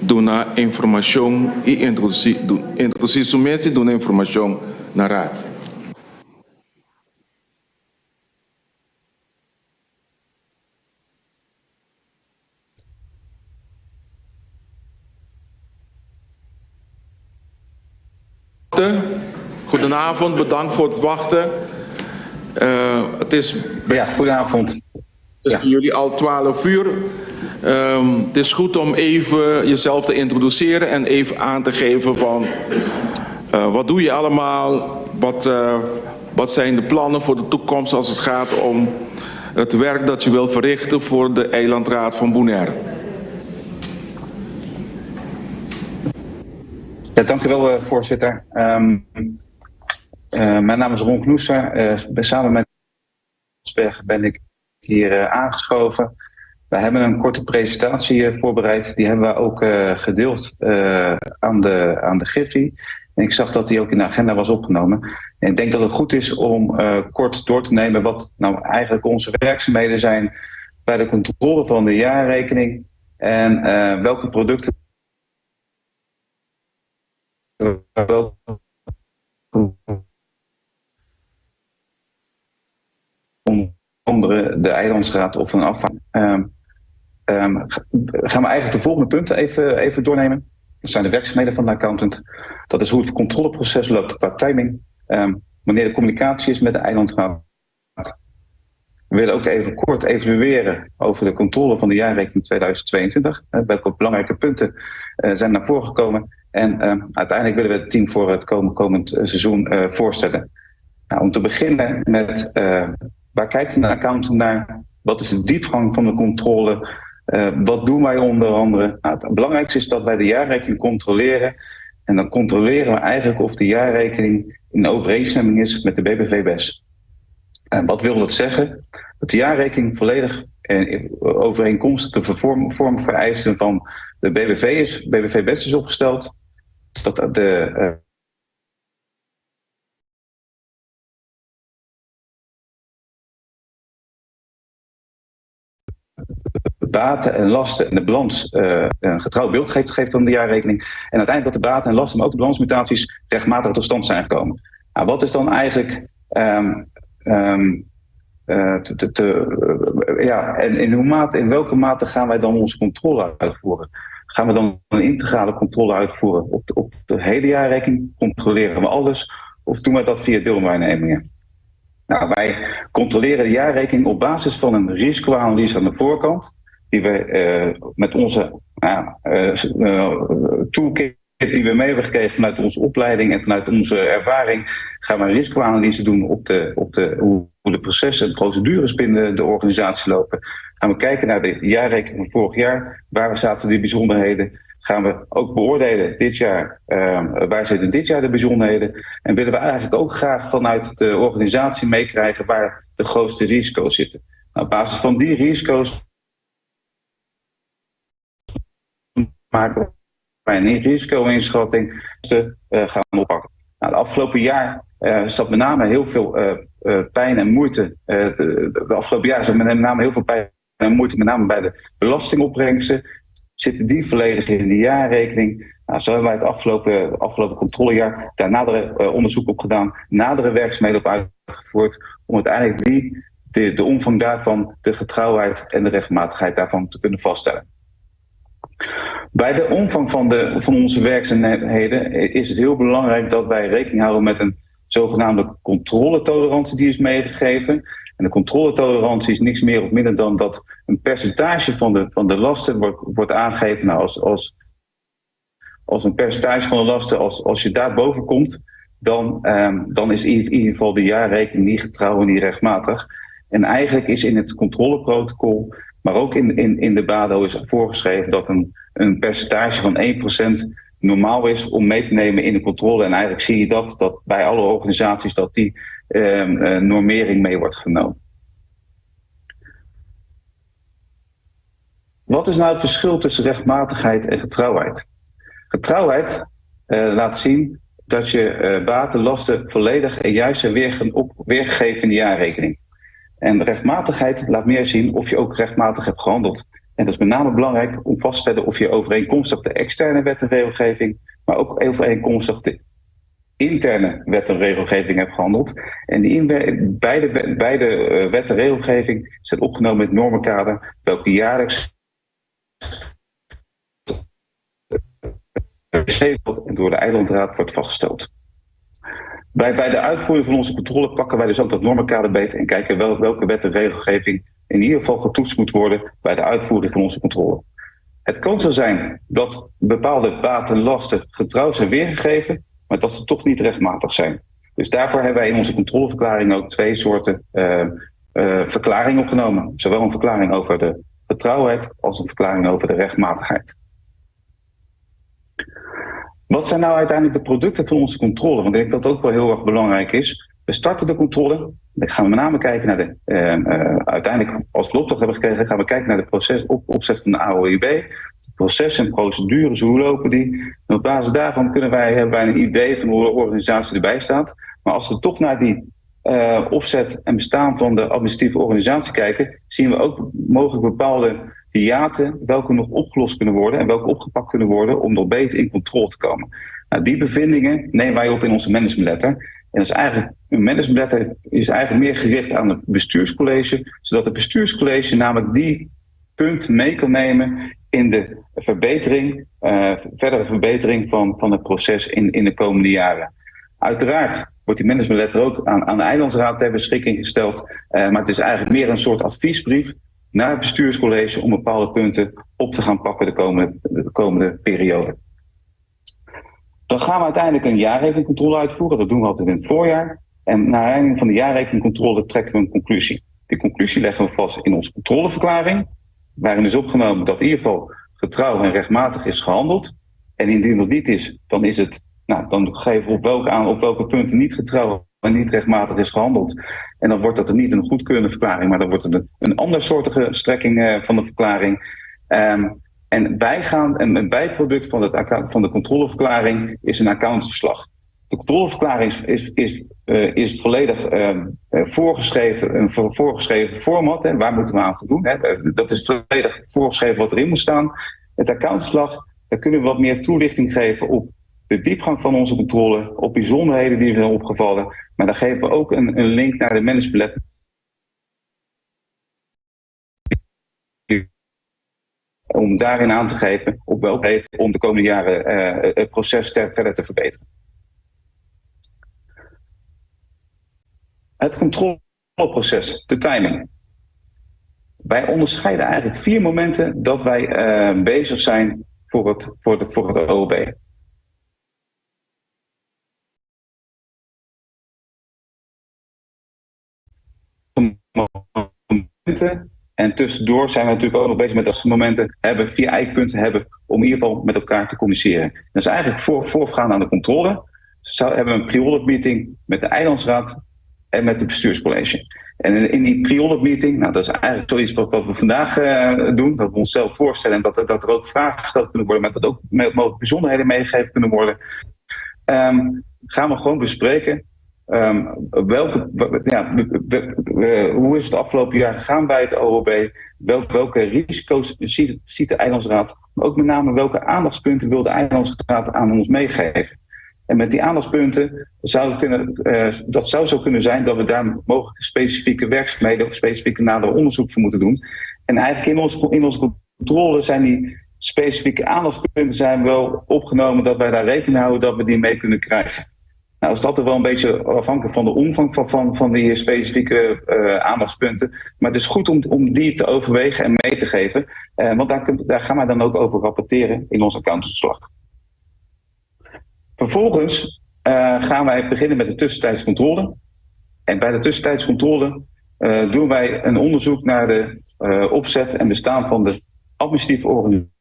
dar informação e introduzir o mês e dar informação na rádio. Goedenavond, bedankt voor het wachten. Het is goedenavond. Jullie al 12 uur. Het is goed om even jezelf te introduceren en even aan te geven van wat doe je allemaal, wat zijn de plannen voor de toekomst als het gaat om het werk dat je wil verrichten voor de Eilandraad van Bonaire. Ja, dank u wel, voorzitter. Mijn naam is Ron Knoester. Samen met Berg ben ik hier aangeschoven. We hebben een korte presentatie voorbereid. Die hebben we ook gedeeld aan de Griffie. En ik zag dat die ook in de agenda was opgenomen. En ik denk dat het goed is om kort door te nemen wat nou eigenlijk onze werkzaamheden zijn bij de controle van de jaarrekening en welke producten onder andere de Eilandsraad of een afvaart. Gaan we eigenlijk de volgende punten even doornemen. Dat zijn de werkzaamheden van de accountant. Dat is hoe het controleproces loopt qua timing. Wanneer de communicatie is met de Eilandsraad. We willen ook even kort evalueren over de controle van de jaarrekening 2022. Welke belangrijke punten zijn naar voren gekomen. En uiteindelijk willen we het team voor het komend seizoen voorstellen. Nou, om te beginnen met waar kijkt een accountant naar? Wat is de diepgang van de controle? Wat doen wij onder andere? Nou, het belangrijkste is dat wij de jaarrekening controleren. En dan controleren we eigenlijk of de jaarrekening in overeenstemming is met de BBV-BES. Wat wil dat zeggen? Dat de jaarrekening volledig overeenkomstig de vormvereisten van de BBV-BES is opgesteld. Dat de baten en lasten en de balans een getrouw beeld geeft aan de jaarrekening. En uiteindelijk dat de baten en lasten, maar ook de balansmutaties rechtmatig tot stand zijn gekomen. Nou, wat is dan eigenlijk en in welke mate gaan wij dan onze controle uitvoeren? Gaan we dan een integrale controle uitvoeren op de hele jaarrekening? Controleren we alles? Of doen we dat via deelwaarnemingen? Nou, wij controleren de jaarrekening op basis van een risicoanalyse aan de voorkant, die we met onze toolkit die we mee hebben gekregen vanuit onze opleiding en vanuit onze ervaring, gaan we een risicoanalyse doen op hoe de processen en procedures binnen de organisatie lopen. Gaan we kijken naar de jaarrekening van vorig jaar, waar zaten die bijzonderheden. Gaan we ook beoordelen dit jaar, waar zitten dit jaar de bijzonderheden. En willen we eigenlijk ook graag vanuit de organisatie meekrijgen waar de grootste risico's zitten. Nou, op basis van die risico's maken wij een risico-inschatting gaan oppakken. Nou, de afgelopen jaar zat met name heel veel pijn en moeite. De afgelopen jaar zat met name heel veel pijn en moeite, met name bij de belastingopbrengsten. Zitten die volledig in de jaarrekening? Nou, zo hebben wij het afgelopen controlejaar daar nadere onderzoek op gedaan, nadere werkzaamheden op uitgevoerd, om uiteindelijk de omvang daarvan, de getrouwheid en de rechtmatigheid daarvan te kunnen vaststellen. Bij de omvang van onze werkzaamheden is het heel belangrijk dat wij rekening houden met een zogenaamde controletolerantie die is meegegeven. En de controletolerantie is niks meer of minder dan dat een percentage van de lasten wordt aangegeven. Nou, als een percentage van de lasten, als je daar boven komt, dan is in ieder geval de jaarrekening niet getrouw en niet rechtmatig. En eigenlijk is in het controleprotocol, maar ook in de BADO is voorgeschreven dat een percentage van 1% normaal is om mee te nemen in de controle. En eigenlijk zie je dat bij alle organisaties dat die normering mee wordt genomen. Wat is nou het verschil tussen rechtmatigheid en getrouwheid? Getrouwheid laat zien dat je baten, lasten volledig en juist zijn weergegeven in de jaarrekening. En de rechtmatigheid laat meer zien of je ook rechtmatig hebt gehandeld. En dat is met name belangrijk om vast te stellen of je overeenkomstig de externe wet en regelgeving, maar ook overeenkomstig de interne wet en regelgeving hebt gehandeld. En beide wet en regelgeving zijn opgenomen in het normenkader, welke jaarlijks en door de Eilandraad wordt vastgesteld. Bij de uitvoering van onze controle pakken wij dus ook dat normenkader beter en kijken welke wet en regelgeving in ieder geval getoetst moet worden bij de uitvoering van onze controle. Het kan zo zijn dat bepaalde baten en lasten getrouw zijn weergegeven, maar dat ze toch niet rechtmatig zijn. Dus daarvoor hebben wij in onze controleverklaring ook twee soorten verklaringen opgenomen. Zowel een verklaring over de getrouwheid als een verklaring over de rechtmatigheid. Wat zijn nou uiteindelijk de producten van onze controle? Want ik denk dat dat ook wel heel erg belangrijk is. We starten de controle. Dan gaan we met name kijken naar de... uiteindelijk, als we de opdracht hebben gekregen, gaan we kijken naar de opzet van de AOIB. De processen en procedures, hoe lopen die? En op basis daarvan hebben wij een idee van hoe de organisatie erbij staat. Maar als we toch naar die opzet en bestaan van de administratieve organisatie kijken, zien we ook mogelijk bepaalde hiaten welke nog opgelost kunnen worden en welke opgepakt kunnen worden om nog beter in controle te komen. Nou, die bevindingen nemen wij op in onze managementletter. En dat is eigenlijk, een managementletter is eigenlijk meer gericht aan het bestuurscollege, zodat het bestuurscollege namelijk die punten mee kan nemen in de verbetering, verdere verbetering van het proces in de komende jaren. Uiteraard wordt die managementletter ook aan de Eilandsraad ter beschikking gesteld, maar het is eigenlijk meer een soort adviesbrief naar het bestuurscollege om bepaalde punten op te gaan pakken de komende periode. Dan gaan we uiteindelijk een jaarrekeningcontrole uitvoeren. Dat doen we altijd in het voorjaar. En naar aanleiding van de jaarrekeningcontrole trekken we een conclusie. Die conclusie leggen we vast in onze controleverklaring, waarin is opgenomen dat in ieder geval getrouw en rechtmatig is gehandeld. En indien dat niet is, dan is het, dan geven we op welke punten niet getrouw en niet rechtmatig is gehandeld. En dan wordt dat er niet een goedkeurende verklaring, maar dan wordt het een andersoortige strekking van de verklaring. En een bijproduct van de controleverklaring is een accountsverslag. De controleverklaring is volledig voorgeschreven, een voorgeschreven format. Hè. Waar moeten we aan voldoen? Hè? Dat is volledig voorgeschreven wat erin moet staan. Het accountverslag, daar kunnen we wat meer toelichting geven op de diepgang van onze controle, op bijzonderheden die er zijn opgevallen. Maar daar geven we ook een link naar de managementbeleid. Om daarin aan te geven op welke heeft om de komende jaren het proces verder te verbeteren. Het controleproces, de timing. Wij onderscheiden eigenlijk 4 momenten dat wij bezig zijn voor het OOB. En tussendoor zijn we natuurlijk ook nog bezig met dat we momenten hebben, 4 eikpunten hebben om in ieder geval met elkaar te communiceren. Dat is eigenlijk voorafgaand aan de controle. We hebben een pre-audit meeting met de eilandsraad en met het bestuurscollege. En in die pre-audit meeting, nou, dat is eigenlijk zoiets wat we vandaag doen, dat we onszelf voorstellen en dat er ook vragen gesteld kunnen worden, maar dat ook mogelijk bijzonderheden meegegeven kunnen worden. Gaan we gewoon bespreken hoe is het de afgelopen jaar gegaan bij het OOB? Welke risico's ziet de eilandsraad? Maar ook met name welke aandachtspunten wil de eilandsraad aan ons meegeven? En met die aandachtspunten dat zou zo kunnen zijn dat we daar mogelijk specifieke werkzaamheden of specifieke nader onderzoek voor moeten doen. En eigenlijk in onze controle zijn die specifieke aandachtspunten wel opgenomen dat wij daar rekening houden dat we die mee kunnen krijgen. Nou is dat er wel een beetje afhankelijk van de omvang van die specifieke aandachtspunten. Maar het is goed om die te overwegen en mee te geven. Want daar gaan wij dan ook over rapporteren in ons accountantsverslag. Vervolgens gaan wij beginnen met de tussentijdse controle. En bij de tussentijdse controle doen wij een onderzoek naar de opzet en bestaan van de administratieve organisatie.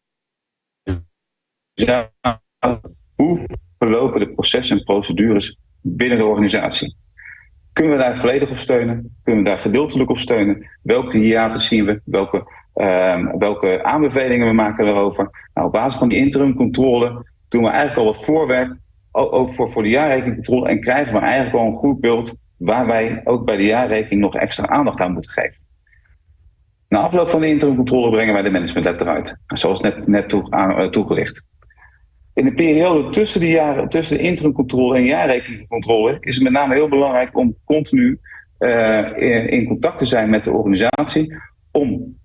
Hoe verlopen de processen en procedures binnen de organisatie? Kunnen we daar volledig op steunen? Kunnen we daar gedeeltelijk op steunen? Welke hiaten zien we? Welke aanbevelingen we maken daarover? Nou, op basis van die interim controle doen we eigenlijk al wat voorwerk ook voor de jaarrekeningcontrole en krijgen we eigenlijk al een goed beeld waar wij ook bij de jaarrekening nog extra aandacht aan moeten geven. Na afloop van de interim controle brengen wij de managementwet eruit, zoals net toegelicht. In de periode tussen de interimcontrole en jaarrekeningcontrole is het met name heel belangrijk om continu in contact te zijn met de organisatie om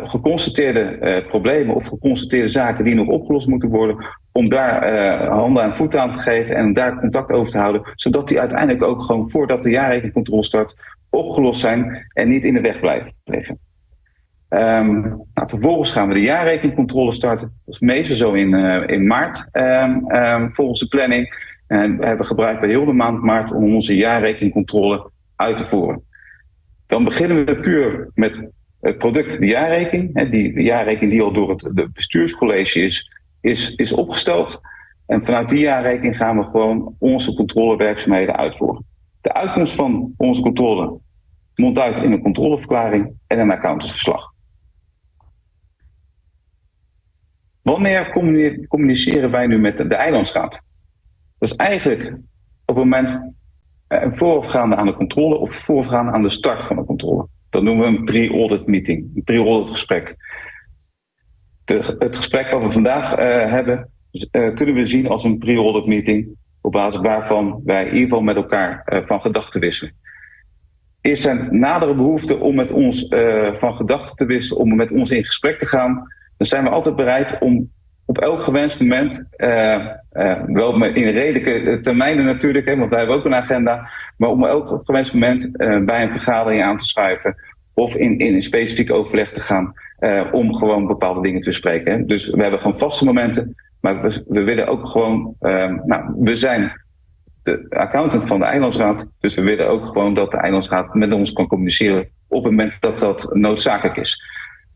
geconstateerde problemen of geconstateerde zaken die nog opgelost moeten worden, om daar handen en voeten aan te geven en daar contact over te houden, zodat die uiteindelijk ook gewoon voordat de jaarrekeningcontrole start opgelost zijn en niet in de weg blijven liggen. Vervolgens gaan we de jaarrekeningcontrole starten. Dat is meestal zo in maart volgens de planning. En we hebben gebruikt bij heel de maand maart om onze jaarrekeningcontrole uit te voeren. Dan beginnen we puur met het product, de jaarrekening. De jaarrekening die al door het bestuurscollege is opgesteld. En vanuit die jaarrekening gaan we gewoon onze controlewerkzaamheden uitvoeren. De uitkomst van onze controle mondt uit in een controleverklaring en een accountantsverslag. Wanneer communiceren wij nu met de eilandsraad? Dat is eigenlijk op het moment voorafgaande aan de controle of voorafgaande aan de start van de controle. Dat noemen we een pre-audit meeting, een pre-audit gesprek. Het gesprek wat we vandaag hebben, kunnen we zien als een pre-audit meeting op basis waarvan wij in ieder geval met elkaar van gedachten wisselen. Is er nadere behoefte om met ons van gedachten te wisselen, om met ons in gesprek te gaan, dan zijn we altijd bereid om op elk gewenst moment, wel in redelijke termijnen natuurlijk, want wij hebben ook een agenda, maar om elk gewenst moment bij een vergadering aan te schuiven of in een specifiek overleg te gaan om gewoon bepaalde dingen te bespreken. Dus we hebben gewoon vaste momenten, maar we willen ook gewoon, we zijn de accountant van de eilandsraad, dus we willen ook gewoon dat de eilandsraad met ons kan communiceren op het moment dat dat noodzakelijk is.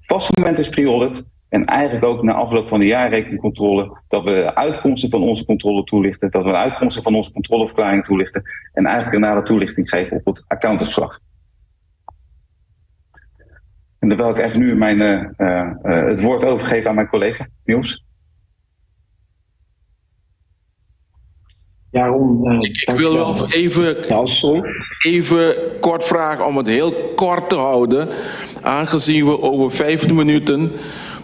Vaste moment is pre-audit. En eigenlijk ook na afloop van de jaarrekeningcontrole dat we de uitkomsten van onze controle toelichten, dat we de uitkomsten van onze controleverklaring toelichten en eigenlijk daarna de toelichting geven op het accountantsverslag. En terwijl ik echt nu het woord overgeef aan mijn collega Niels. Ik wil wel even kort vragen om het heel kort te houden, aangezien we over 15 minuten,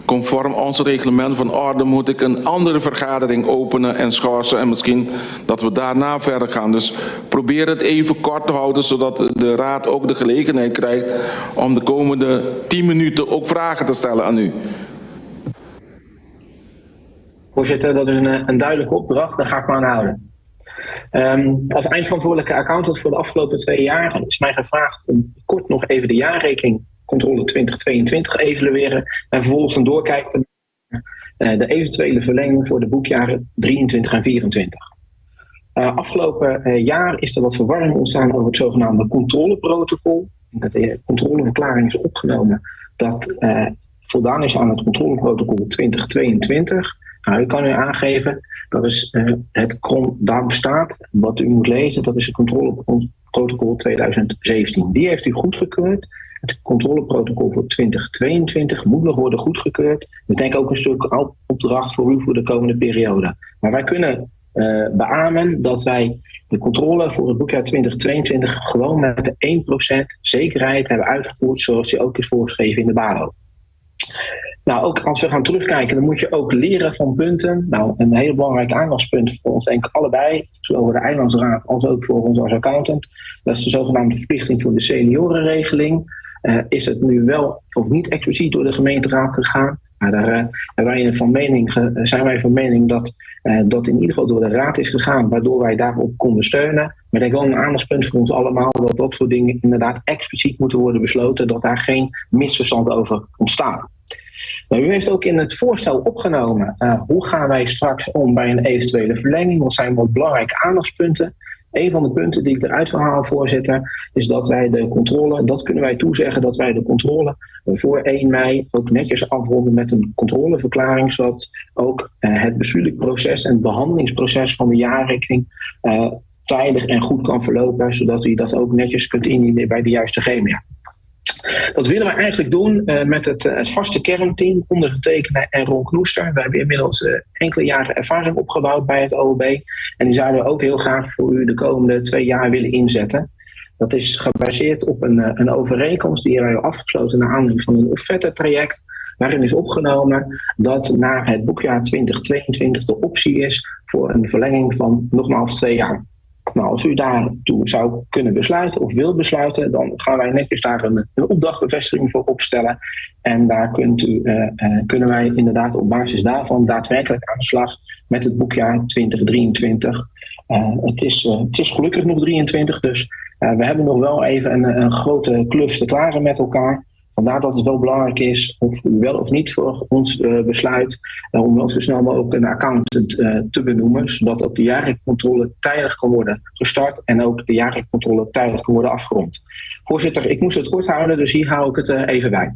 conform ons reglement van orde, moet ik een andere vergadering openen en schorsen en misschien dat we daarna verder gaan. Dus probeer het even kort te houden, zodat de raad ook de gelegenheid krijgt om de komende 10 minuten ook vragen te stellen aan u. Voorzitter, dat is een duidelijke opdracht, daar ga ik me aan houden. Als eindverantwoordelijke accountant voor de afgelopen 2 jaar is mij gevraagd om kort nog even de jaarrekening controle 2022 evalueren en vervolgens een doorkijk te maken de eventuele verlenging voor de boekjaren 23 en 24. Afgelopen jaar is er wat verwarring ontstaan over het zogenaamde controleprotocol. De controleverklaring is opgenomen dat voldaan is aan het controleprotocol 2022. Nou, ik kan u aangeven, dat is daar bestaat, wat u moet lezen, dat is het controleprotocol 2017. Die heeft u goedgekeurd. Het controleprotocol voor 2022 moet nog worden goedgekeurd. Ik denk ook een stuk opdracht voor u voor de komende periode. Maar wij kunnen beamen dat wij de controle voor het boekjaar 2022 gewoon met de 1% zekerheid hebben uitgevoerd, zoals die ook is voorgeschreven in de BARO. Nou, ook als we gaan terugkijken, dan moet je ook leren van punten. Nou, een heel belangrijk aandachtspunt voor ons, denk ik allebei, zowel voor de Eilandsraad als ook voor ons als accountant, dat is de zogenaamde verplichting voor de seniorenregeling. Is het nu wel of niet expliciet door de gemeenteraad gegaan? Maar daar zijn wij van mening dat dat in ieder geval door de raad is gegaan, waardoor wij daarop konden steunen. Maar ik denk wel een aandachtspunt voor ons allemaal, dat dat soort dingen inderdaad expliciet moeten worden besloten, dat daar geen misverstand over ontstaat. Nou, u heeft ook in het voorstel opgenomen, hoe gaan wij straks om bij een eventuele verlenging? Dat zijn wat belangrijke aandachtspunten. Een van de punten die ik eruit wil halen, voorzitter, is dat wij de controle, dat kunnen wij toezeggen, dat wij de controle voor 1 mei ook netjes afronden met een controleverklaring, zodat ook het bestuurlijk proces en het behandelingsproces van de jaarrekening tijdig en goed kan verlopen, zodat u dat ook netjes kunt indienen bij de juiste gremia. Dat willen we eigenlijk doen met het vaste kernteam, ondergetekende en Ron Knoester. We hebben inmiddels enkele jaren ervaring opgebouwd bij het OOB. En die zouden we ook heel graag voor u de komende 2 jaar willen inzetten. Dat is gebaseerd op een overeenkomst die wij hebben afgesloten naar aanleiding van een offerte-traject. Waarin is opgenomen dat na het boekjaar 2022 de optie is voor een verlenging van nogmaals 2 jaar. Nou, als u daartoe zou kunnen besluiten of wil besluiten, dan gaan wij netjes daar een opdrachtbevestiging voor opstellen. En daar kunnen wij inderdaad op basis daarvan daadwerkelijk aan de slag met het boekjaar 2023. Het is gelukkig nog 23, dus we hebben nog wel even een grote klus te klaren met elkaar. Vandaar dat het wel belangrijk is of u wel of niet voor ons besluit om wel zo snel mogelijk een accountant te benoemen, zodat ook de jaarrekencontrole tijdig kan worden gestart en ook de jaarrekencontrole tijdig kan worden afgerond. Voorzitter, ik moest het kort houden, dus hier hou ik het even bij.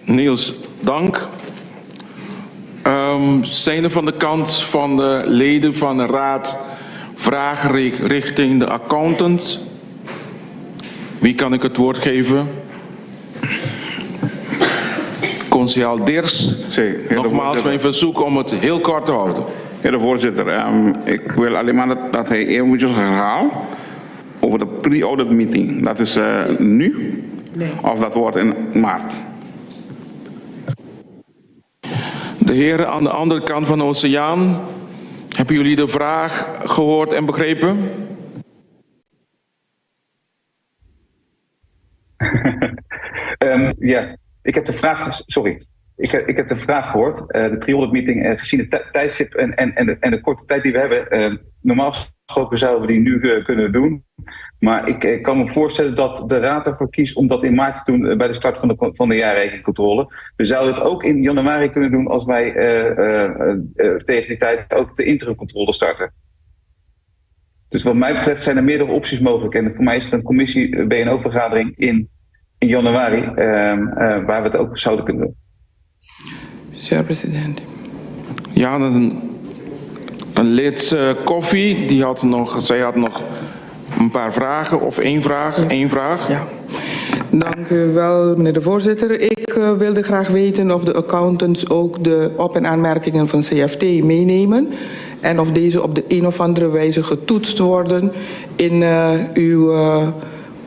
Niels, dank. Zijn er van de kant van de leden van de raad vragen richting de accountant? Wie kan ik het woord geven? Conseil Diers. Nogmaals mijn verzoek om het heel kort te houden. Heer de voorzitter, ik wil alleen maar dat hij eventjes herhaalt over de pre-audit meeting. Dat is nu? Nee. Of dat wordt in maart? De heren aan de andere kant van de oceaan, hebben jullie de vraag gehoord en begrepen? Ja, ik heb de vraag, sorry. Ik heb de vraag gehoord. De pre-audit meeting, gezien het tijdstip en de korte tijd die we hebben, normaal gesproken zouden we die nu kunnen doen. Maar ik kan me voorstellen dat de raad ervoor kiest om dat in maart te doen bij de start van de jaarrekencontrole. We zouden het ook in januari kunnen doen als wij tegen die tijd ook de interimcontrole starten. Dus wat mij betreft zijn er meerdere opties mogelijk. En voor mij is er een commissie BNO-vergadering in januari, waar we het ook zouden kunnen doen. Senhor presidente. Ja, een lid Koffie, zij had nog een paar vragen of één vraag. Ja. Dank u wel, meneer de voorzitter. Ik wilde graag weten of de accountants ook de op- en aanmerkingen van CFT meenemen en of deze op de een of andere wijze getoetst worden in uw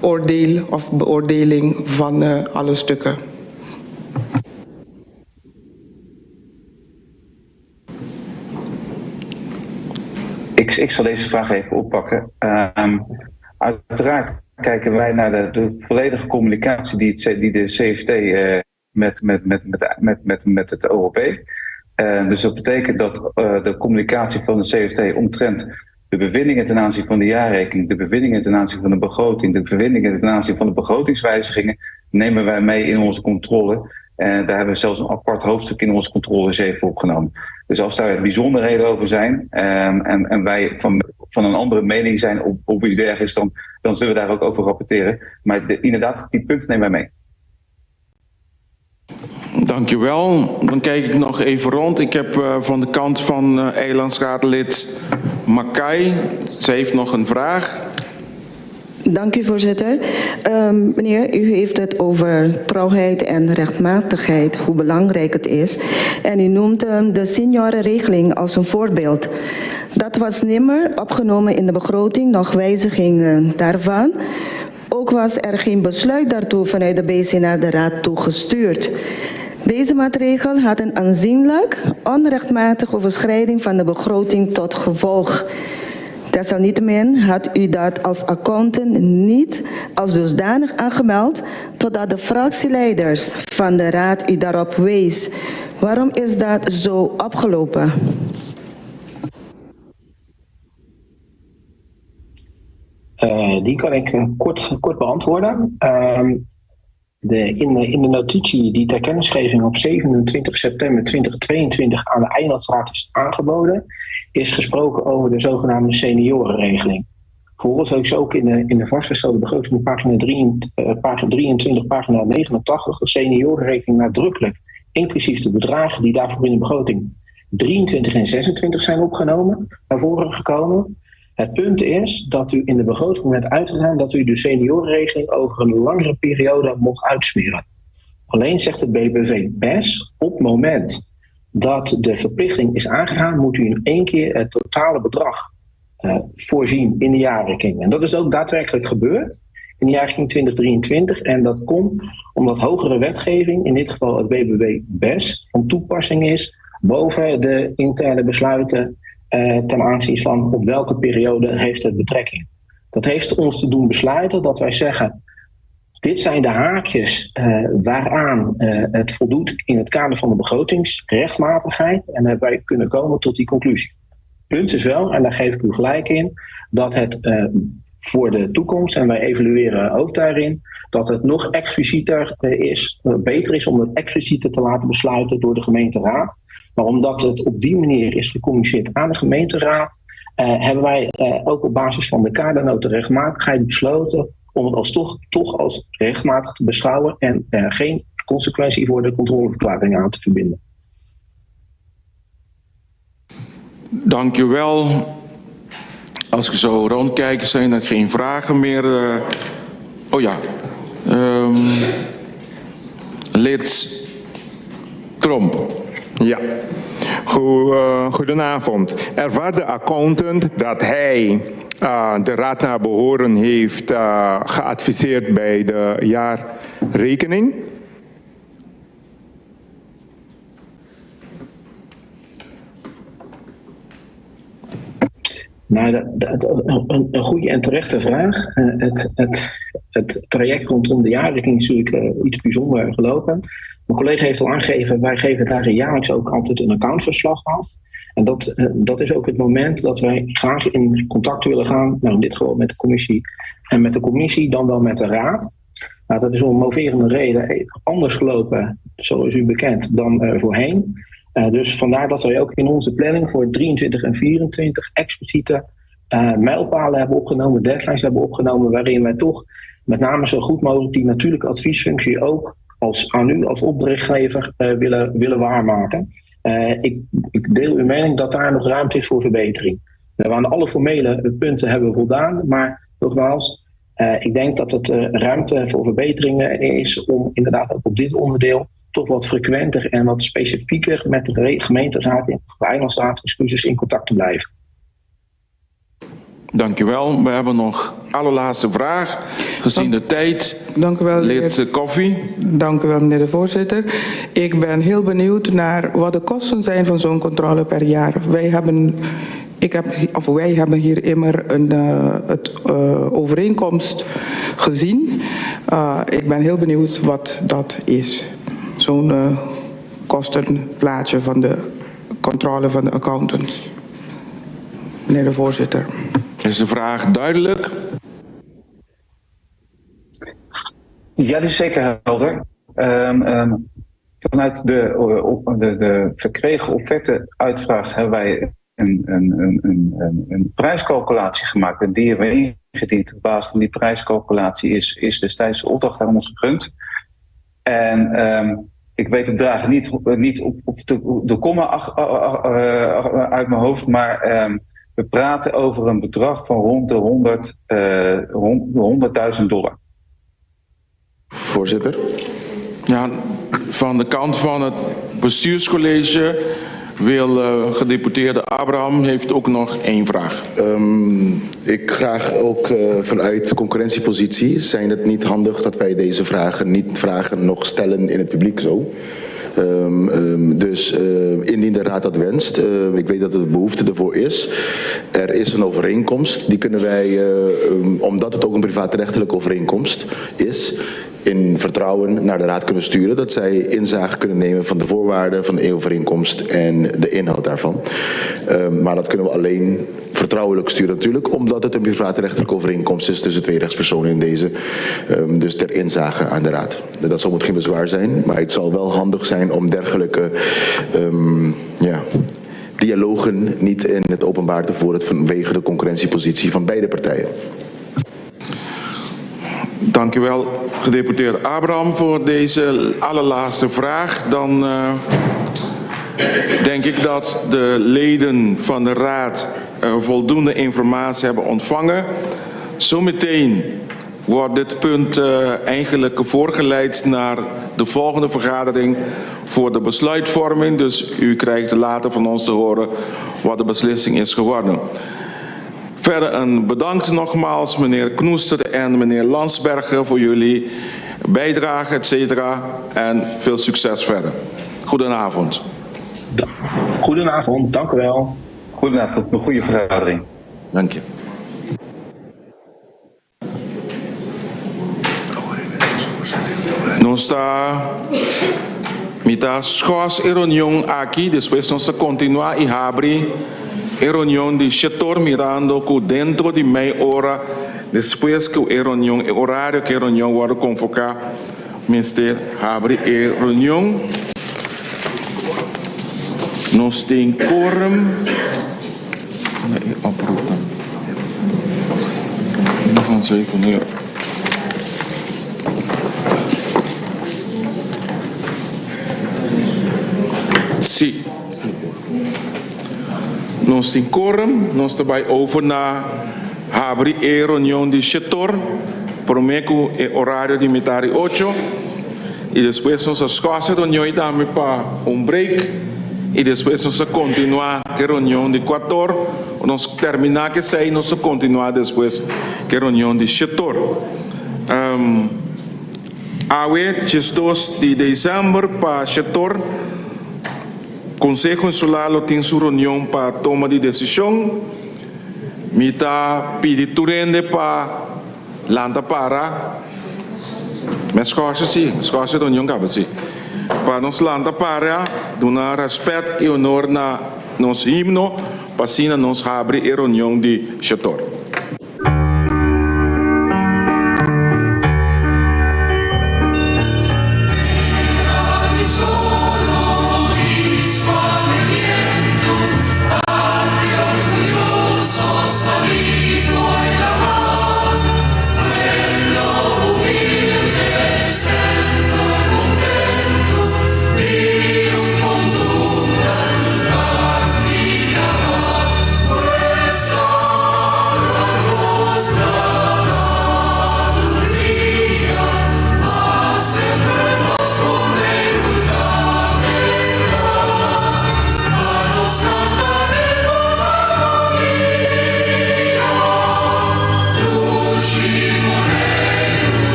oordeel of beoordeling van alle stukken. Ik zal deze vraag even oppakken. Uiteraard kijken wij naar de volledige communicatie die de CFT met het OOP. Dus dat betekent dat de communicatie van de CFT omtrent de bevindingen ten aanzien van de jaarrekening, de bevindingen ten aanzien van de begroting, de bevindingen ten aanzien van de begrotingswijzigingen, nemen wij mee in onze controle. En daar hebben we zelfs een apart hoofdstuk in onze controles even opgenomen. Dus als daar bijzonderheden over zijn en wij van een andere mening zijn op iets dergelijks, dan zullen we daar ook over rapporteren. Maar inderdaad, die punten nemen wij mee. Dankjewel. Dan kijk ik nog even rond. Ik heb van de kant van eilandsraadlid Makai. Zij heeft nog een vraag. Dank u, voorzitter. Meneer, u heeft het over trouwheid en rechtmatigheid, hoe belangrijk het is. En u noemt de seniorenregeling als een voorbeeld. Dat was nimmer opgenomen in de begroting, nog wijzigingen daarvan. Ook was er geen besluit daartoe vanuit de BC naar de Raad toegestuurd. Deze maatregel had een aanzienlijk onrechtmatige overschrijding van de begroting tot gevolg. Desalniettemin had u dat als accountant niet als dusdanig aangemeld, totdat de fractieleiders van de Raad u daarop wees. Waarom is dat zo opgelopen? Die kan ik kort beantwoorden. In de notitie die ter kennisgeving op 27 september 2022 aan de Eilandsraad is aangeboden, is gesproken over de zogenaamde seniorenregeling. Vervolgens is ook in de vastgestelde begroting pagina 23, pagina 89, de seniorenregeling nadrukkelijk, inclusief de bedragen die daarvoor in de begroting 23 en 26 zijn opgenomen, naar voren gekomen. Het punt is dat u in de begroting bent uitgegaan dat u de seniorenregeling over een langere periode mocht uitsmeren. Alleen zegt het BBV-BES, op het moment dat de verplichting is aangegaan, moet u in één keer het totale bedrag voorzien in de jaarrekening. En dat is ook daadwerkelijk gebeurd in de jaarrekening 2023. En dat komt omdat hogere wetgeving, in dit geval het BBV-BES, van toepassing is boven de interne besluiten ten aanzien van op welke periode heeft het betrekking. Dat heeft ons te doen besluiten dat wij zeggen, dit zijn de haakjes waaraan het voldoet in het kader van de begrotingsrechtmatigheid en wij kunnen komen tot die conclusie. Punt is wel, en daar geef ik u gelijk in, dat het voor de toekomst, en wij evalueren ook daarin, dat het nog explicieter is, beter is om het explicieter te laten besluiten door de gemeenteraad. Maar omdat het op die manier is gecommuniceerd aan de gemeenteraad, hebben wij ook op basis van de kadernota rechtmatigheid besloten om het toch als rechtmatig te beschouwen en geen consequentie voor de controleverklaring aan te verbinden. Dank u wel. Als ik zo rondkijk, zijn er geen vragen meer. Oh ja. Lid Tromp. Ja, goedenavond. Ervaart de accountant dat hij de raad naar behoren heeft geadviseerd bij de jaarrekening? Nou, een goede en terechte vraag. Het traject rondom de jaarrekening is natuurlijk iets bijzonder gelopen. Mijn collega heeft al aangegeven, wij geven daar jaarlijks ook altijd een accountverslag af. En dat is ook het moment dat wij graag in contact willen gaan, nou in dit geval met de commissie en met de commissie, dan wel met de raad. Nou, dat is om een moverende reden anders gelopen, zoals u bekend, dan voorheen. Dus vandaar dat wij ook in onze planning voor 23 en 24 expliciete mijlpalen hebben opgenomen, deadlines hebben opgenomen, waarin wij toch met name zo goed mogelijk die natuurlijke adviesfunctie ook aan u als opdrachtgever willen waarmaken. Ik deel uw mening dat daar nog ruimte is voor verbetering. We aan alle formele punten hebben we voldaan, maar nogmaals, Ik denk dat het ruimte voor verbeteringen is om inderdaad ook op dit onderdeel toch wat frequenter en wat specifieker met de gemeenteraad en de eilandsraad in contact te blijven. Dankjewel. We hebben nog allerlaatste vraag. Gezien de tijd. Dank u wel, Lid Koffie. Dank u wel, meneer de voorzitter. Ik ben heel benieuwd naar wat de kosten zijn van zo'n controle per jaar. Wij hebben hier immer een overeenkomst gezien. Ik ben heel benieuwd wat dat is. Zo'n kostenplaatje van de controle van de accountants. Meneer de voorzitter. Is de vraag duidelijk? Ja, die is zeker helder. Vanuit de verkregen offerte-uitvraag hebben wij een prijscalculatie gemaakt. En die hebben we ingediend. Op basis van die prijscalculatie is destijds de opdracht aan ons gegund. En ik weet het dagen niet op de komma uit mijn hoofd, maar we praten over een bedrag van rond de $100.000. Voorzitter? Ja, van de kant van het bestuurscollege wil gedeputeerde Abraham heeft ook nog één vraag. Ik graag ook vanuit concurrentiepositie zijn het niet handig dat wij deze vragen niet nog stellen in het publiek zo. Dus indien de raad dat wenst, ik weet dat er behoefte ervoor is. Er is een overeenkomst, die kunnen wij, omdat het ook een privaatrechtelijke overeenkomst is, in vertrouwen naar de raad kunnen sturen, dat zij inzage kunnen nemen van de voorwaarden van de overeenkomst en de inhoud daarvan. Maar dat kunnen we alleen vertrouwelijk sturen natuurlijk, omdat het een privaatrechtelijke overeenkomst is tussen twee rechtspersonen in deze. Dus ter inzage aan de raad. Dat zal geen bezwaar zijn, maar het zal wel handig zijn om dergelijke dialogen niet in het openbaar te voeren vanwege de concurrentiepositie van beide partijen. Dank u wel, gedeputeerde Abraham, voor deze allerlaatste vraag. Dan denk ik dat de leden van de raad voldoende informatie hebben ontvangen. Zometeen wordt dit punt eigenlijk voorgeleid naar de volgende vergadering voor de besluitvorming. Dus u krijgt later van ons te horen wat de beslissing is geworden. Verder een bedankt nogmaals meneer Knoester en meneer Landsberger voor jullie bijdrage, etc. En veel succes verder. Goedenavond. Goedenavond, dank u wel. Goedenavond, een goede vergadering. Dank je. Nós está mita schos e reunião aqui, depois nós continuar e abrir a reunião de setor mirando que dentro de meia hora, depois que a reunião, o horário que a reunião vai convocar, mister abre a reunião. Nós temos quórum. Não sei como é. Sim. Nós temos quórum, nós também over na abrir a reunião de setor, prometo o horário de metade 8 e depois nós escolhemos a reunião também para break e depois nós continuar a reunião de 4 nós terminar que 6 nós continuar depois a reunião de setor. Awe 2 de dezembro para setor. Conselho Insular tem sua reunião para toma de decisão. Me está pedindo para Landa para. Mas coisa sim, coisa reunião cabe sim. Para nós Landa para, donar respeito e honor na nosso himno, para assim nós abrir a reunião de setor.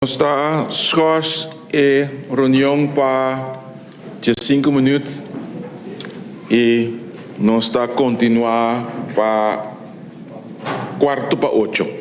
Está schors e reunião para 5 minutos e nós está continuar para 7:45.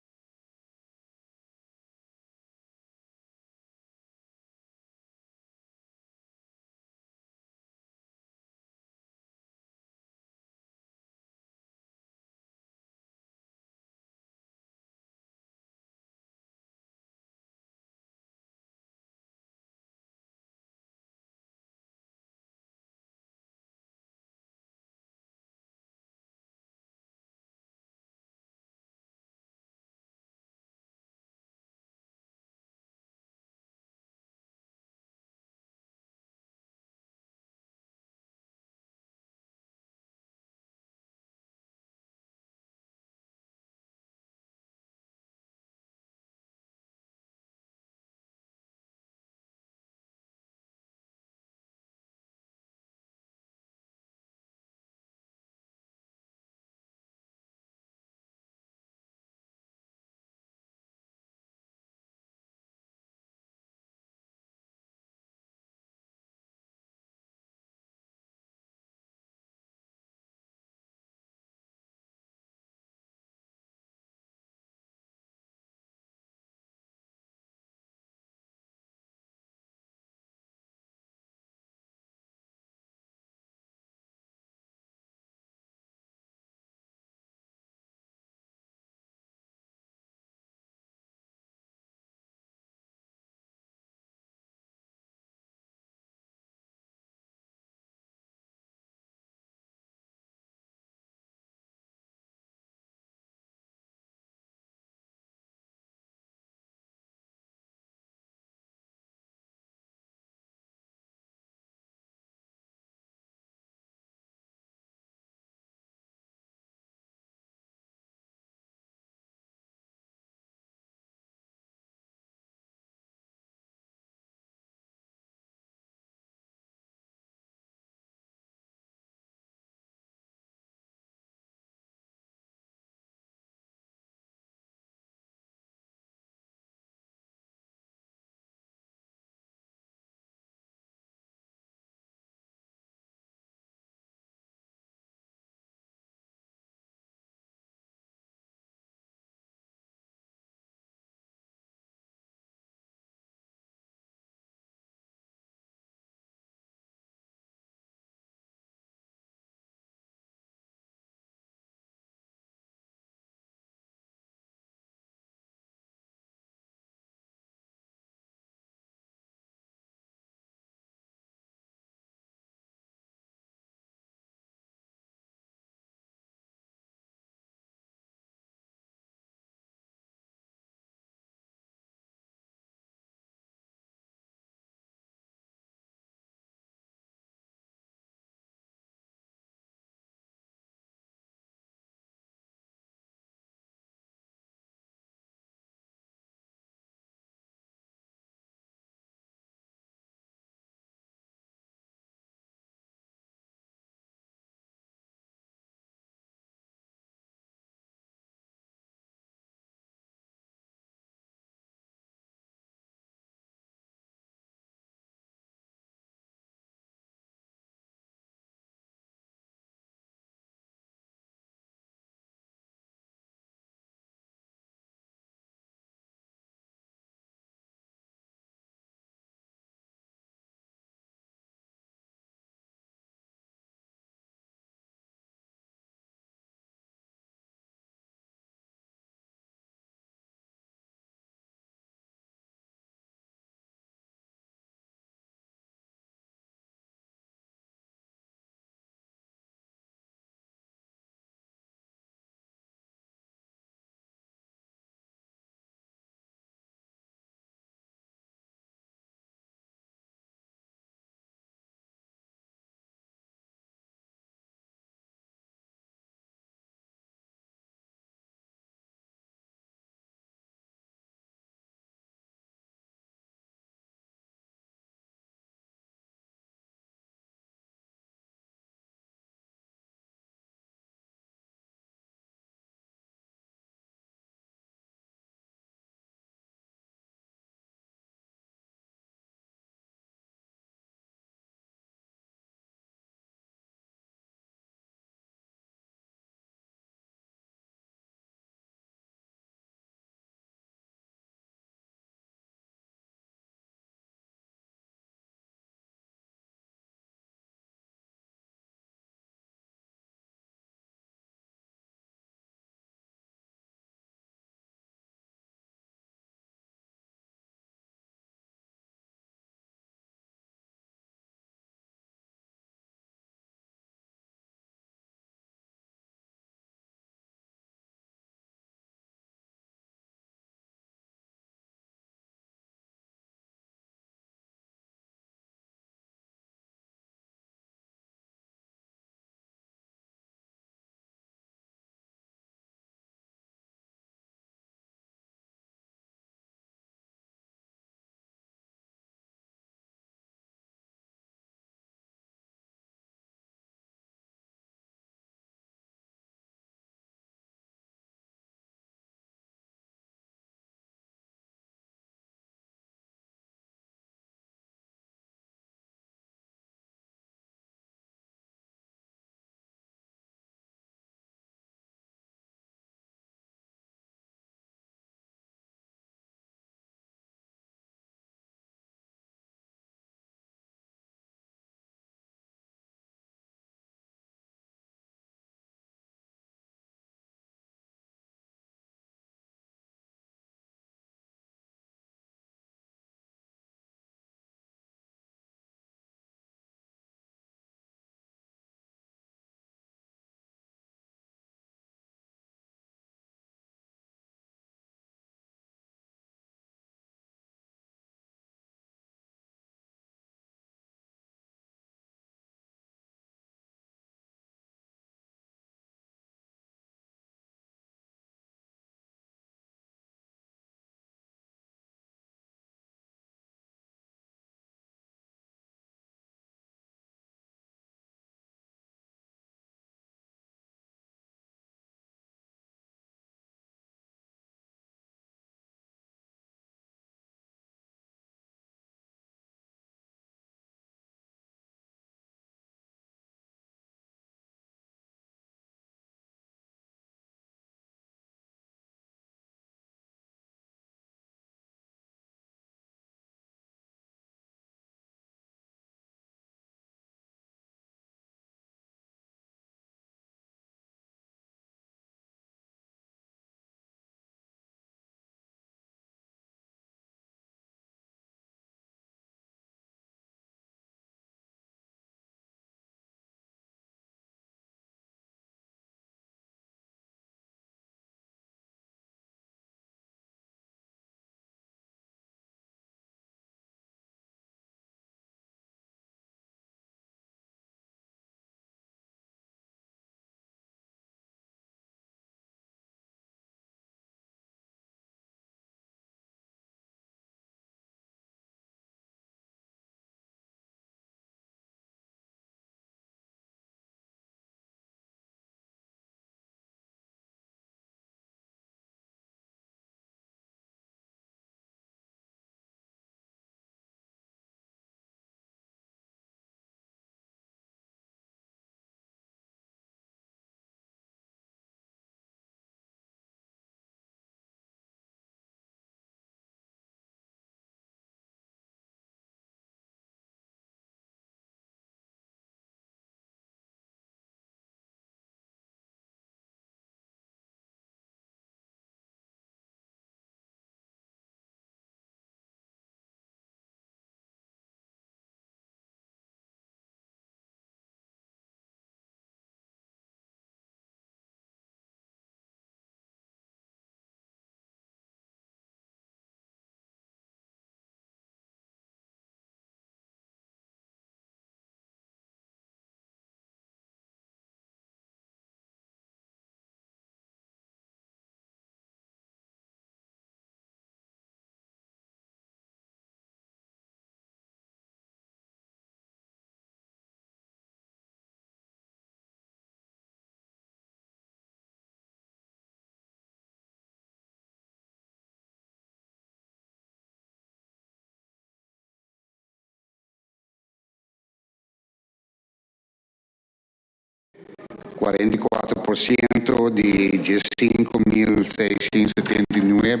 44% di 5.679,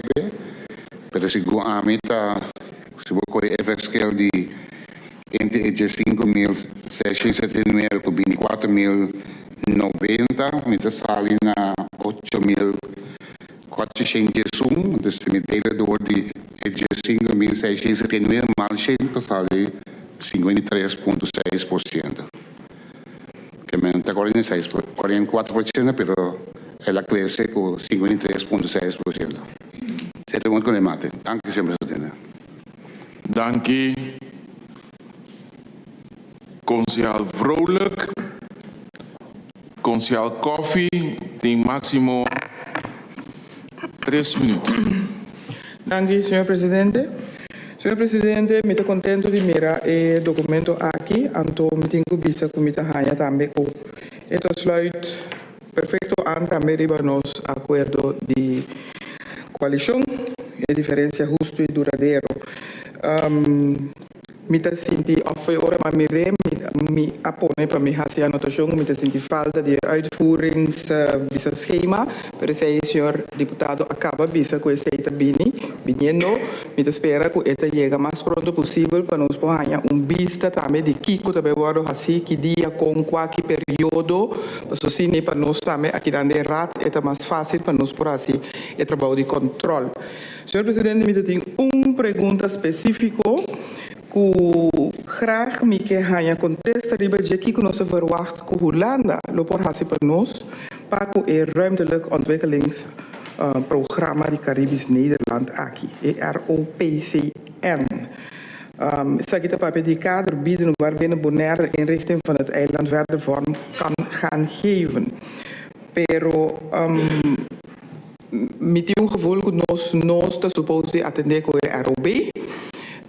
pero siguro amita se voi FX di entre 5.679 con 24.090, mita sali na 8.401, dus we delen door die 5.679 mal 100 sali 53.6%. Que me está 44%, pero ela cresce con 53.6%. Zet ons con mate. Dank u, senhor presidente. Dank u. Concejal Vrolijk. Concejal Koffie. Tem máximo 3 minutos. Dank u, senhor presidente. Senhor presidente, me estou contente de mirar o documento aqui, então me tenho vista que me está ganhando também. Esto sluit perfecto aan também riba nos acordo de coalição e diferença justo e duradouro. Me está sentindo, foi hora mas me apone para me fazer anotação, me está sentindo falta de uitvoerings desse schema, per se o senhor deputado acaba bisa com esse viniendo, me espera que esta chegue mais pronto possível para nós ganhar vista também de Kiko também vou assim que dia com qualquer período, para assim para nós também aqui dentro da rat é mais fácil para nós por assim o trabalho de controle. Senhor presidente, me tem pergunta específica que graag me quer ganhar contesta riba de que nós verwacht que Hollanda lo por assim para nós para que o ruimtelijk ontwikkelingsprogramma de Caribisch Nederland aqui, ROPCN. Zeg het papel die kader bieden waarbinnen Bonaire de inrichting van het eiland verder vorm kan gaan geven. Pero met die gevoel dat nós está suposto de atender com o ROB,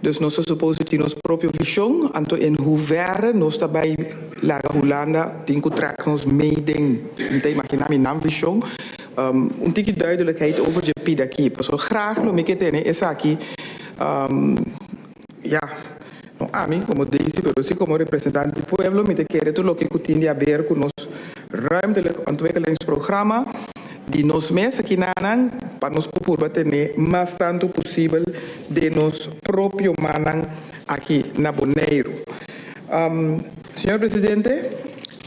dus nós está suposto de nos próprio visão, então em hoeverre nós também lá Holanda tem que trekken ons meeding, niet imaginar mijn naam visão, tikje duidelijkheid over de PID aqui, so graag lo me que tiene essa aqui, no a mim como disse, pero sí como representante do pueblo, me te quero tudo o que tem a ver com nos ruimtelijk ontwikkelingsprogramma. Die nos mensen aqui nanan para nos procurar ter mais tanto possível de nos próprio manan aqui na Bonaire. Senhor presidente,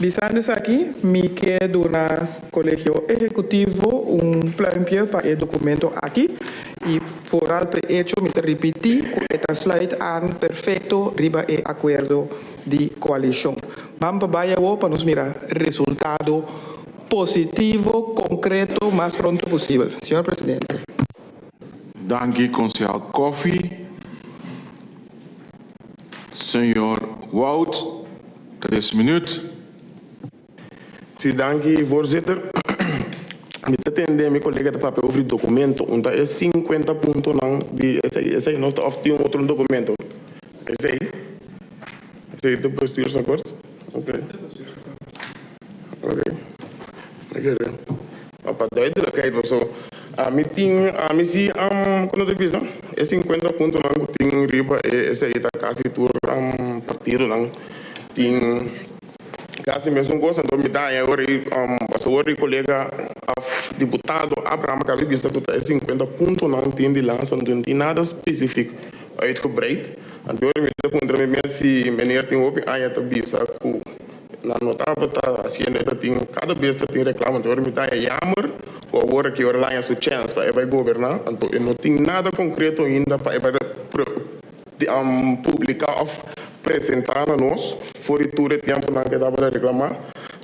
visando aqui, me quedo na colégio executivo plano para o documento aqui e foral para hecho me repetir que esta slide an perfeito riba e acordo de coalição. Vamos para para nos mirar resultado positivo, concreto, mais pronto possível. Senhor presidente. Dank u, concejal Koffie. Senhor Wout, 3 minutos. Sim, dank u, voorzitter. Ik atende mijn collega de papel over het documento. Want dat is 50 punten lang. Esse não está of tem outro documento. Esse aí do bestuursakkoord. Oké. Para duidelijkheid of zo. Zie quando eu penso, é 50 pontos não tem riba esse aí tá quase tur partido não tem quase mesmo coisa então me dá agora passou o colega deputado Abraham que visto que é 50 pontos não tem de lança não tem nada específico uitgebreid en door me te contra me se meneer tem op aí tá bisa ku na notava está haciendo tem cada vez tem reclama door me tá jammer o agora que lá é sua chance para vai governar então não tem nada concreto ainda para publicar ou apresentar a nós for todo o tempo não que dá para reclamar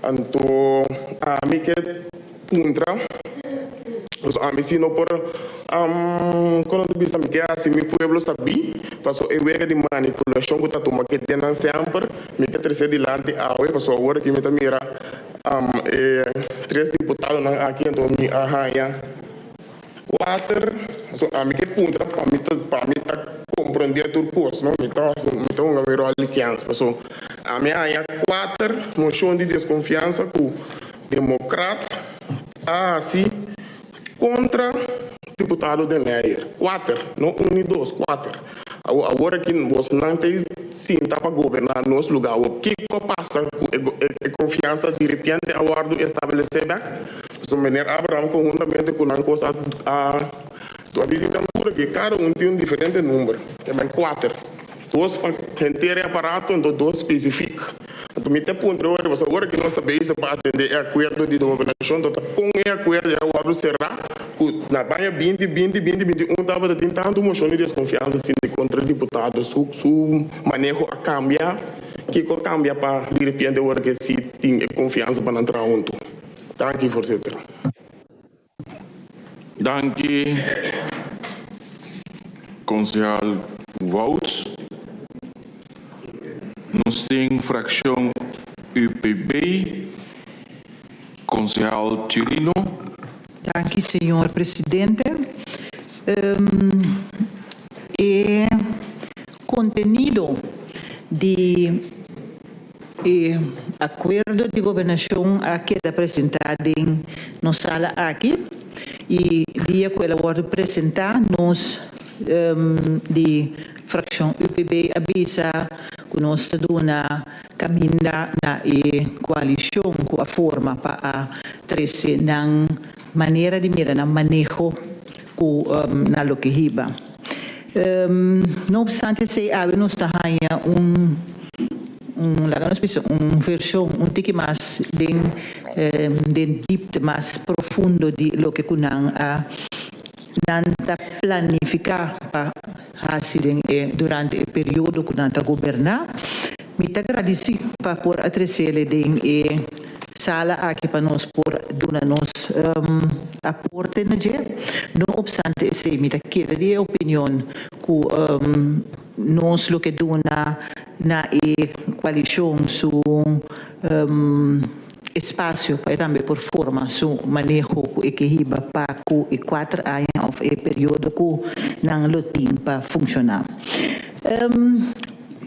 então a mim que contra a mim se não por quando eu penso que assim meu povo sabia passou eu vejo de manipulação que está tomando que tem sempre me que terceiro de lá de água passou agora que me está mira 3 deputados aqui então me arranha 4 a mim que contra para mim tá compreender tudo coisa não me tá um número aliança passou a mim arranha 4 moção de desconfiança com democrata assim contra deputado de Neyer. 4, não 1 e 2, 4. Agora que nós não tem sim para governar nosso lugar, o que passa com a confiança de repente a guardo estabelecer back, so maneira Abraham conjuntamente com a coisa a que cada um tem diferente número, que é 4. 2 para ter aparato, então 2 específico. Então, me tem ponto agora que nós estamos para atender o acordo de governação, então com o acordo de agora será na banha 2021 estava tentando moção de desconfiança assim, contra deputados, su manejo a cambiar, que cambia para de repente agora que se tem confiança para entrar junto. Danke, voorzitter. Danke, concejal Wout. Nós temos fração UPB, concejal Chirino. Danke, senhor presidente. E contenido de acordo de governação aqui está apresentado em nossa sala aqui e dia que ela vai apresentar nós de fração UPB avisa que nós estamos na caminha na coalição com a forma para trazer na maneira de mirar na manejo com na lo que riba. Não obstante, se nós temos uma versão um tique mais de tipo mais profundo de lo que kunang nanta planificar para fazer durante o período que nanta governar. Me agradeci para por atrecer de sala aqui para nós por dar nos aporte na dia. Não obstante, se me queda de opinião que nós lo que dona na coalição su espaço para também por forma su manejo que riba para que 4 anos o período que não lo tem para funcionar.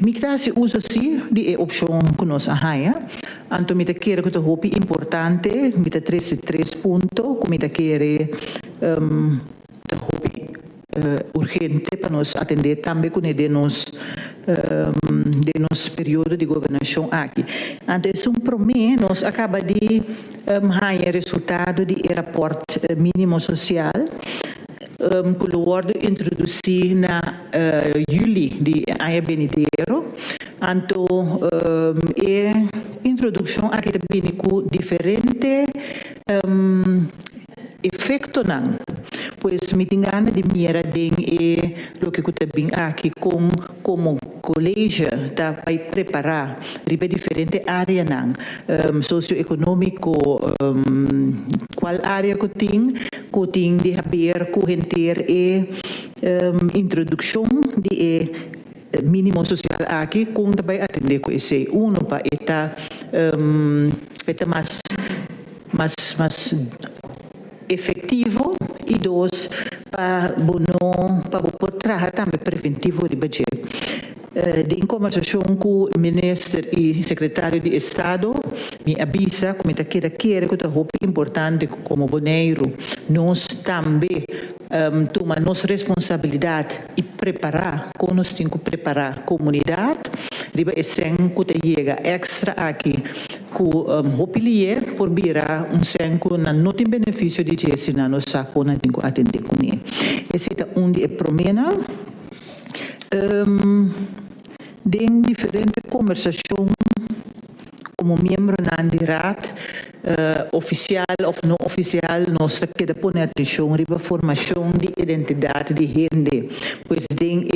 Mikta se usa sim de opção que nós ahaya. Anto mita quer que to importante, mita 3 pontos, que mita quer urgente para nós atender também com de nos período de governação aqui. Então, para mim, nós acaba de ter resultado de rapport mínimo social que o Word introduzir na juli de ano venidero. Então, a introdução aqui também com diferente efeito não. Pois me engana de mira de lo que eu bem aqui como colégio tá para preparar riba diferente área não socioeconômico qual área que tem de haver correnter introdução de mínimo social aqui com também atender com esse para eta mais efetivo e 2 para trabalhar também preventivo de budget. De conversação com o ministro e secretário de Estado, me avisa como está quer que é importante como boneiro nós também tomar nossa responsabilidade e preparar, como nós temos que preparar a comunidade, riba esse que chega extra aqui com hopilie por virar senco na não tem benefício de esse na nossa saco na tem que atender com ele. Esse é onde é promena de diferente conversação como membro na Andirat, oficial ou não oficial, nós queda pôr atenção riba formação de identidade de gente, pois tem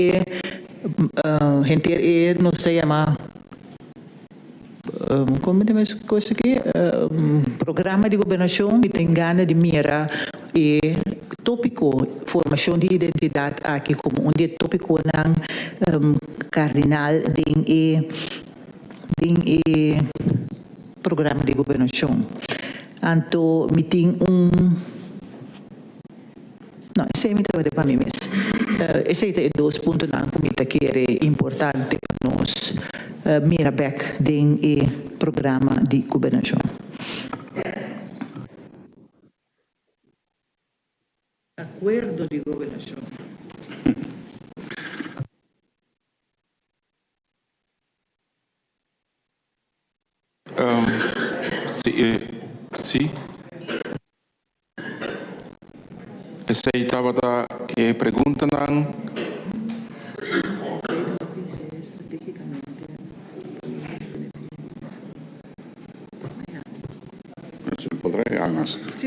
gente nós chama como é mais coisa aqui programa de governação que tem gana de mirar e tópico formação de identidade aqui como onde tópico não cardinal tem programa de governação. Então, me tem não, esse é muito para mim mesmo. Esse é 2 pontos que é importante para nós mirar back em programa de governação. Acordo de governação. Sì. Essa estava da pergunta nang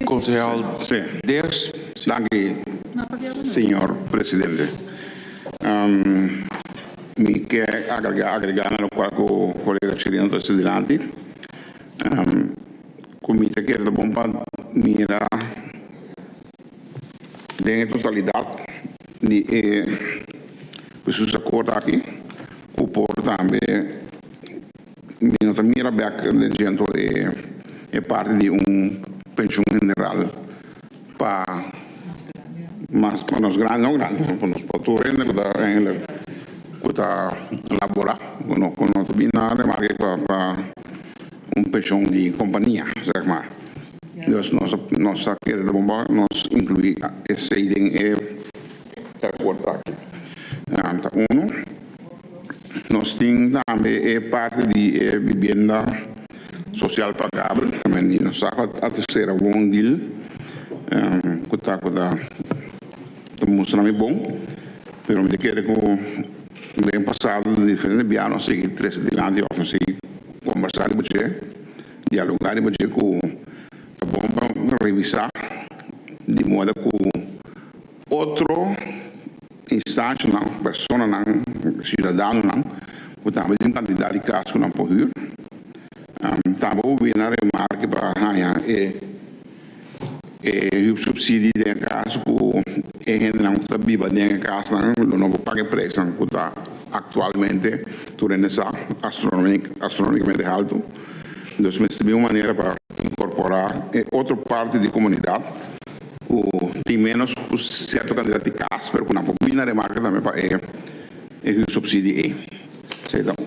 concejal Dias. Danke, signor Presidente. Mi quer agregar no qual o colega Chirino está delante. Comite que da bomba mira de totalidade de pessoas acordo aqui o por também minha mira back de gente é parte de pensão general para mas para nós grandes não grandes para nós patores que está elaborar com nós binário mas para pensão de companhia zeg maar. Dus nós queremos da bomba nós incluir esse item é acordo aqui. Nós temos também parte de vivenda social pagável, também nós a terceira bom deal, que está mostrando bom, mas eu quero que no ano passado, de diferentes anos, seguir 3 de lá de office, conversar com você, dialogar com você, com a bomba, revisar, de modo que outro instante, pessoa, cidadão, que também tem quantidade de casos que não pode ir. Também houve uma remarca para o subsídio de casa que a gente não está viva de casa, não paga preço que está atualmente durante essa astronomicamente alto. Então, é uma maneira para incorporar outra parte da comunidade que tem menos certa quantidade de casa, mas que não pode vir na remarca também para o subsídio.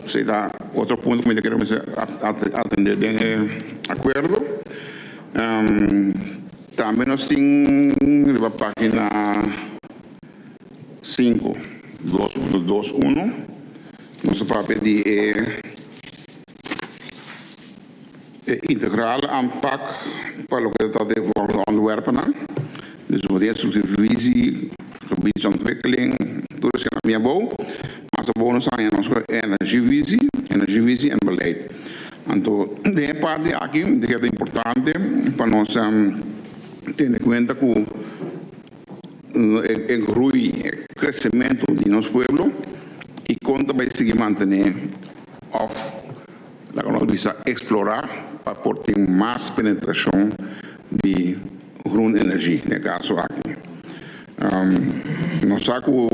Será outro ponto que eu quero atender de acordo. Também nós temos a página 5, 2.2.1. Nosso papel de integral aanpak para o que está de onderwerpen. Dus voor de structuurvisie, gebiedsontwikkeling, toerisme en mijnbouw. Maar ze bonus aan onze energievisie en beleid. En de parte aqui, que é importante para nós ter em conta que o crescimento de nosso povo e conta vai seguir manter off, lá que nós vamos explorar para ter mais penetração de green energia, no caso aqui. Nós sabemos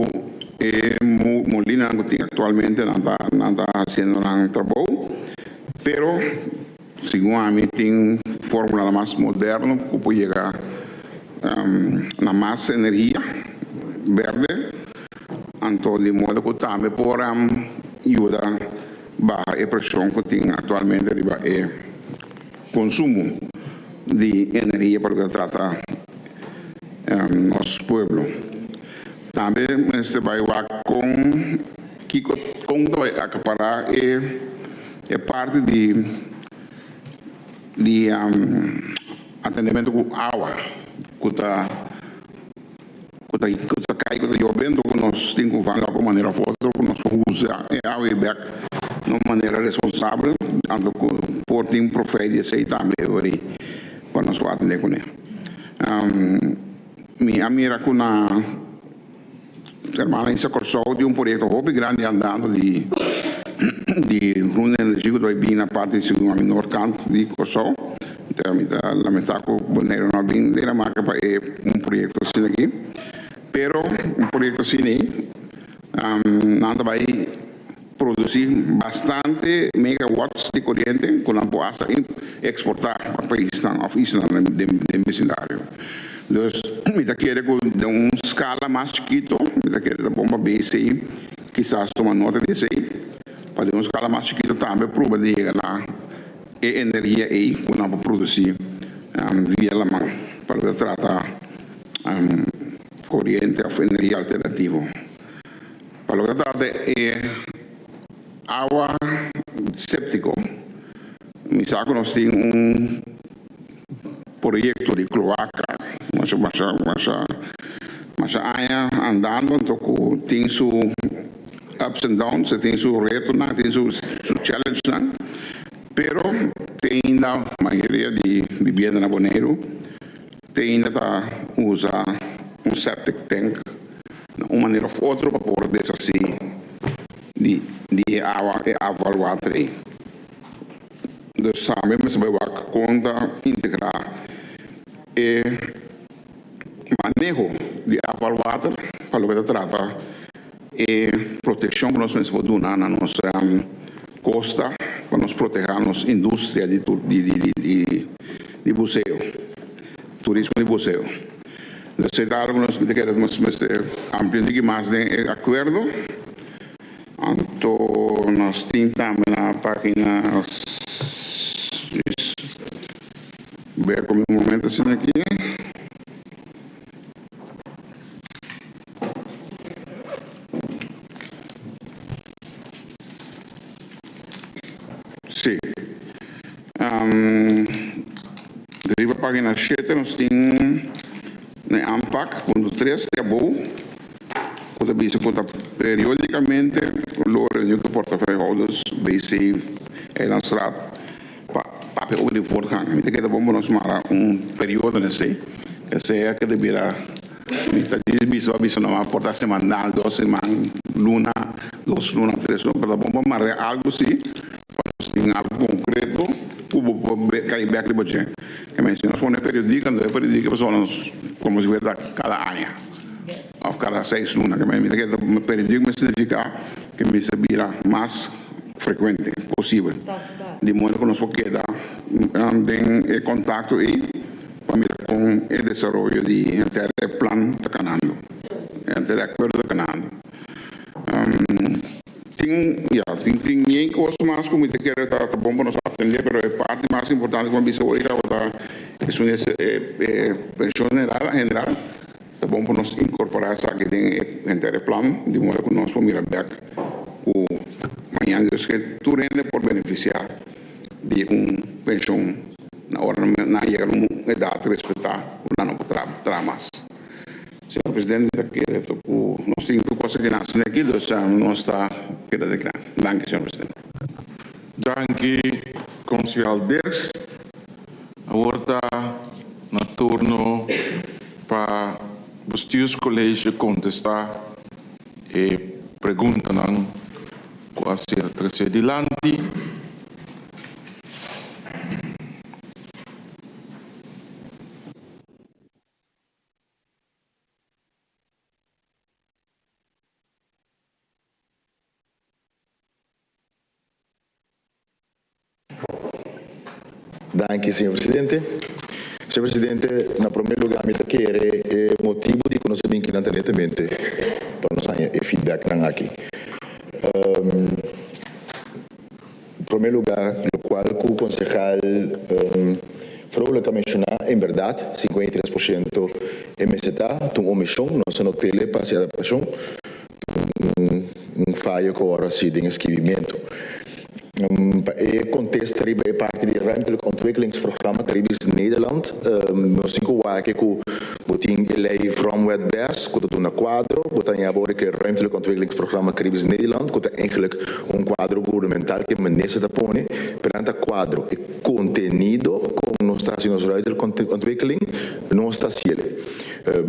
que Molina que atualmente não está fazendo um trabalho, pero segundo a mim tem fórmula mais moderna que pode chegar na mais energia verde, então de modo que também pode ajudar a a pressão que tem atualmente é consumo de energia para que trata nosso povo. Também este vai com que vai acaparar é parte de atendimento com água que está caindo, que está chovendo, que nós temos que fazer de maneira forte, que nós usamos água e beck de uma maneira responsável, por ter profeta e também para nós atender com ele. Minha mira com a permanência Corsol de projeto muito grande andando de grande energia que vai vir na parte segundo menor canto de Corsol. Então, lamentar que o Boneiro não vem de marca para projeto assim aqui. Pero projeto assim nada vai produzir bastante megawatts de corrente que não pode exportar para o país de vecindário. Então, me quer de uma escala mais chiquita, me quer da bomba BCI, quizás tomar nota disso aí, para uma escala mais chiquita também prova de chegar lá a energia aí que não pode produzir via a mão, para tratar corrente ou energia alternativa. Para o que trata é água séptico, mi sa que nós temos projeto de cloaca, mas aia andando, então tem su ups and downs, tem su reto, tem su challenge, pero tem ainda a maioria de vivenda na Bonaire, tem ainda usa septic tank, de uma maneira ou outra, para poder assim de água e avaliar aí. Dus samen met z'n conta integrar e manejo de afvalwater para o que trata e proteção que nós podemos dar na nossa costa para nos proteger a nossa indústria de buceo, turismo de buceo. Se dá algo nós queremos ampliar mais de acordo. Então nós tentamos na página ver como um momento assim aqui. Sim. Deriva a página 7, nós temos na ANPAC, ponto 3, é bom. Quando a bisa conta periodicamente, o reunião que portafeuillehouders, BC, Eilandstraat, para o de voortgang. Ik denk dat we ons maar een periode nesse, que sea que debiera, bisa não porta semanal, 2 semanas, luna, 2 luna, 3 luna, pero vamos maar algo assim, tem algo concreto, o cair back de budget. Que me nós põe periódica, não é periódica, pessoas como se vê cada ano. Of cada 6 luna, que me diga que periódico significa que me se vira mais frequente possível. De modo que nós podemos ter contato e para com o desenvolvimento de plan de Canando, de acordo de Canando. Tem ninguém coisa mais como te quer tá bom para nós atender, mas a parte mais importante quando isso hoje é pensão general. É bom para nós incorporar essa que tem inteiro plano, de modo que nós podemos mirar back o amanhã Deus que tu rende por beneficiar de pensão na hora na chegar uma idade respeitar o ano para tramas. Senhor Presidente, nós temos coisas que nascem aqui, então nós está querendo declarar. Danke, Senhor Presidente. Danke, Concejal Ders. Agora na turno para o bestuurscollege contestar e pergunta não qual será trazer adiante. Danke, Senhor Presidente. Senhor Presidente, na primeiro lugar, me querer o motivo de que nós temos que internamente para nós ter feedback aqui. Em primeiro lugar, o qual o concejal Vrolijk mencionar, em verdade, 53% MSTA, tem omissão, não são tele para se adaptação, falha que agora se tem escrevimento. E contexto é parte do ruimtelijk ontwikkelingsprogramma Caribisch Nederland. Nós temos que botin lei from Wetbers, que está na quadro, botin agora que ruimtelijk ontwikkelingsprogramma Caribisch Nederland, que é eigenlijk quadro governamental que menesa da põe, perante quadro e contenido com nós está sendo ruimtelijk ontwikkeling, nós está cielo.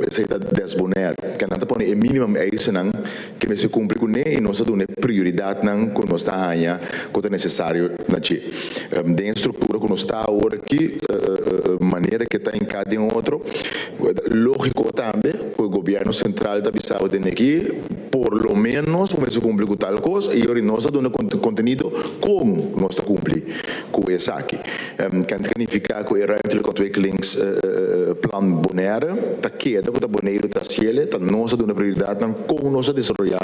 Essa é desbonar, que não está põe o mínimo eisen que se cumpre com ele e nós damos prioridade não com nós está ganha, que é necessário na chi. Tem estrutura que nós está agora aqui, maneira que está em cada outro, lógico também, que o governo central está pensando tem aqui, por lo menos, como se cumpre com tal coisa, e agora nós damos conteúdo como nós está cumprir com essa aqui. Kan significa que o ruimtelijk ontwikkelingsplan Bonaire está queda que o Bonaire está cielo, está nós dando prioridade não como nós desenvolver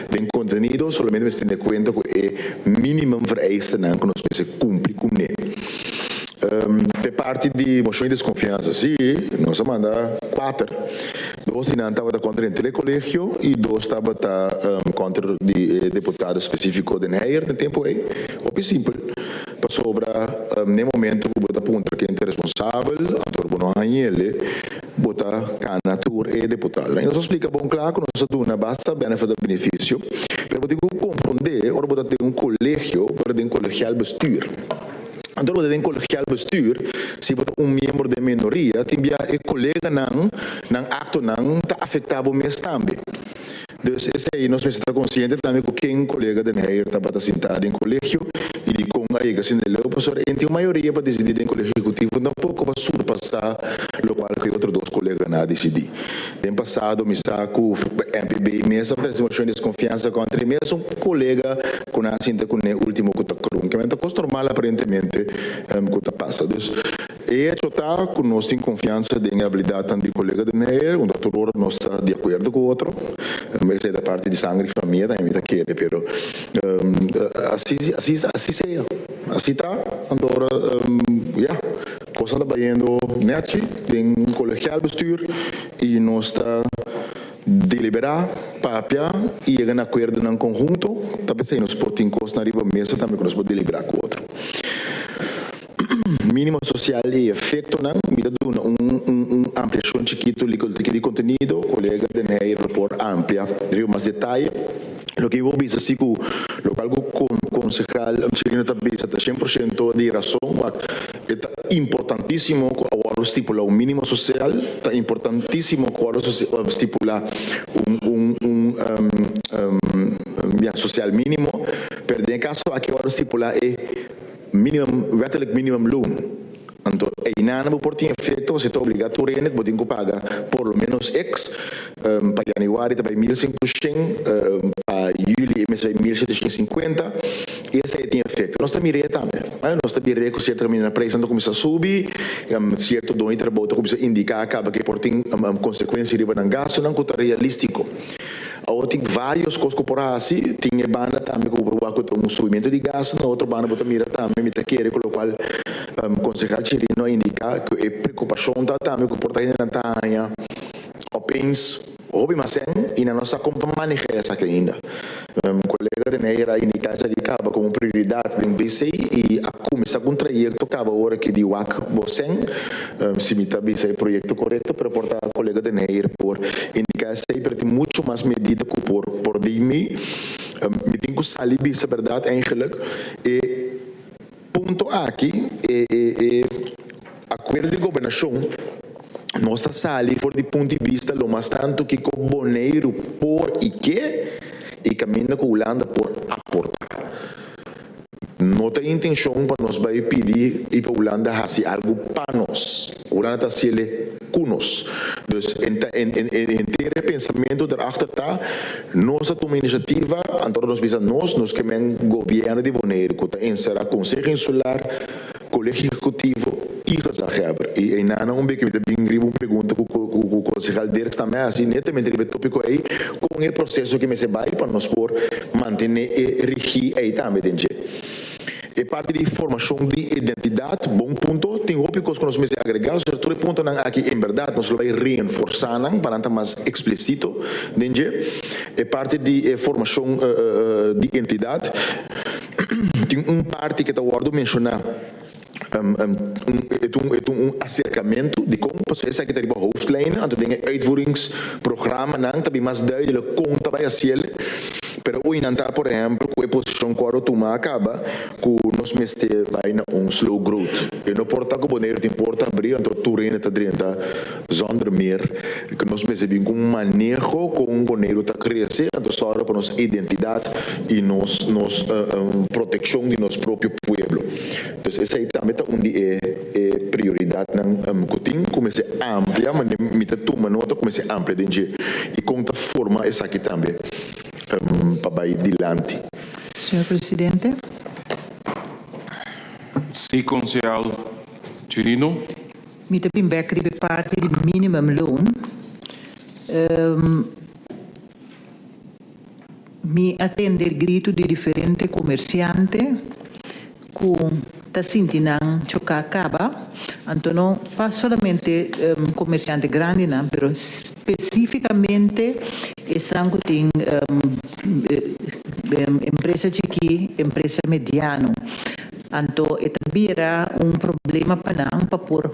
tem conteúdo, somente se tem em conta que é mínimo vereiste não que nós se cumpre com ele. Per parte di mozione di sconfianza, sì, non si manda 4. 2 stavano contro il collegio e 2 stavano contro il deputato specifico del Neier nel tempo. È più semplice. para sobra no momento que bota punta que é responsável, ator bono hanhele, bota candidatura e deputado. E nós explica bom claro que nós duna basta benefício do benefício, mas bota que compreender, ora bota ter colégio, para ter colegial bestuur. Então, você tem colegial bestuur, se você é membro da minoria, tem um colega não acto não está afetado mesmo também. Então, esse aí nós estamos conscientes também que quem colega da NEIR está sentado em colégio e com a ega assim ele professor entre a maioria para decidir em colégio executivo não pouco para surpassar o qual que outros dois colegas não decidir. Tem passado me saco MPB mesmo para demonstrar desconfiança contra mesmo um colega com a cinta com o último que está crum que é coisa normal aparentemente que está passando. E total que nós temos confiança em habilidade de colega da NEIR, doutor nós está de acordo com o outro. Essa é da parte de sangue e família, também está querendo, pero assim seja, assim está, agora, coisa está batendo net, tem colegial bestuur e nós está deliberar, papia e chegar a acordo em conjunto, também se nós podemos coisa na riba mesa também que nós podemos deliberar com o outro. Mínimo social e efeito não me dá ampliação chiquito de conteúdo, colega de NEIR por amplia, rio mais detalhe. Lo que eu vou dizer assim, lo que algo concejal chileno também está 100% de razão, é importantíssimo agora estipular um mínimo social, é importantíssimo agora estipular social mínimo, pero em caso aqui agora estipular minimum, wettelijk minimumloon. Então, e nada por ter efeito, você está obrigatório a poder pagar por lo menos X, para janeiro também 1.500, para julho vai 1.750, e esse aí tem efeito. Nós também também, nós também que certamente na preço começa a subir, certo dono de trabalho começa a indicar acaba que por ter consequência de um gasto não é realístico. Agora tem várias coisas corporativas, tem a banda também que provoca um subimento de gasto, na outra banda bota mira também, me quer com o qual concejal chileno indica que a preocupação também que porta na tanha, opens, mas e na nossa compa maneja essa ainda. Colega de NEIR indica essa de caba como prioridade do BCI e a começar com projeto caba hora que de WAC Bosen, se me está esse projeto correto para portar colega de NEIR por indicar essa aí para ter muito mais medida que por DIMI, me tenho que salir essa verdade eigenlijk e ponto aqui é acordo de governação. Nós estamos ali por de ponto de vista lo mais tanto que com Boneiro por e que e caminha com Holanda por aportar. Não tem intenção para nós vai pedir e para Holanda fazer algo para nós. Holanda está sendo com nós. Então, em ter pensamento daarachter está, nós tomamos iniciativa, então nós pensamos nós que o governo de Bonaire, que encerrar Conselho Insular, Colégio Executivo e Rezageber. E na um que me também uma pergunta com o concejal Dirk também, assim, netamente o tópico aí, com o processo que me se vai para nós por manter e regir aí também, entende? É parte de formação de identidade, bom ponto, tem tópicos que nós vamos agregar, o outro ponto aqui, em verdade, nós vamos reforçar, para estar mais explícito, entende? É parte de formação de identidade, tem parte que está guardado mencionar, acercamento de como processo que tem hoofdlijnen, então tem uitvoeringsprogramma, também mais duidelijk conta vai ser. Pero hoje não está, por exemplo, com a posição que o Tuma acaba, que nós mestre vai na slow growth. E não importa que o Bonaire te importa abrir, então tu reina está dentro, zonder meer, que nós mestre com um manejo com o Bonaire está crescendo, então só para nossa identidade e nossa proteção de nosso próprio povo. Então, essa aí também é prioridade que tem, comece ampla, mas me está tomando nota, comece ampla, e conta forma essa aqui também. Para ir adiante. Senhor Presidente. Sim, concejal Chirino. Me também vai de parte do minimum loan. Me atende grito de diferente comerciante com tasintinang choca acaba, então não solamente comerciante grande, não, pero especificamente estão tem empresa chiqui, empresa mediano. Anto itabira problema para por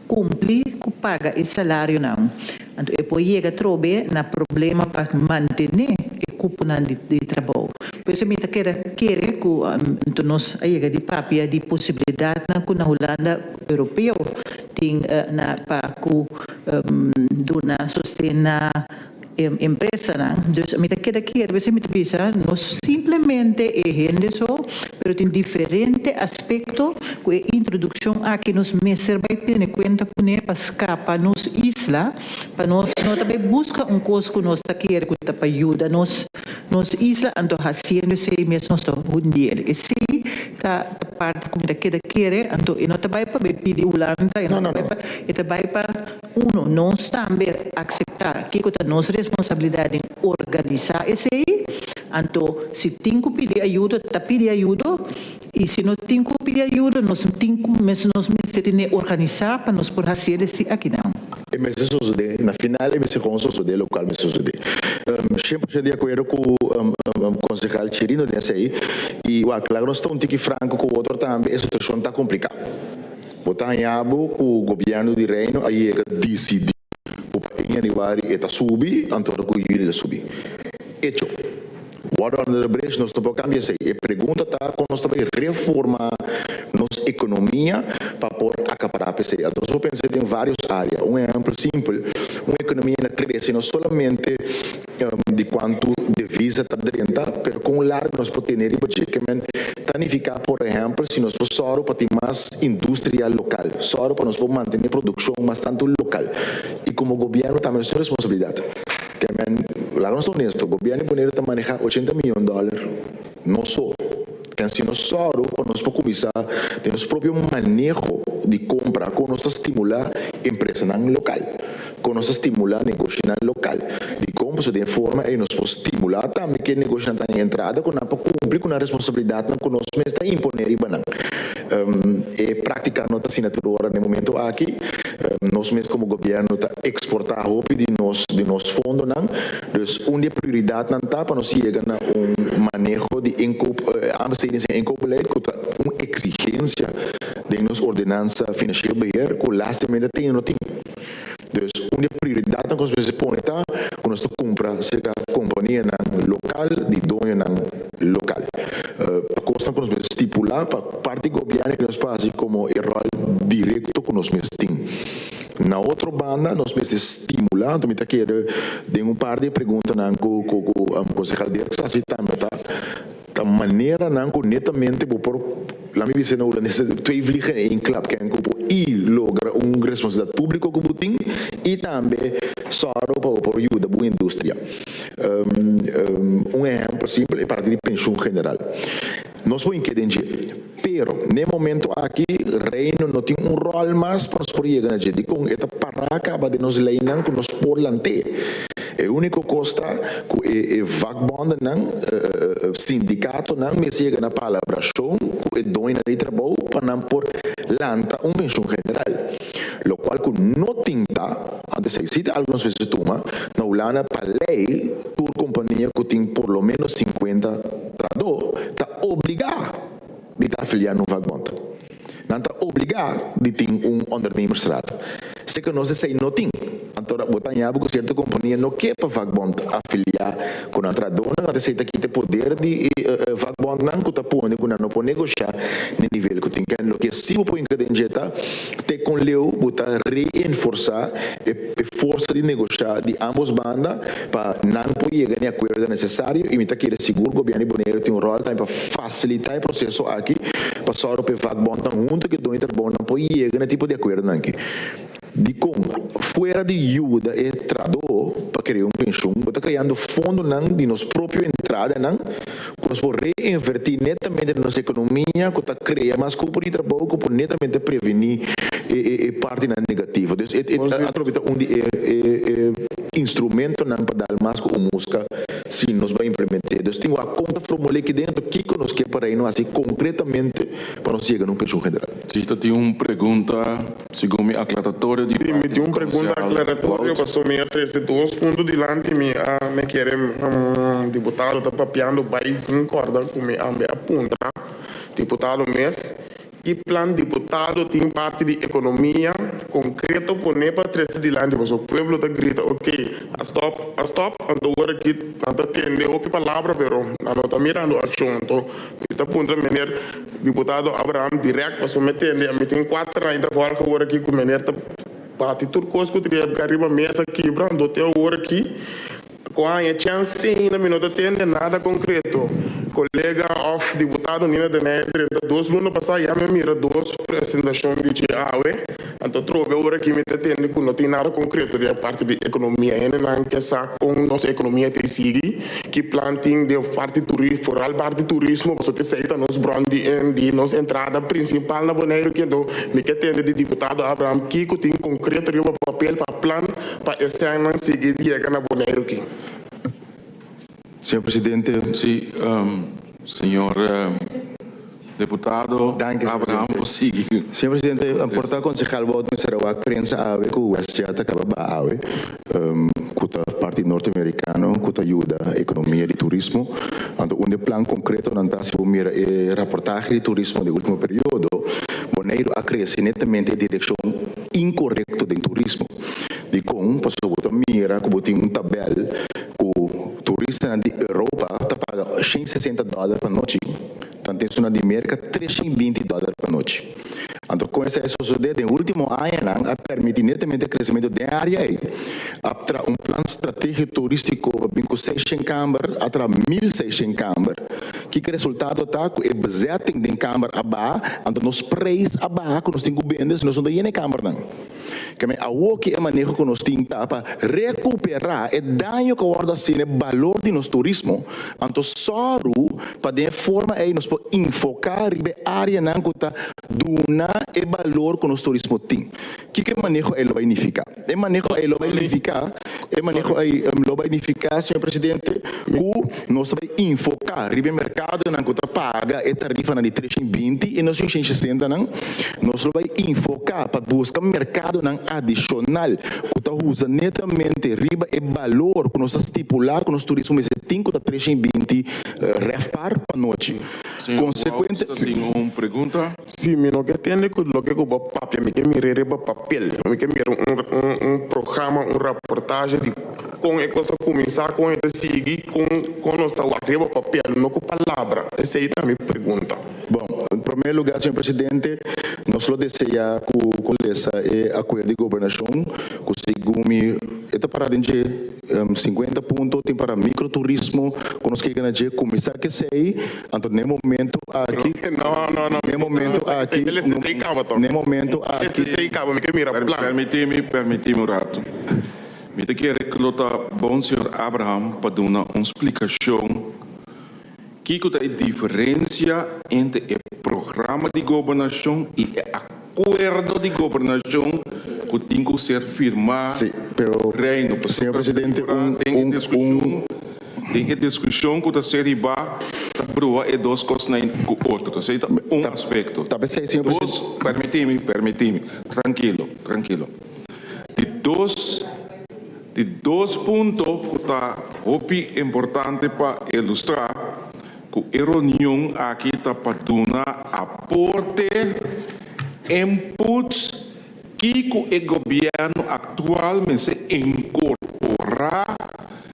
cumprir com paga e salário não. Anto depois chega trobe na problema para manter e cupo de trabalho. Por isso me quer que nós chega de papia de possibilidade na Holanda europeu tem na para ku dona sustena empresa, dus met cada keer we zijn met visa no simplemente gente só, pero tem diferente aspecto que a introdução aqui nos meses vai ter conta com para escapar nos isla, para nós também busca coisa que nós quer que para ajuda nos isla ando fazendo sei mesmo só dia e se tá parte como da cada quer ando e não vai para pedir Holanda e vai para nós também aceitar que nós responsabilidade em organizar esse aí. Então, se tem que pedir ajuda, pedir ajuda. E se não tem que pedir ajuda, nós temos que organizar para nós poder fazer isso aqui não. Mas isso sucede, na final, esse conso sucede local, mas sucede. Sempre de acordo com o concejal Chirino desse aí. E, claro, nós estamos aqui franco com o outro também, a situação está complicada. Botar em abo com o governo de reino, aí é que decide. Em arrivare eta subi, antoro cu iuri subi. Hecho. Water under the bridge, nós estamos cambiando isso aí. A pergunta está com nós também reformar nossa economia para pôr acaparar a PC. Então, nós pensamos em várias áreas. Um exemplo simples, uma economia que cresce não somente de quanto divisa está dentro, mas com o largo nós podemos ter que tanificar, por exemplo, se nós só para ter mais indústria local, só para nós manter a produção bastante local. E como governo também tem responsabilidade. Lá nós estamos honestos, o governo pode manejar $80 milhões, não só. Que se nós só nós podemos começar a ter nosso próprio manejo de compra, com nós estimular a empresa local, com nós estimular negócio local, de como se de forma e nós podemos estimular também que o negócio está em entrada, com a cumprir com a responsabilidade que nós está imponer e banang. E praticar nossa assinatura no momento aqui, nós mesmos como governo está exportar roupa de nós fundos, então uma prioridade não está para nós chegar a manejo de incorporar uma exigência de nossa ordenança financeira beheer, que lastamente tem ou não tem. Dus uma prioridade que nós põe tá, que nós compra seja companhia local, de dono local. A costa que nós estipular para parte do governo que nós faz como rol direto que nós temos. Na outra banda, nós estimular, também está querendo de par de perguntas com o concejal de Axas também tá. Da maneira que netamente por lá me disse na Holanda, twee vliegen in één klap kan e logra responsabilidade pública que tem e também soro para ajuda a indústria. Exemplo simples é para de pensão general. Nós podemos entender, pero no momento aqui reino não tem rol mais para nos projetos na gente com esta para acaba de nos leinan com nos por lante. É único costa que o vakbond sindicato não me chega na palavra show que é dono de trabalho para não por lanta pensão general. Lo qual que não tinta, antes existe algumas vezes toma, na Holanda para lei, por companhia que tem por lo menos 50 trador, está obrigado de estar afiliado no vakbond. Não está obrigado de ter ondernemersraad. Se que nós não tem, então botar em que certa companhia não quer para vakbond afiliar com a tradona, até se que tem poder de vakbond não que está pondo, que não pode negociar no nível que tem que é se o põe que tem jeta, tem com leu botar reforçar a força de negociar de ambos bandas para não poder chegar em acordo necessário e me está querendo seguro o governo boneiro tem rol para facilitar o processo aqui para só o vakbond junto que do interbond não pode chegar nesse tipo de acordo aqui. De como fora de ajuda e trador para criar pensão, está criando fundo de nossa própria entrada, que nós podemos reinvertir netamente na nossa economia, que está criando mais cupo de trabalho, que pode netamente prevenir parte negativa. Então, aproveitar instrumento para dar mais com música, se nós vamos implementar. Então, tem uma conta formular aqui dentro, que nós queremos para ir assim concretamente para nós chegar num pensão general. Sim, tem uma pergunta, segundo me aclaratória. Sim, me tem uma pergunta aclaratória, passou me atrás 2 pontos de lá, me querem deputado está papiando, vai 5 horas, como me apunta, deputado Mes, que plan deputado tem parte de economia concreto poner para trás de lá, mas o povo está grita, ok, a stop, ando agora aqui, ando atender outra palavra, pero não está mirando a ação, então, está pondo maneira, deputado Abraham direto, para somente atender, a mim tem 4 ainda fora agora aqui com maneira, parte tudo coisa que eu teria que arriba mesa quebra, ando até agora aqui, com a chance tem, não me atende nada concreto. Colega of deputado Nina de Neidre, 2 lunas passadas, já me mira 2 apresentações de AUE, então troca agora que me atende que não tem nada concreto de parte de economia, ainda não quer saber com nossa economia que sigue, que planting de parte turismo, foral parte turismo, você tem saída nos brandi de nossa entrada principal na Bonaire, que então me quer atende de deputado Abraham Kiko tem concreto de papel para plano para esse ano seguir chega na Bonaire aqui. Senhor Presidente. Sim, senhor deputado Abraham, prossiga. Senhor Presidente, importa concejal voto em Sarawak, prensa ave que o Westjata acaba ave, que a parte norte-americano, que ajuda a economia de turismo, então um plano concreto não está se mira reportagem de turismo do último período, Bonaire a crescer netamente em direção incorreta do turismo. De como passou a mira, que tem tabela que turista de Europa está pagando $160 para noite, então tem uma de América $320 para noite. Então, com essa sociedade, no último ano, a permitir netamente o crescimento da área aí. Aptra um plano estratégico turístico, com 600 câmaras, atrás 1.600 câmaras, que o resultado está com o budget de câmara abaixo, então nos preços abaixo, que nós temos vendas, nós não temos câmara não. Que a que é manejo que nós temos para recuperar o dano que guarda assim o valor de nosso turismo, então só para de forma aí nós podemos enfocar a área não que está duna e valor que o nosso turismo tem. Que manejo ele vai significar? O manejo ele vai significar, senhor presidente, que nós vamos enfocar o mercado não que está paga a tarifa de 320 e nós 160 não, nós vamos enfocar para buscar mercado não adicional que está usa netamente riba e valor que nós estipular que nosso turismo é 5 a 320 refpar para noite. Consequente, uma pergunta? Sim, me não quer entender que o que é o papel, me quer mirar o papel, me quer mirar programa, reportagem de como é que você começar, como é que seguir, com nossa arriba papel, não com palavra. Essa aí também pergunta. Bom, em primeiro lugar, senhor presidente, nós lo deseja com essa acordo de governação, com segundo, está para de 50 pontos, tem para microturismo, que nós queremos começar a sei, então, no momento aqui, no momento aqui, no momento aqui, permite-me um rato. Me quero reclutar bom senhor Abraham para dar uma explicação que é a diferença entre o programa de governação e o acordo de governação que tem que ser firmado no reino. Senhor presidente, tem discussão que está ser riba, para e 2 coisas na outra. Aceita aspecto. Senhor presidente. Permite-me. Tranquilo. De dois pontos que está muito importante para ilustrar que a reunião aqui está para dar aporte, inputs que o governo atualmente incorporar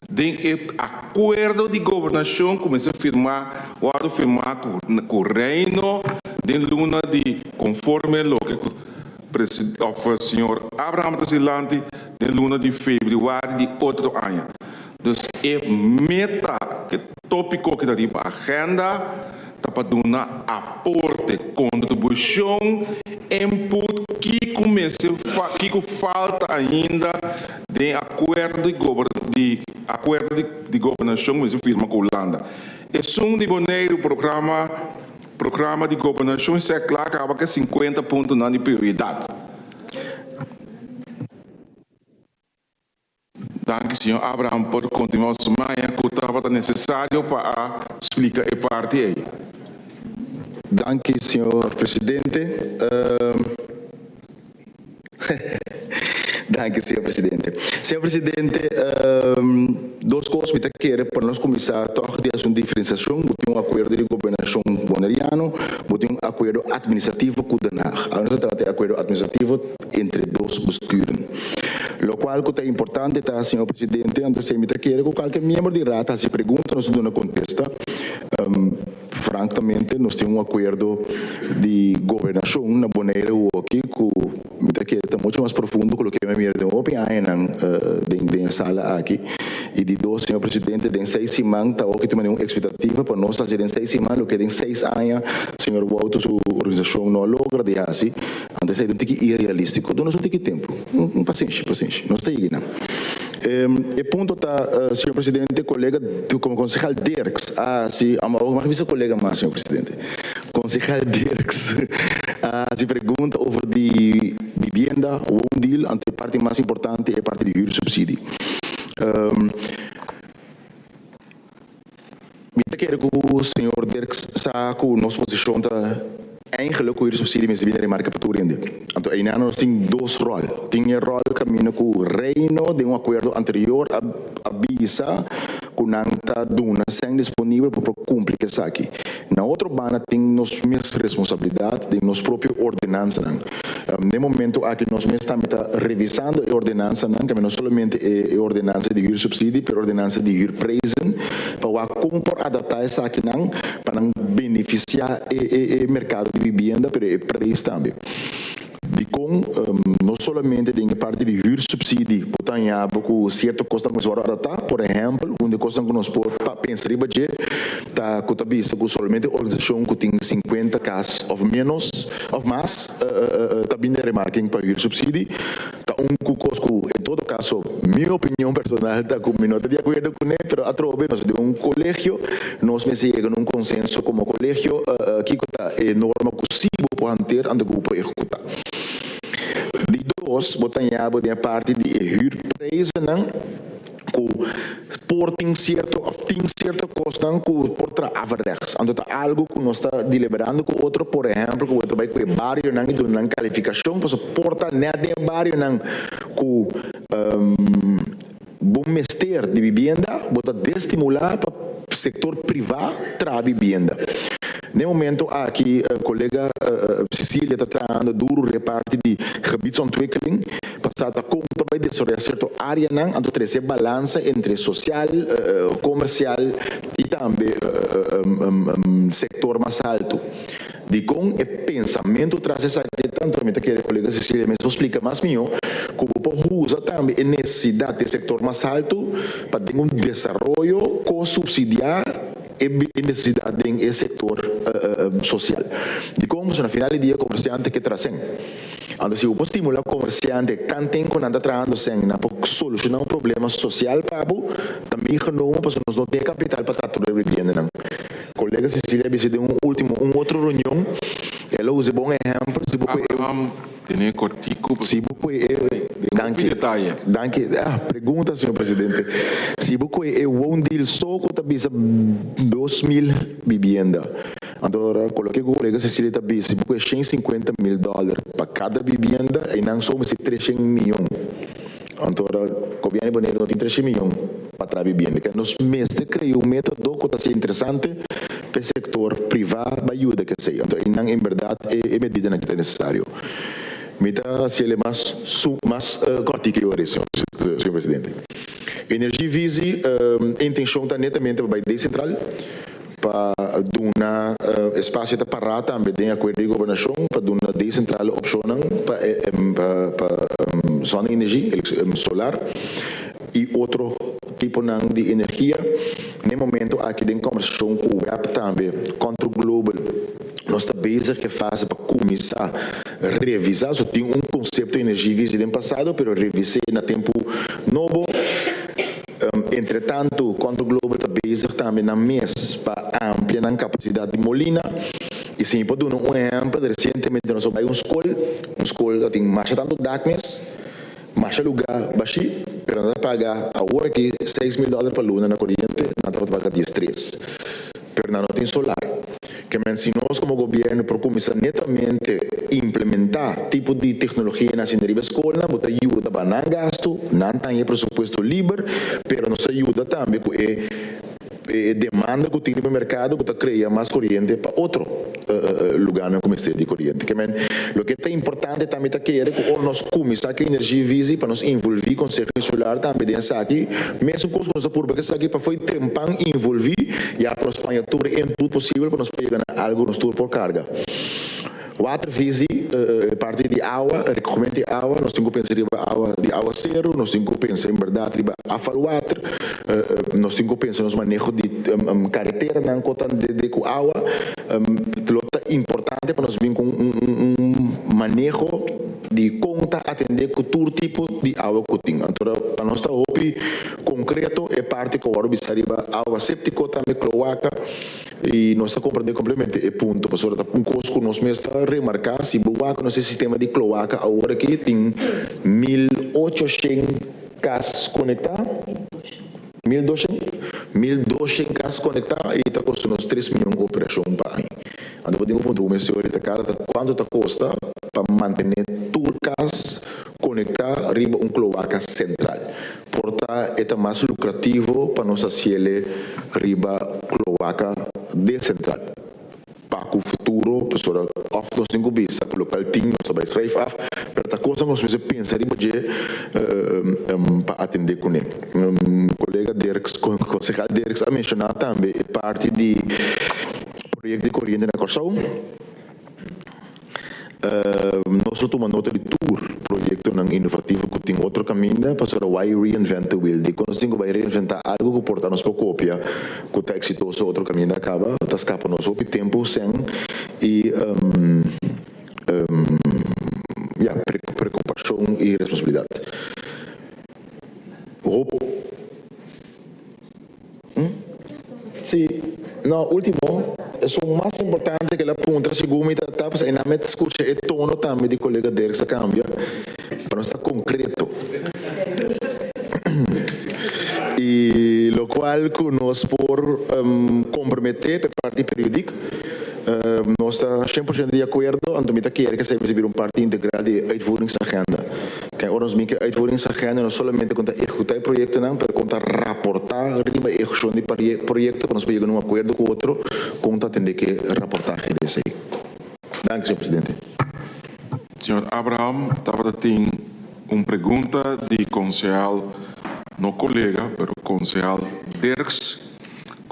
dentro do acordo de governação que começa a firmar com o reino de luna de conforme o que o senhor Abraham Tasilante de luna de fevereiro de outro ano. Então, é meta, que tópico que está na agenda, está para dar aporte, contribuição, input, que falta ainda de acordo de governação que se firma com a Holanda. É um de Bonaire programa de governação, isso é claro, acaba que 50 pontos não de prioridade. Danke, senhor Abraham, por continuar a semana que estava necessário para explicar a parte aí. Danke, senhor presidente. Danke, senhor presidente. Senhor presidente, duas coisas que eu quero para nós começar a ter uma diferenciação, tem acordo de governação bonariano, tem acordo administrativo com o DENAR. Nós temos acordo administrativo entre dois besturen. Lo qual é importante, tá, senhor presidente, antes de me querer que qualquer membro de rata se pergunta, nós damos contesta. Francamente, nós temos acordo de governação na Bonaire aqui, que está muito mais profundo do que a minha opinião na sala aqui. E de dois, senhor presidente, em 6 semanas, está aqui também uma expectativa para nós fazer em 6 semanas, o que em 6 anos, senhor Walter, sua organização não logra de assim, antes é irrealístico. Então, nós não temos tempo. Paciência, não está aí, não. E ponto está, senhor presidente, colega, como concejal Dirks, se uma vez colega mais, senhor presidente, concejal Dirks, se pergunta sobre de vivienda, um deal, a parte mais importante é a parte de subsídio. Eu quero que o senhor Dirks saia com a nossa posição eigenlijk hoe subsidie mensen binnen de markt para tudo. Então, aí nós temos dois roles. Tem o rol caminho com o reino de acordo anterior a visa que não está dando sem disponível para cumprir isso aqui. Na outra banda tem nos minhas responsabilidades de nos próprios ordenanças. No momento aqui nós estamos revisando a ordenança, que não somente a ordenança de subsídio, mas a ordenança de present para como adaptar isso aqui para beneficiar o mercado de vivenda, mas o preço também. De com não somente em parte de subsídio, portanto, com certa coisa que nós vamos adaptar, por exemplo, uma coisa que nós podemos pensar está com a vista que somente a organização que tem 50 casos ou menos, ou mais, está bem de remarquem para o subsídio, está custo, em todo caso, minha opinião personal está com não de acordo com ele, mas através de colégio, nós me chegamos a consenso como colégio que está a norma possível para ter ante o grupo executar. De dois, botamos a parte de preço, tem certa costa que porta avrex. Então, algo que nós está deliberando com outro, por exemplo, que vai com o barrio não de uma qualificação, mas porta nada de barrio não com bom mestre de vivenda, bota desestimular para o setor privado para vivenda. No momento aqui, a colega Cecília está trazendo duro reparte de gebiedsontwikkeling, passada com também de certa área, então ter essa balança entre social, comercial e também setor mais alto. De com o pensamento traz essa tanto que a colega Cecília me explica mais melhor, como usa também a necessidade do setor mais alto para ter desenvolvimento com subsidiar a necessidade do setor social. De como, no final do dia, comerciante que trazem. Então, se eu posso estimular o comerciante, tanto tempo que anda trabalhando sem, para solucionar um problema social, também não, porque nós não temos capital para estar tudo vivendo. Colega Cecília, visitei outra reunião, ela usa bom exemplo, se Tem cortico. Se você pergunta, senhor presidente. Se você é um deal só que está bisa 2.000 viviendas. Então, coloquei com o colega Cecília está bisa, se você é $150 mil para cada vivenda, e não somos 300 milhões. Então, o governo Bonaire não tem 300 milhões para a vivenda. Nós mesmos criamos um método que está interessante para o setor privado, para ajuda que seja. Então, não, em verdade, é medida que é necessário. Mita se ele mais corte que eu senhor presidente. Energia Visi, a intenção está netamente para decentral, para dar espaço para parar também de acordo de governação, para dar decentral opção para zona de energia solar e outro tipo de energia. No momento aqui tem conversação com o WEP também, contra o Global. Nós estamos bem que faz para começar a revisar, só tem conceito de energia visível no passado, mas revisei no tempo novo. Entretanto, quando o Globo está bem também na mês para ampliar a capacidade de Molina, e sim, para dar um exemplo, recentemente nós vamos uma escola que tem mais tanto DACMES, mais lugar baixo, mas nós pagar a hora que $6 mil para a luna na corrente, nós vamos pagar 13, mas não tem solar. que si nós como governo começar netamente implementar tipo de tecnologia na escola, nos ajuda para não gasto, não tem presupuesto livre, mas nos ajuda também com demanda que tem no mercado que cria mais corrente para outro lugar como este de corrente. O que é importante também é que nós começar a energia visi para nos envolver com o serviço solar também dentro aqui, mesmo com os nossos públicos aqui para foi tempão envolver e a Espanha tudo é tudo possível para nós pegar algo nos tour por carga. Water visi, parte de água, recomende água, nós temos que pensar de água zero, nós temos que pensar em verdade de water, nós temos que pensar nos manejos de carretera, não conta de água, é importante para nós vir com manejo de conta atender com todo tipo de água que tem. Então, para nós estar concreto é parte que agora precisa água séptica, também cloaca, e nós estamos compreendendo completamente é ponto. Pastor, um coisa que nós mesmos remarcar se cloaca, nosso sistema de cloaca agora aqui tem 1.800 casas conectadas, 1.200 casas conectadas e está custando uns 3 milhões de operação para aí. Então, eu digo para o meu senhor, quanto está custa para manter todas as casas conectadas arriba cloaca central. Portanto, é mais lucrativo para nós fazer arriba cloaca central. Para o futuro, pessoal, nós temos que pensar que o local tem, nós também escreve, mas a coisa nós precisamos pensar para atender com ele. O colega Derks, o concejal Derks, a mencionar também parte do projeto de corrente na Corsão. Nós tomamos nota de tour, projeto inovativo que tem outro caminho, para why reinvent the wheel. Quando nós temos que reinventar algo que porta nos para cópia, que está exitoso, outro caminho acaba, está escapa nos outro tempo sem e preocupação e responsabilidade. Sim, no, último, o mais importante que ela aponta, segundo etapas, é na meta escuta e tono também de colega dele que cambia, para não estar concreto. E o qual que nós por comprometer para parte periódica, nós estamos 100% de acordo, então me quer que seja uma parte integral de uitvoeringsagenda. Que nós me que uitvoeringsagenda não somente conta executar o projeto não, mas conta rapportar arriba a execução de projeto, para nós pegar um acordo com o outro, conta atender que rapportagem desse aí. Danke, senhor presidente. Senhor Abraham, estava tendo uma pergunta de concejal, não colega, mas concejal Derks,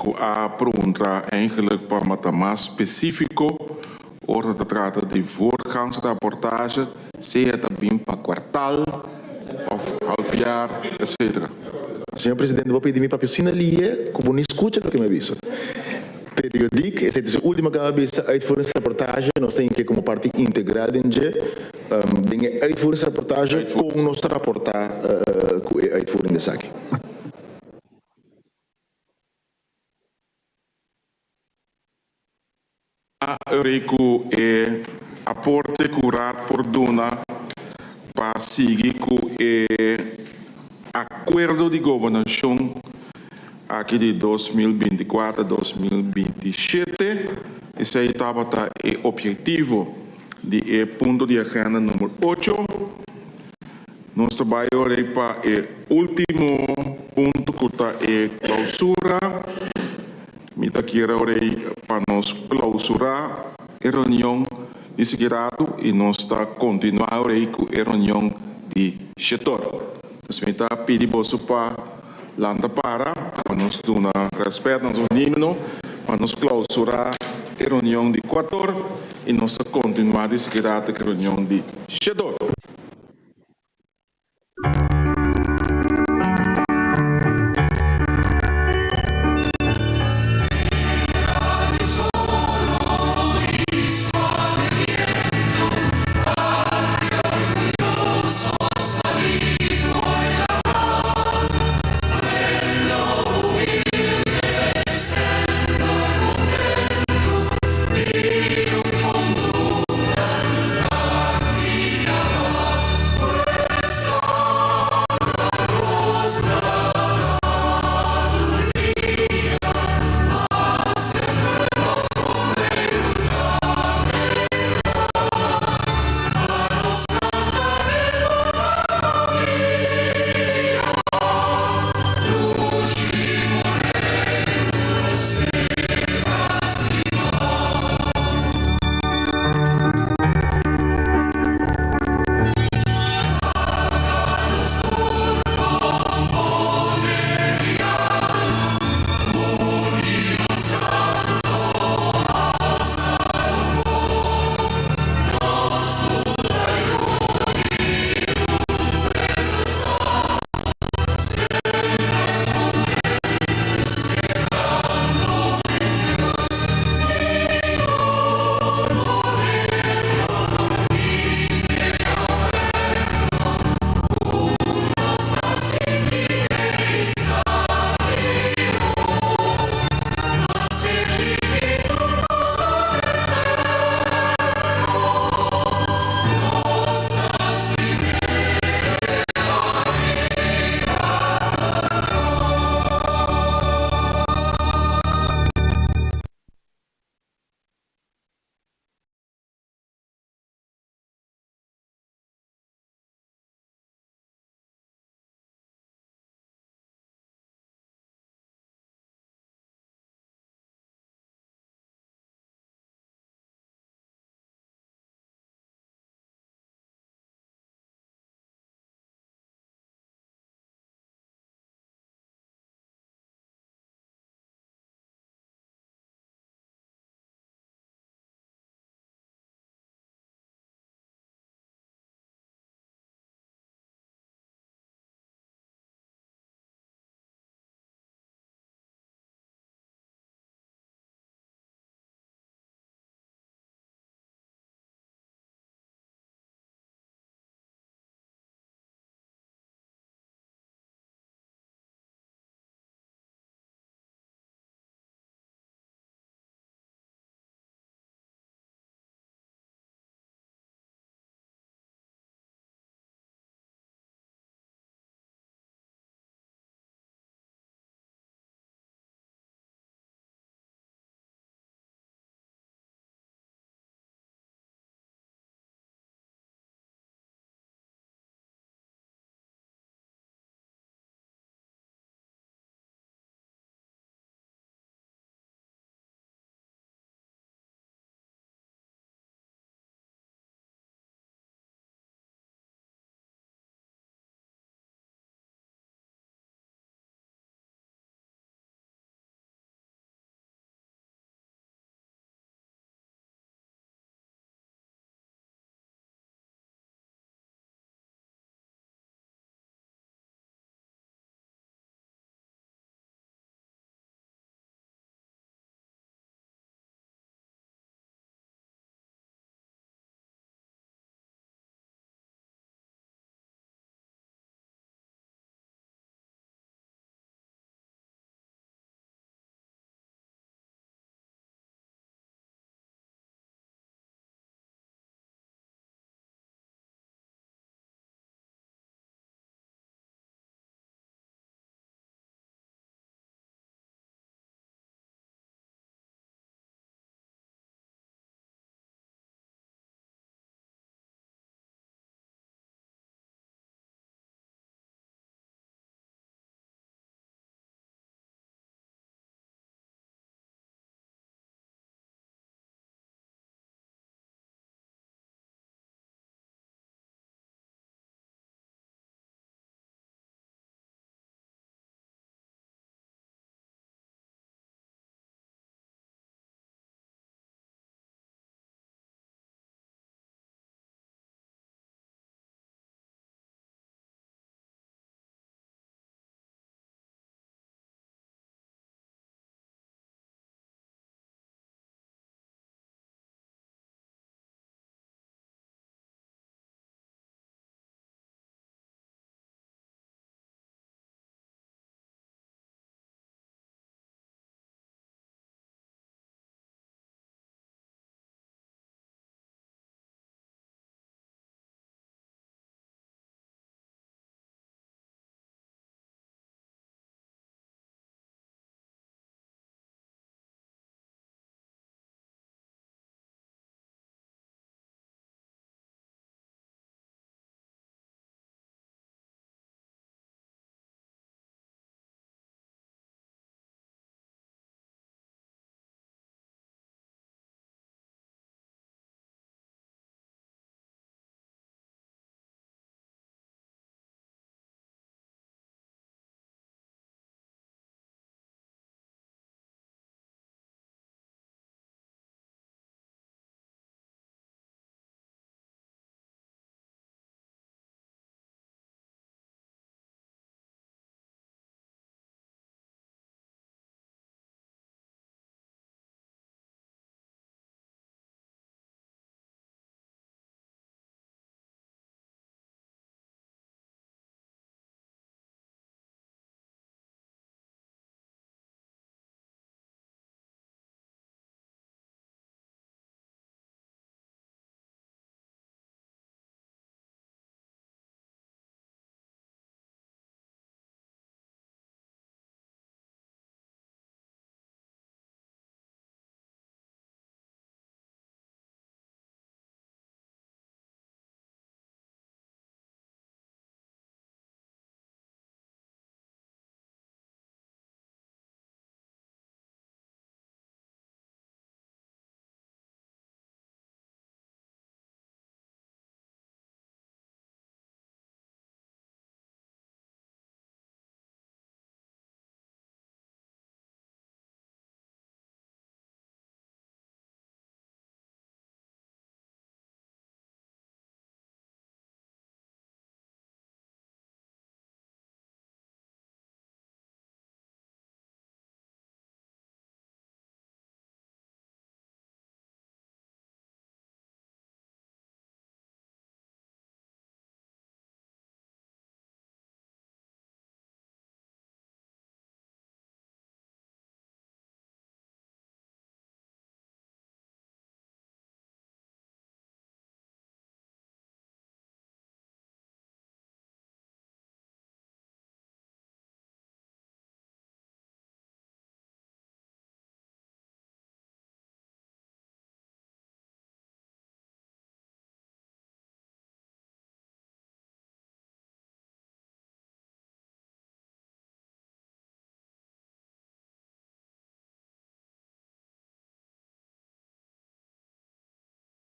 que a pergunta eigenlijk para mais específico, orde te trata de voortgangsrapportage, seja também para quartal, of halfjaar, etc. Senhor presidente, vou pedir para a piscina ali, como não escuta o que me avisa. Periódico, essa é a última cabeça uitvoeringsrapportage, nós temos que como parte integrada em a uitvoeringsrapportage com nós rapportar com a uitvoering de zaken. Eurico é aporte curado por Duna para seguir com o acordo de governação aqui de 2024 a 2027. Esse aí estava o objetivo de ponto de agenda número 8. Nós trabalhamos para o último ponto que está clausura. Me quero para nós clausurar a reunião de segurado e nós está continuar com a reunião de setor. Então, me pedir para Landa para nós dar respeito aos meninos, para nós clausurar a reunião de 4 e nós continuar de segurado a reunião de setor.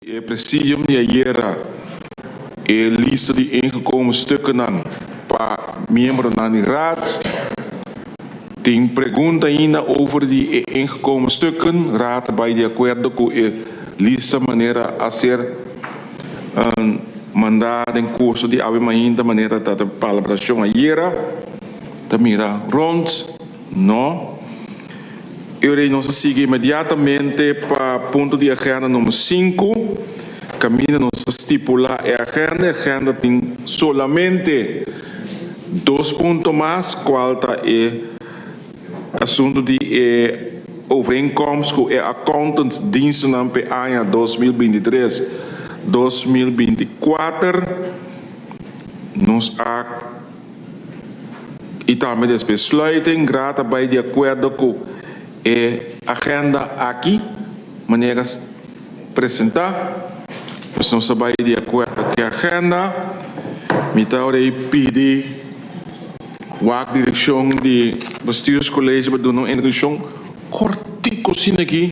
Het presidium die hier lista die ingekomen stukken dan pa membro van de raad. Ting pregunta ainda over die ingekomen stukken. Raad bij de acuerdo com lista maneira a ser mandada em curso de ainda maneira da palabração ayer. Tamira rond, no. Eu nós seguir imediatamente para ponto de agenda número 5. Caminha nos estipular a agenda tem solamente 2 pontos mais, qual está assunto de overeenkomst com a accountantsdienst na ano 2023-2024. Nós e também das besluiten, grata bij de acordo com a agenda aqui, maneira apresentar. Nós não sabemos de acordo com a agenda. Me taurei pedir a direção de bestuurscollege para dar uma introdução cortico aqui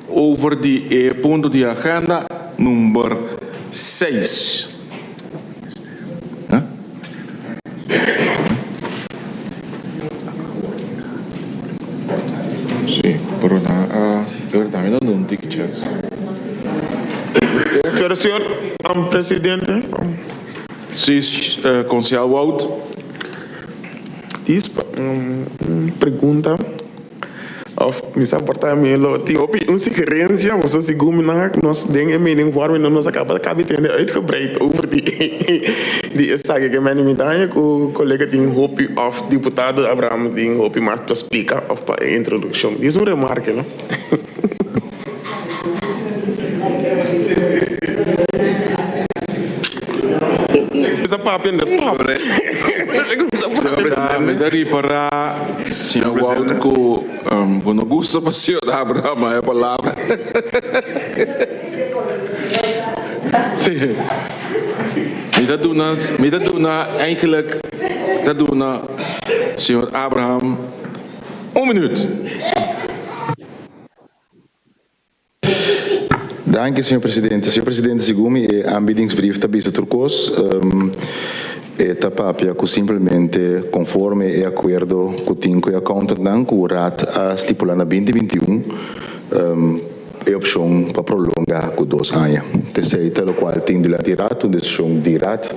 over de ponto de agenda número 6. Sí, pero también no un ticket. Pero, senhor presidente. Sí, concejal Wout. Diz pergunta of misa portamento die op een sugerência was als ik nós dingen mening waar we nós acaba tendo uitgebreid over die zaken que men met com collega die hoop of deputado Abraham die hoop maar te spreken of para introdução. Diz remarque, não? Essa papo ainda está, né? Dari para senhor Wout ko não gusta para senhor Abraham é palavra. Sim. Me dat na eigenlijk dat doen na senhor Abraham 1 minuut. Dank senhor presidente. Senhor presidente, Sigumi, aanbiedingsbrief da Bisa Turcos. Tapapia que simplesmente conforme o acordo que tem com a conta não que o RAT a estipular na 2021 é opção para prolongar com 2 anos. Terceiro, pelo qual tem de lá tirado uma decisão de RAT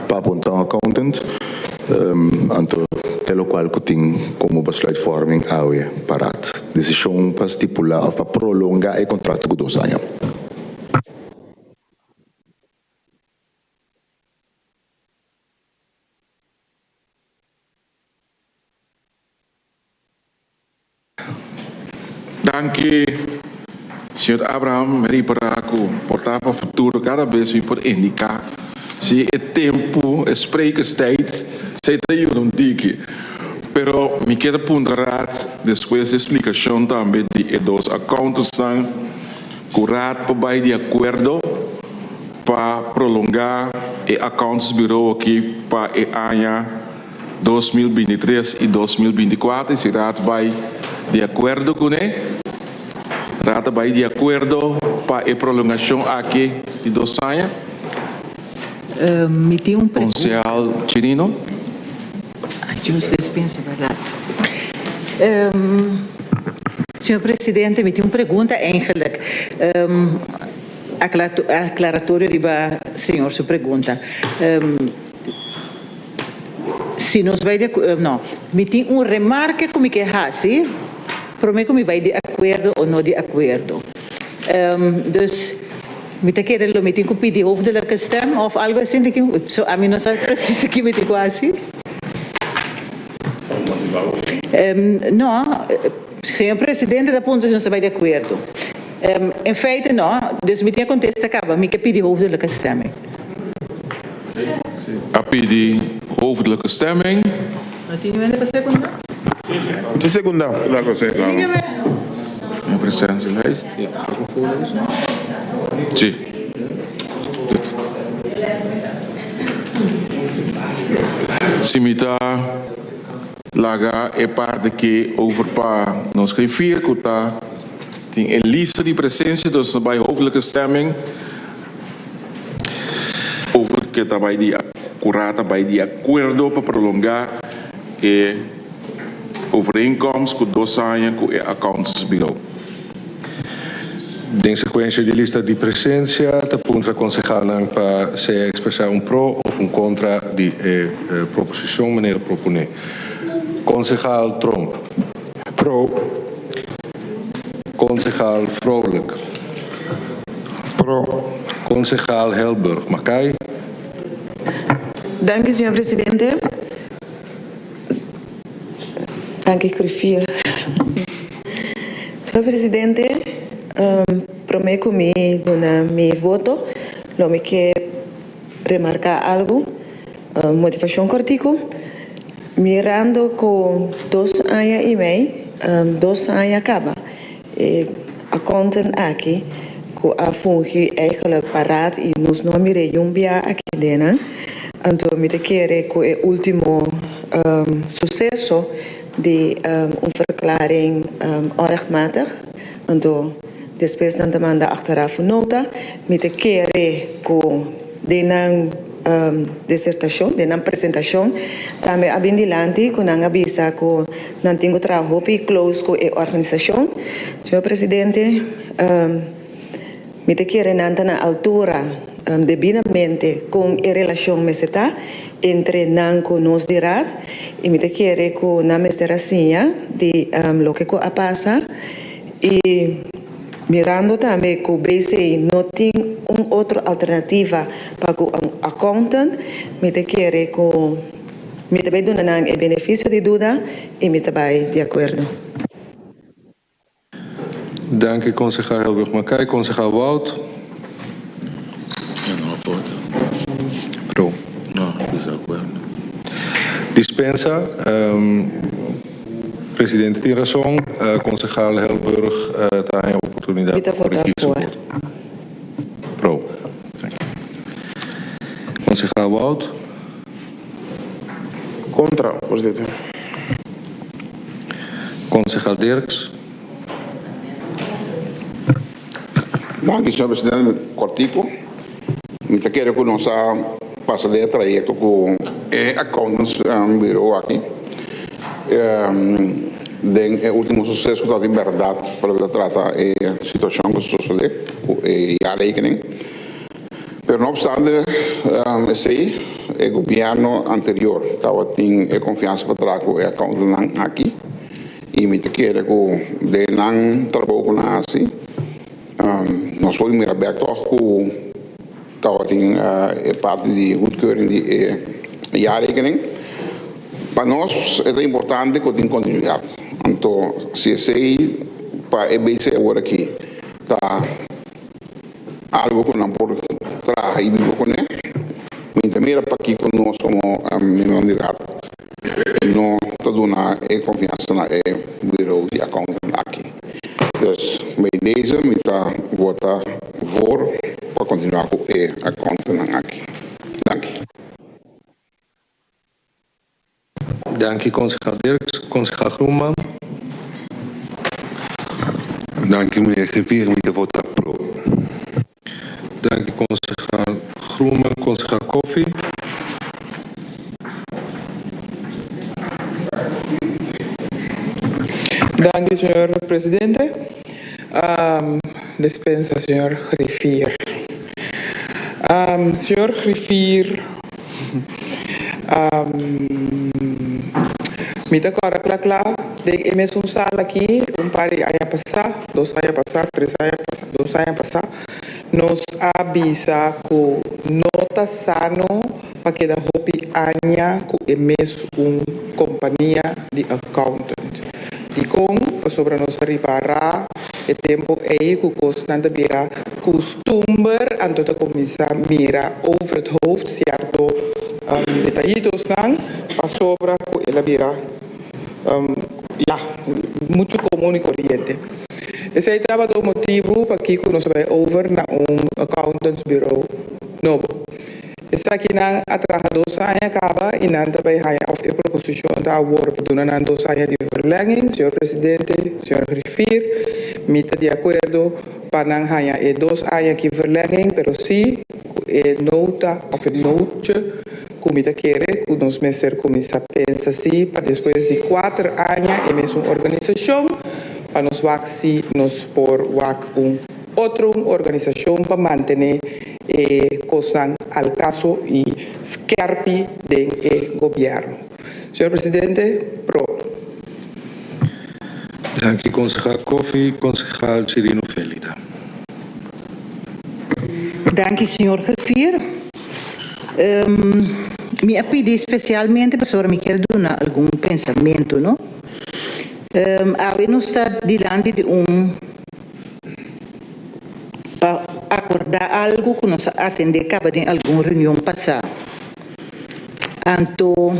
para apontar um accountant, pelo qual que tem como besluitvorming AUE para RAT. Decisão para estipular ou para prolongar o contrato com 2 anos. Danke, senhor Abraham, para portar para o futuro cada vez me pode indicar se é tempo, é spreekstijd, se tem um dique. Pero me quero ponderar depois da explicação também de dos accounts estão curar para de acordo para prolongar o accounts bureau aqui para o ano 2023 e 2024 e se raad vai de acordo com ele. Rata vai de acordo para a prolongação aqui de 2 anos. Me tem Concejal Chirino. Justo, pensa verdade. Senhor presidente, me tem uma pergunta eigenlijk. Aclaratório riba, senhor, sua pergunta. Se nós vai de não, me tem remarque como que é assim. Prometo que me vai de acordo ou não de acordo. Dus, me tem que me tem que pedir over de questão ou algo assim que a mim não sabe preciso que me tem quase. Não, senhor presidente da ponta não vai de acordo. Em feite não, dus me tem contesta acaba, me que pedir over de questão. A pedir hoofdelijke stemming. De segunda. Minha presentielijst. Sim. Simita laga é parte que over para nós referir que tá tem a lista de presença dos bij hoofdelijke stemming que está bij die acordo para prolongar e overeenkomst com 2 anos com o Accounts Bureau. Em sequência de lista de presença, te punta concejal para se expressar pro ou contra de proposição, maneira proponer. Concejal Tromp. Pro. Concejal Vrolijk. Pro. Concejal Helburg Mackay. Dank u, senhor presidente. Dank u, griffier. Senhor presidente, prometo me donar meu voto. Lo me quer remarcar algo, motivação cortico. Mirando com 2 anos e meio, 2 anos acaba. A conta aqui, que a fungi eigenlijk paraat e nos não mirei aqui dentro. Então, me quero que o último sucesso de uma verklaring onrechtmatig. Então, depois dan demanda achteraf nota, me quero que de dissertação, de apresentação, também abindilante, com a avisa que não tenho trabalho e close com a organização. Senhor Presidente, me quero na altura devidamente com a relação meseta entre nanco nos dirá e me quero que na mesteracinha de lo que passa e mirando também que o BCI não tem uma outra alternativa para o accountant, me quero que me também dona o benefício de dúvida e me também de acordo. Dank u, concejal Helburg Mackay. Concejal Wout. Pro. Dispensa. Presidente tem razão. Concejal Helburg tem a oportunidade de corrigir seu voto. Pro. Concejal Wout. Contra, voorzitter. Concejal Dirks. Dank u, senhor presidente. Cortico. Me quero que nós passamos de trajecto com o Accounts Bureau aqui. Den último sucesso que está em verdade para o que trata a situação que sucede e a rekening. Pero não obstante, o governo anterior estava tendo confiança para trazer o account aqui e me quero que de não trabalhar com assim. Nós podemos mirar bem que estava tendo parte de goedkeuring de jaarrekening. Para nós é importante que tenha continuidade. Então, se sei para a EBC agora aqui está algo que não pode trazer e viver com ele, mas também para aqui conosco como comunidade não está dando a confiança na bureau de accountant aqui. Então, bij deze me está votar voor para continuar com o accountant aqui. Dank u. Dank u, concejal Dirks. Concejal Groenman. Dank u, meneer Griffier. Ik moet voten pro. Dank u, concejal Groenman. Concejal Koffie. Dank u, senhor presidente. Dispensa, senhor Griffier. Senhor Griffier, me dá claro, de mesmo sala aqui, par de anos passar, 2 anos passar, 3 anos passar, 2 anos passar, nos avisa que não está sano para que da hopi anya que é mesmo companhia de accountant. E com sobre nós reparar o tempo aí que constante vira costume anto da comissão mira over het hoofd certo detallitos não para sobre que ela vira muito comum e corriente. Esse aí estava o motivo para que nós vai over na accountants bureau novo. Essa aqui na atrás 2 anos acaba e não também há a proposição da award para donar 2 anos de verlenging, senhor presidente, senhor Griffier, me está de acordo para não há 2 anos de verlenging, pero sim nota of een nootje comita querer que nos meser começa pensa assim para depois de 4 anos é mesmo uma organização para nos waxi nos por outra organização para manter coisas ao caso e scherpi do governo. Senhor Presidente, pro. Dank u, concejal Kofi. Concejal Chirino Félida. Dank u, senhor Griffier. Me pedi especialmente para me quer dar algum pensamento, não? Nós está diante de para acordar algo que nós atender acaba de alguma reunião passada. Então,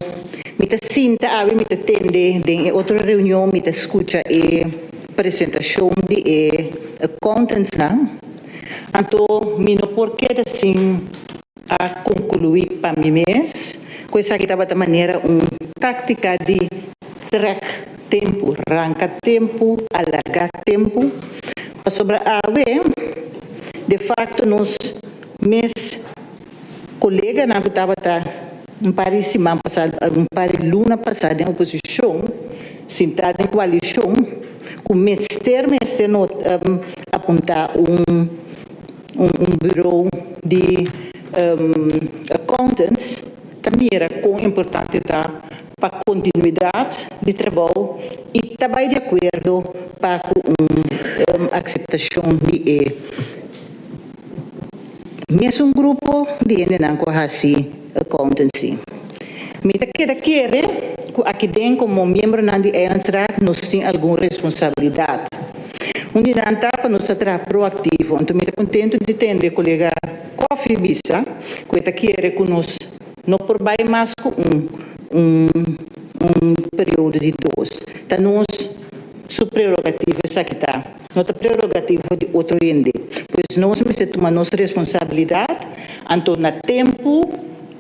me sinta me atende em outra reunião, me escuta a apresentação de contents, não? Então, me não porque assim a concluir para mim mesmo, coisa que estava da maneira tática de track tempo, arranca tempo, alargar tempo, sobre a de facto nós colegas não estava par de semana passada, par de luna passada em oposição, sentado em coalição, com mestre apontar bureau de accountants, também era importante para a continuidade de trabalho e também de acordo para a aceitação de mesmo grupo de accountancy. Me queda querer que aqui dentro como membro de Eansraad nós temos alguma responsabilidade. Onde não está para nós estar proativo. Então, me contento de ter colega Kofi Bisa, que quer que nós não por mais período de 2. Então, nós sua prerrogativa é aqui está. Nossa prerrogativa de outro ende. Pois nós me tomar nossa responsabilidade, então, na tempo,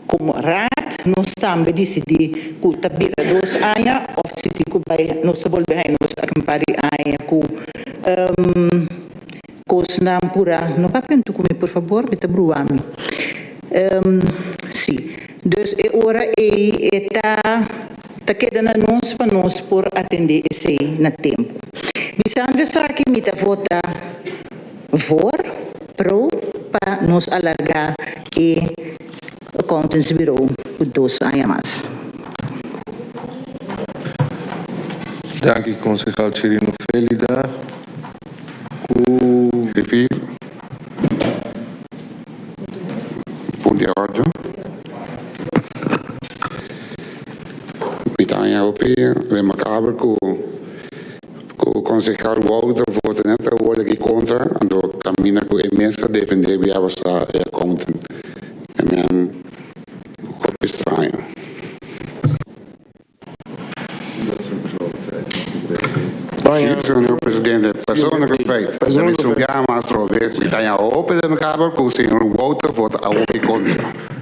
como RAD, nós também decidimos que está vira 2 anos, ou se nós voltamos a acampar com coisa não pura. Não papento comigo, por favor, me tabruame. Sim. Então, é hora está quedando nós para nós por atender esse na tempo. Bisando só que me vota pro para nos alargar e accountants bureau por 2 anos mais. Dank u, concejal Chirino Félida. Griffier. Ponto de ordem. Pitanya Europea, remarcável que o concejal Walter vota net hoorde aqui contra, então caminha com a imensa defender via a conta. É um pouco estranho. Sim, senhor presidente, pessoa que fez, deve subir mais uma vez, Pitanya Europea, remarcável que o senhor Walter vota aqui contra.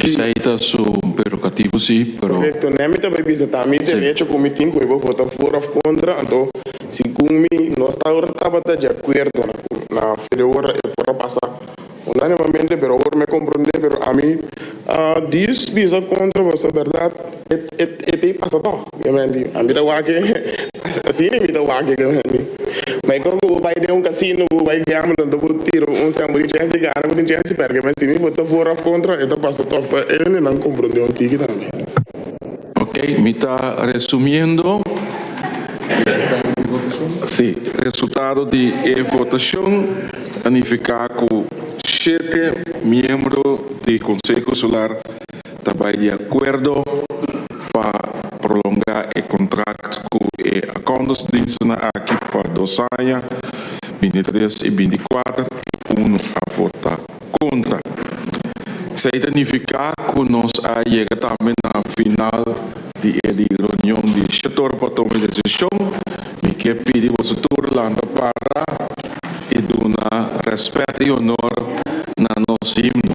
Aceita su prerogativo, sim, pero... Correcto, nem me também bisa também direito como tem que eu votar for of contra, então se como nós estava de acordo na fedora e por passar unanimamente, pero agora me compreende, pero a mim diz bisa contra você verdade e passa todo, realmente a mim da waque assim me da waque realmente. Mas quando eu vai de casino, eu vai gambler, então eu tiro sambo de chance ganha, eu tenho chance perder, mas se me votar for of contra, então passa todo, ele não compreende um tique também. Ok, me está resumindo. Sim, resultado de votação, unificar com 7 membros do Conselho Solar também de acordo para prolongar o contrato com a Accountants aqui para 2 anos, 23 e 24, e a votar contra. Se identificar que nós chegamos também na final de reunião de setor para tomar decisão, me quer pedir você tudo lá para e dar respeito e honor na nossa himno.